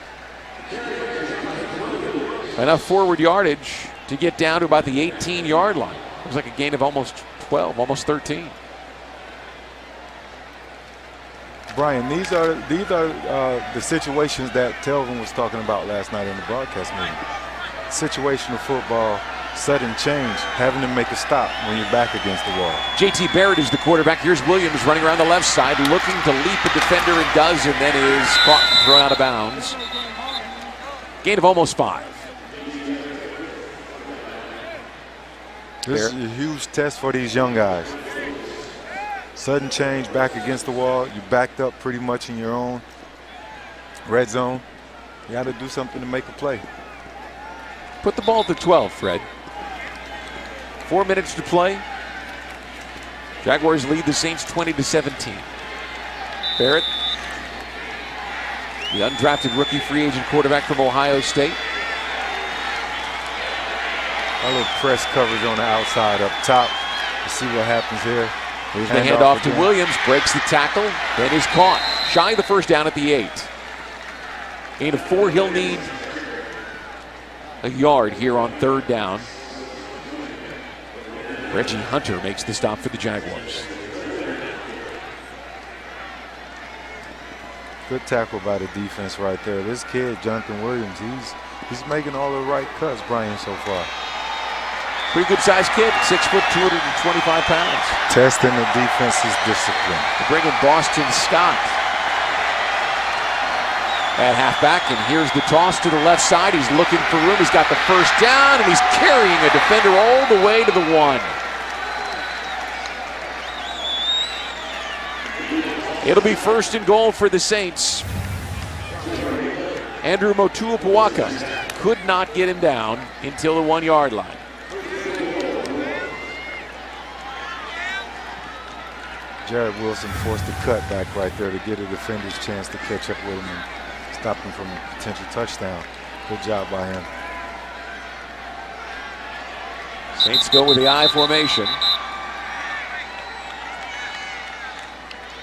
S5: enough forward yardage to get down to about the 18-yard line. It was like a gain of almost 12, almost 13.
S6: Brian, these are the situations that Telvin was talking about last night in the broadcast meeting. Situational football, sudden change, having to make a stop when you're back against the wall.
S5: JT Barrett is the quarterback. Here's Williams running around the left side, looking to leap a defender, and does, and then is caught and thrown out of bounds. Gain of almost 5.
S6: This is a huge test for these young guys. Sudden change, back against the wall. You backed up pretty much in your own red zone. You got to do something to make a play.
S5: Put the ball at the 12, Fred. 4 minutes to play. Jaguars lead the Saints 20-17. Barrett, the undrafted rookie free agent quarterback from Ohio State.
S6: A little press coverage on the outside up top. Let's see what happens here.
S5: Here's the handoff to Williams, breaks the tackle, then is caught. Shy of the first down at the 8. Gain of 4, he'll need a yard here on 3rd down. Reggie Hunter makes the stop for the Jaguars.
S6: Good tackle by the defense right there. This kid, Jonathan Williams, he's making all the right cuts, Brian, so far.
S5: Pretty good sized kid, 6 foot, 225 pounds.
S6: Testing the defense's discipline.
S5: They bring in Boston Scott at halfback, and here's the toss to the left side. He's looking for room. He's got the first down, and he's carrying a defender all the way to the 1. It'll be 1st and goal for the Saints. Andrew Motuapuaka could not get him down until the 1-yard line.
S6: Jarrett Wilson forced the cut back right there to get a defender's chance to catch up with him and stop him from a potential touchdown. Good job by him.
S5: Saints go with the I formation.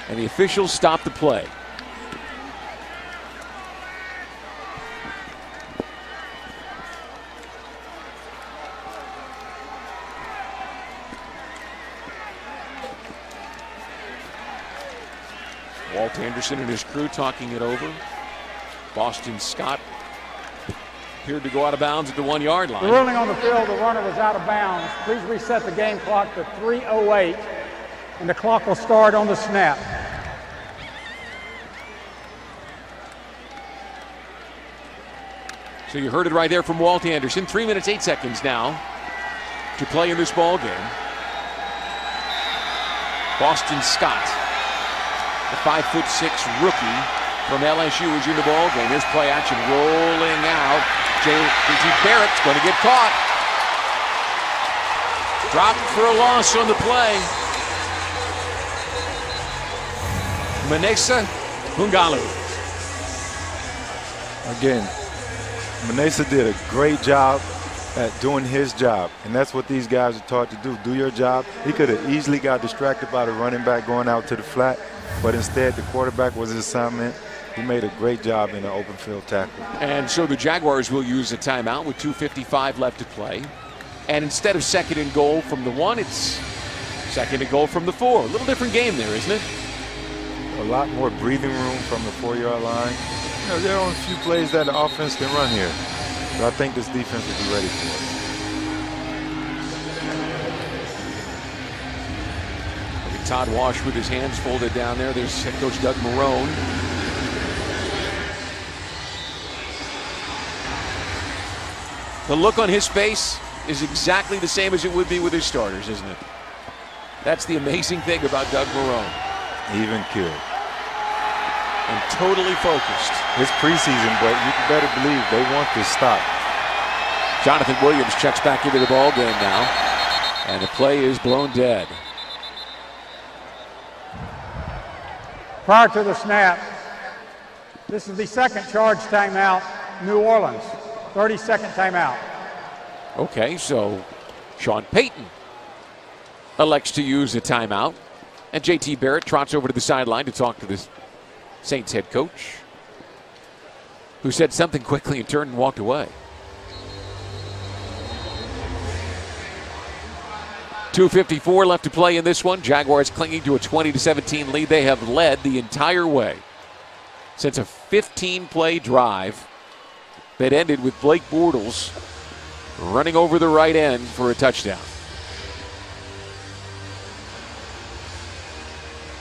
S5: And the officials stop the play. Walt Anderson and his crew talking it over. Boston Scott appeared to go out of bounds at the 1 yard line.
S9: The ruling on the field, the runner was out of bounds. Please reset the game clock to 3:08, and the clock will start on the snap.
S5: So you heard it right there from Walt Anderson. 3 minutes, 8 seconds now to play in this ball game. Boston Scott, the 5'6" rookie from LSU, is in the ball game. Here's play action rolling out. J.T. Barrett's going to get caught. Dropped for a loss on the play. Manesa Hungalu.
S6: Again, Manesa did a great job at doing his job, and that's what these guys are taught to do. Do your job. He could have easily got distracted by the running back going out to the flat, but instead the quarterback was his assignment. He made a great job in the open field tackle.
S5: And so the Jaguars will use a timeout with 2:55 left to play. And instead of 2nd and goal from the 1, it's 2nd and goal from the 4. A little different game there, isn't it?
S6: A lot more breathing room from the 4-yard line. You know, there are a few plays that the offense can run here, but I think this defense will be ready for it.
S5: Look at Todd Wash with his hands folded down there. There's head coach Doug Marrone. The look on his face is exactly the same as it would be with his starters, isn't it? That's the amazing thing about Doug Marrone.
S6: Even killed.
S5: And totally focused.
S6: It's preseason, but you can better believe they want this stop.
S5: Jonathan Williams checks back into the ball game now, and the play is blown dead.
S9: Prior to the snap, this is the second charge timeout, New Orleans. 30-second timeout.
S5: Okay, so Sean Payton elects to use a timeout, and J.T. Barrett trots over to the sideline to talk to the Saints head coach, who said something quickly and turned and walked away. 2:54 left to play in this one. Jaguars clinging to a 20-17 lead. They have led the entire way since a 15-play drive that ended with Blake Bortles running over the right end for a touchdown.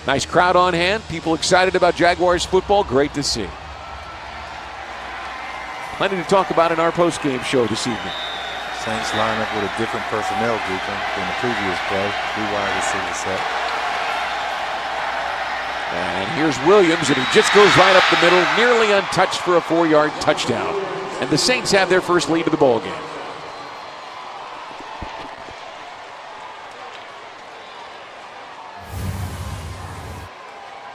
S5: Nice crowd on hand. People excited about Jaguars football. Great to see. Plenty to talk about in our post-game show this evening.
S6: Saints line up with a different personnel grouping than the previous play. 3 wide receiver set.
S5: And here's Williams, and he just goes right up the middle, nearly untouched for a 4-yard touchdown. And the Saints have their first lead of the ball game.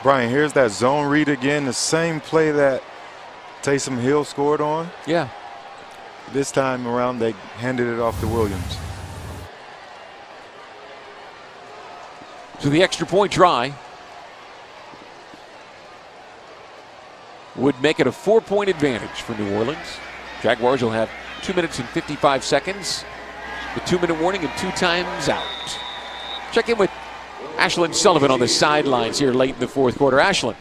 S6: Brian, here's that zone read again, the same play that Taysom Hill scored on.
S5: Yeah.
S6: This time around, they handed it off to Williams.
S5: So the extra point try would make it a 4-point advantage for New Orleans. Jaguars will have 2 minutes and 55 seconds. The 2-minute warning and 2 times out. Check in with Ashlyn Sullivan on the sidelines here late in the 4th quarter. Ashlyn.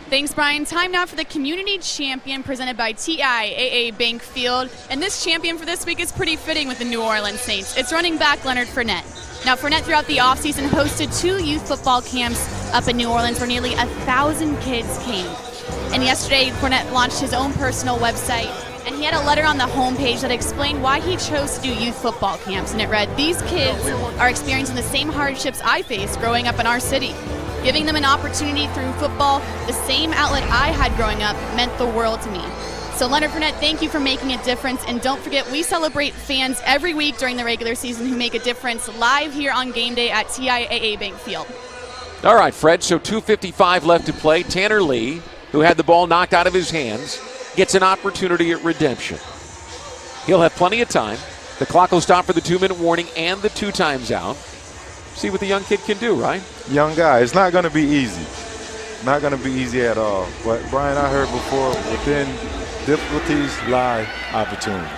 S8: Thanks, Brian. Time now for the Community Champion presented by TIAA Bank Field. And this champion for this week is pretty fitting with the New Orleans Saints. It's running back Leonard Fournette. Now, Fournette throughout the offseason hosted 2 youth football camps up in New Orleans where nearly 1,000 kids came. And yesterday, Fournette launched his own personal website, and he had a letter on the homepage that explained why he chose to do youth football camps. And it read, "These kids are experiencing the same hardships I faced growing up in our city. Giving them an opportunity through football, the same outlet I had growing up, meant the world to me." So Leonard Fournette, thank you for making a difference. And don't forget, we celebrate fans every week during the regular season who make a difference live here on game day at TIAA Bank Field.
S5: All right, Fred, so 2:55 left to play. Tanner Lee, who had the ball knocked out of his hands, gets an opportunity at redemption. He'll have plenty of time. The clock will stop for the 2-minute warning and the 2 times out. See what the young kid can do, right?
S6: Young guy. It's not going to be easy. Not going to be easy at all. But, Brian, I heard before, within difficulties lie opportunity.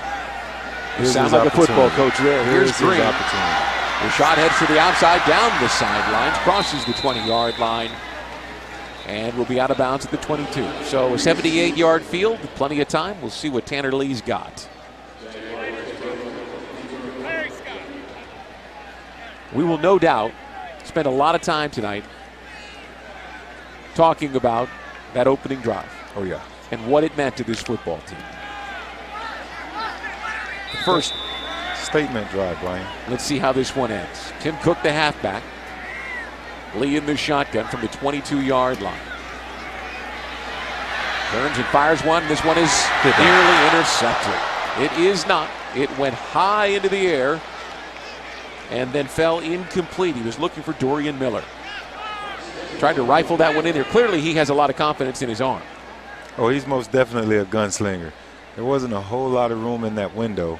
S5: You sound like a football coach there. Here's Green.
S6: Opportunity.
S5: The shot heads to the outside, down the sidelines, crosses the 20-yard line, and will be out of bounds at the 22. So a 78-yard field, plenty of time. We'll see what Tanner Lee's got. We will no doubt spend a lot of time tonight talking about that opening drive.
S6: Oh, yeah.
S5: And what it meant to this football team. First
S6: statement drive, Brian.
S5: Let's see how this one ends. Tim Cook, the halfback. Lee in the shotgun from the 22-yard line. Turns and fires one. This one is nearly intercepted. It is not. It went high into the air and then fell incomplete. He was looking for Dorian Miller. Tried to rifle that one in there. Clearly he has a lot of confidence in his arm.
S6: Oh, he's most definitely a gunslinger. There wasn't a whole lot of room in that window.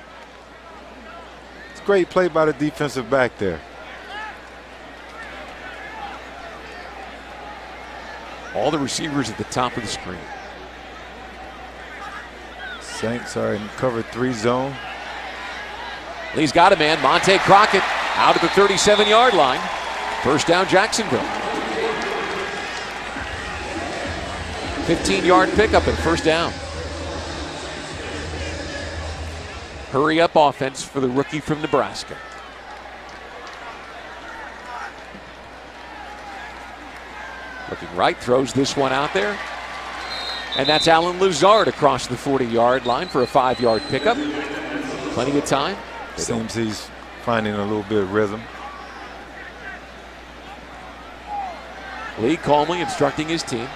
S6: It's great play by the defensive back there.
S5: All the receivers at the top of the screen.
S6: Saints are in cover 3 zone.
S5: Lee's got a man. Monte Crockett out at the 37-yard line. First down, Jacksonville. 15-yard pickup and first down. Hurry up offense for the rookie from Nebraska. Looking right, throws this one out there. And that's Alan Lazard across the 40-yard line for a 5-yard pickup. Plenty of time.
S6: Seems he's finding a little bit of rhythm.
S5: Lee calmly instructing his team.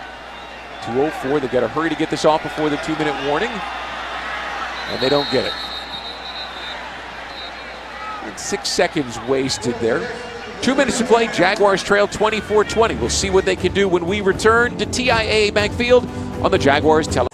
S5: 2:04. They've got to hurry to get this off before the 2-minute warning. And they don't get it. 6 seconds wasted there. 2 minutes to play. Jaguars trail 24-20. We'll see what they can do when we return to TIAA Bank Field on the Jaguars television.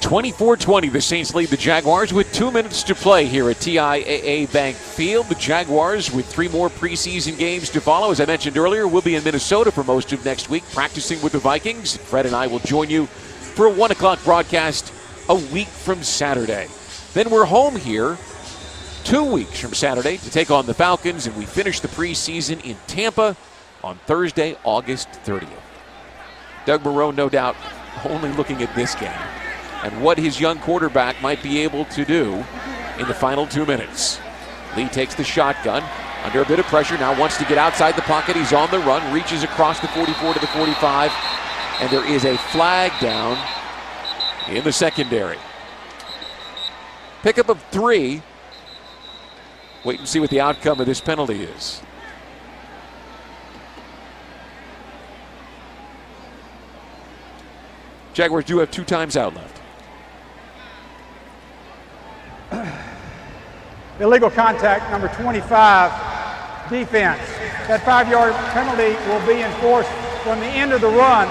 S5: 24-20, the Saints lead the Jaguars with 2 minutes to play here at TIAA Bank Field. The Jaguars with 3 more preseason games to follow. As I mentioned earlier, we'll be in Minnesota for most of next week practicing with the Vikings. Fred and I will join you for a 1 o'clock broadcast a week from Saturday. Then we're home here 2 weeks from Saturday to take on the Falcons, and we finish the preseason in Tampa on Thursday, August 30th. Doug Marrone, no doubt, only looking at this game and what his young quarterback might be able to do in the final 2 minutes. Lee takes the shotgun under a bit of pressure, now wants to get outside the pocket. He's on the run, reaches across the 44 to the 45, and there is a flag down in the secondary. Pickup of 3. Wait and see what the outcome of this penalty is. Jaguars do have 2 times out left.
S9: Illegal contact, number 25, defense. That 5-yard penalty will be enforced from the end of the run.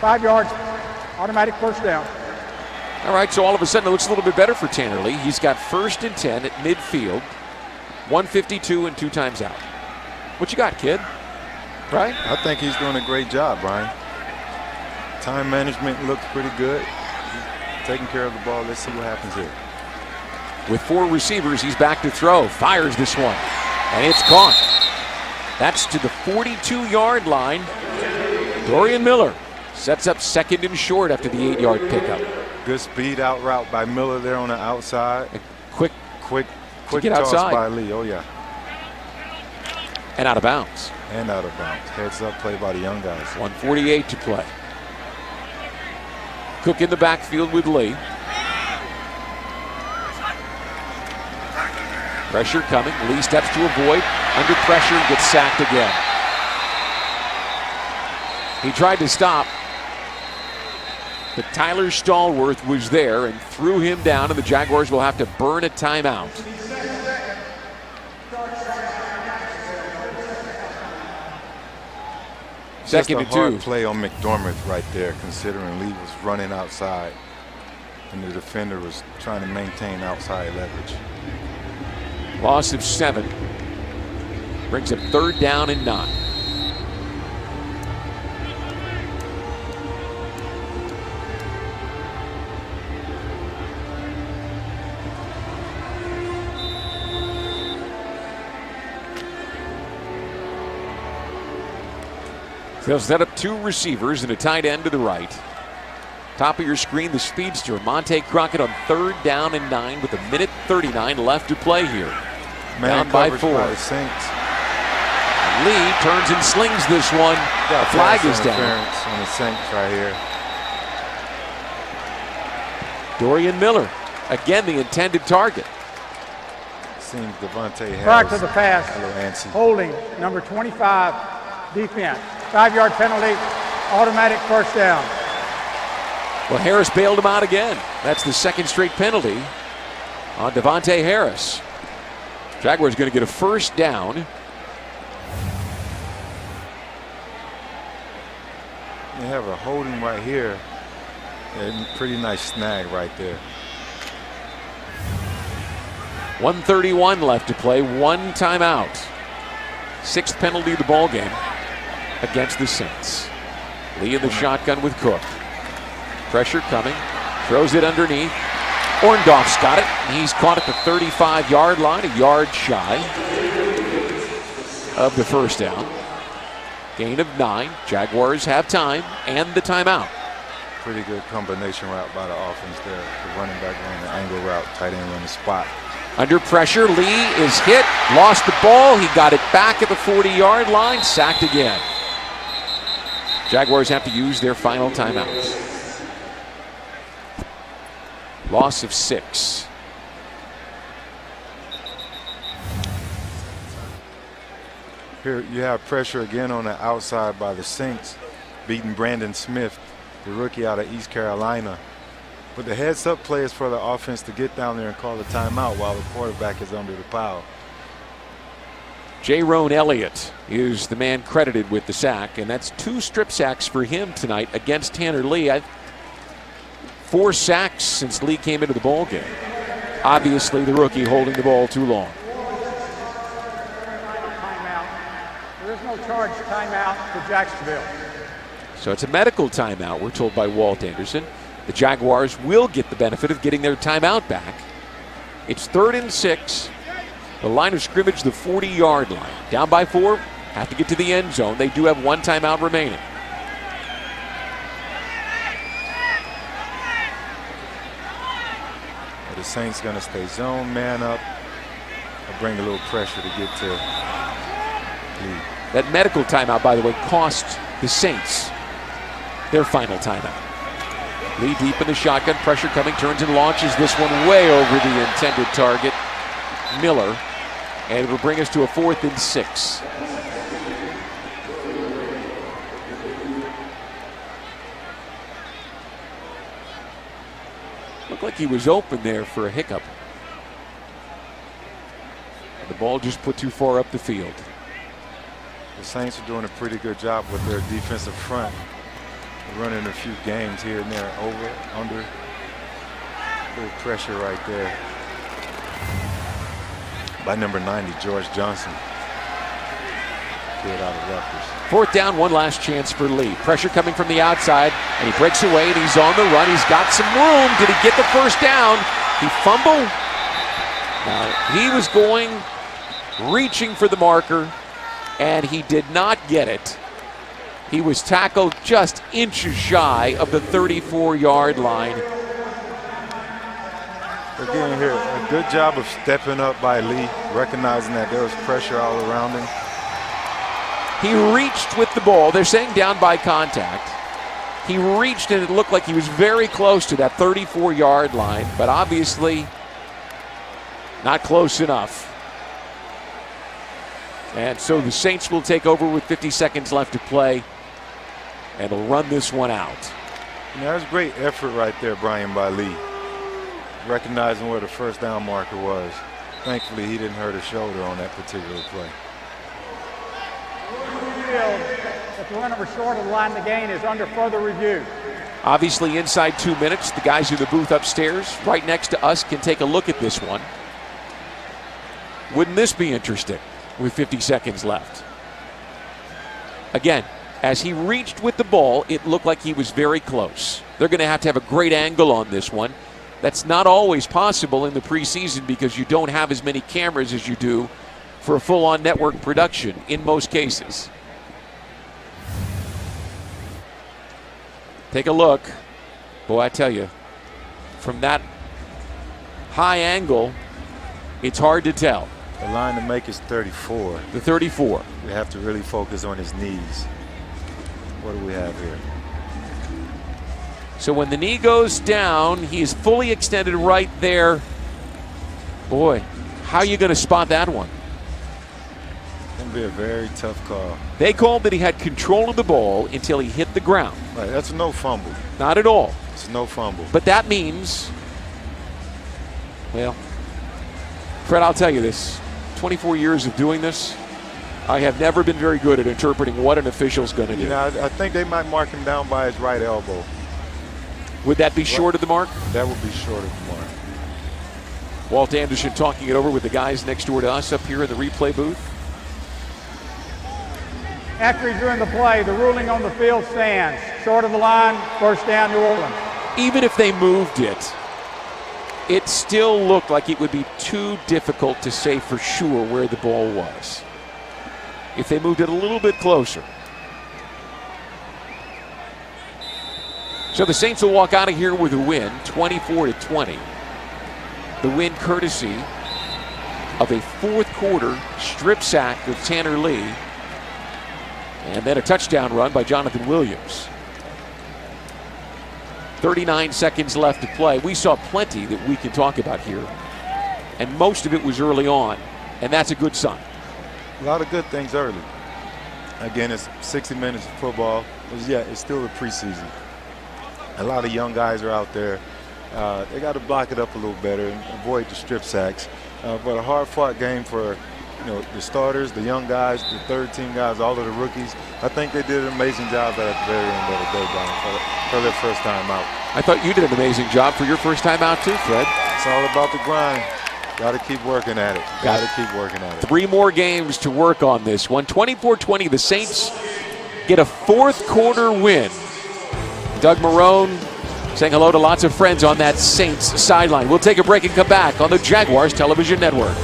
S9: 5 yards, automatic first down.
S5: All right, so all of a sudden it looks a little bit better for Tanner Lee. He's got 1st and 10 at midfield, 152 and 2 times out. What you got, kid? Right?
S6: I think he's doing a great job, Brian. Time management looks pretty good. He's taking care of the ball. Let's see what happens here.
S5: With 4 receivers, he's back to throw. Fires this one, and it's caught. That's to the 42-yard line. Dorian Miller sets up 2nd and short after the 8-yard pickup.
S6: Good speed out route by Miller there on the outside.
S5: Quick
S6: get
S5: toss
S6: outside by Lee. Oh, yeah.
S5: And out of bounds.
S6: And out of bounds. Heads up play by the young guys.
S5: 1:48 to play. Cook in the backfield with Lee. Pressure coming. Lee steps to avoid. Under pressure and gets sacked again. He tried to stop, but Tyler Stallworth was there and threw him down, and the Jaguars will have to burn a timeout. Second
S6: just a
S5: and
S6: hard
S5: 2.
S6: play on McDormand right there, considering Lee was running outside and the defender was trying to maintain outside leverage.
S5: Loss of 7. Brings up 3rd down and 9. They'll set up 2 receivers and a tight end to the right. Top of your screen, the speedster, Monte Crockett on 3rd down and 9 with 1:39 left to play here.
S6: Man,
S5: down by 4.
S6: By the Saints.
S5: Lee turns and slings this one. The flag is down.
S6: On the Saints right here.
S5: Dorian Miller, again the intended target.
S6: Seems Devontae Harris.
S9: Back to the pass. Holding, number 25, defense. 5-yard penalty, automatic first down.
S5: Well, Harris bailed him out again. That's the 2nd straight penalty on Devontae Harris. Jaguars going to get a first down.
S6: They have a holding right here. A pretty nice snag right there.
S5: 1:31 left to play. 1 timeout. 6th penalty of the ball game against the Saints. Lee in the shotgun with Cook. Pressure coming. Throws it underneath. Orndorff's got it. He's caught at the 35-yard line, a yard shy of the first down. Gain of 9. Jaguars have time and the timeout.
S6: Pretty good combination route by the offense there. The running back running the angle route, tight end running the spot.
S5: Under pressure, Lee is hit, lost the ball. He got it back at the 40-yard line, sacked again. Jaguars have to use their final timeouts. Loss of 6.
S6: Here you have pressure again on the outside by the Saints, beating Brandon Smith, the rookie out of East Carolina. But the heads-up play is for the offense to get down there and call a timeout while the quarterback is under the pile.
S5: Jayrone Elliott is the man credited with the sack, and that's 2 strip sacks for him tonight against Tanner Lee. 4 sacks since Lee came into the ball game. Obviously, the rookie holding the ball too long.
S9: Timeout. There is no charge timeout to Jacksonville.
S5: So it's a medical timeout, we're told by Walt Anderson. The Jaguars will get the benefit of getting their timeout back. It's 3rd and 6. The line of scrimmage, the 40-yard line. Down by 4, have to get to the end zone. They do have 1 timeout remaining.
S6: The Saints going to stay zone, man up, and bring a little pressure to get to Lee.
S5: That medical timeout, by the way, cost the Saints their final timeout. Lee deep in the shotgun, pressure coming, turns and launches this one way over the intended target, Miller, and it will bring us to a 4th and 6. Looked like he was open there for a hiccup. The ball just put too far up the field.
S6: The Saints are doing a pretty good job with their defensive front. They're running a few games here and there, over, under. A little pressure right there by number 90, George Johnson. Kid out of Rutgers.
S5: 4th down, 1 last chance for Lee. Pressure coming from the outside, and he breaks away, and he's on the run. He's got some room. Did he get the first down? He fumbled. He was reaching for the marker, and he did not get it. He was tackled just inches shy of the 34-yard line.
S6: Again here, a good job of stepping up by Lee, recognizing that there was pressure all around him.
S5: He reached with the ball. They're saying down by contact. He reached, and it looked like he was very close to that 34-yard line, but obviously not close enough. And so the Saints will take over with 50 seconds left to play, and will run this one out.
S6: And that was great effort right there, Brian, by Lee, recognizing where the first down marker was. Thankfully, he didn't hurt his shoulder on that particular play.
S9: The throw number short of the line to gain is under further review.
S5: Obviously, inside 2 minutes, the guys in the booth upstairs, right next to us, can take a look at this one. Wouldn't this be interesting with 50 seconds left? Again, as he reached with the ball, it looked like he was very close. They're going to have a great angle on this one. That's not always possible in the preseason because you don't have as many cameras as you do for a full-on network production in most cases. Take a look. Boy, I tell you, from that high angle, it's hard to tell.
S6: The line to make is 34.
S5: The 34.
S6: We have to really focus on his knees. What do we have here?
S5: So when the knee goes down, he is fully extended right there. Boy, how are you going to spot that one?
S6: It's going to be a very tough call.
S5: They called that he had control of the ball until he hit the ground.
S6: Right, that's no fumble.
S5: Not at all.
S6: It's no fumble.
S5: But that means, well, Fred, I'll tell you this. 24 years of doing this, I have never been very good at interpreting what an official's going to do.
S6: You know, I think they might mark him down by his right elbow.
S5: Would that be short of the mark?
S6: That would be short of the mark.
S5: Walt Anderson talking it over with the guys next door to us up here in the replay booth.
S9: After he's doing the play, the ruling on the field stands. Short of the line, first down, New Orleans.
S5: Even if they moved it, it still looked like it would be too difficult to say for sure where the ball was. If they moved it a little bit closer. So the Saints will walk out of here with a win, 24-20. The win courtesy of a fourth quarter strip sack of Tanner Lee, and then a touchdown run by Jonathan Williams. 39 seconds left to play. We saw plenty that we can talk about here, and most of it was early on, and that's a good sign.
S6: A lot of good things early. Again, it's 60 minutes of football. It's still the preseason. A lot of young guys are out there. They got to block it up a little better and avoid the strip sacks. But a hard-fought game for the starters, the young guys, the third-team guys, all of the rookies. I think they did an amazing job at the very end of the day, Brian, for their first time out.
S5: I thought you did an amazing job for your first time out too, Fred.
S6: It's all about the grind. Got to keep working at it. Got to keep working at it.
S5: 3 more games to work on this one. 24-20, the Saints get a fourth quarter win. Doug Marrone saying hello to lots of friends on that Saints sideline. We'll take a break and come back on the Jaguars Television Network.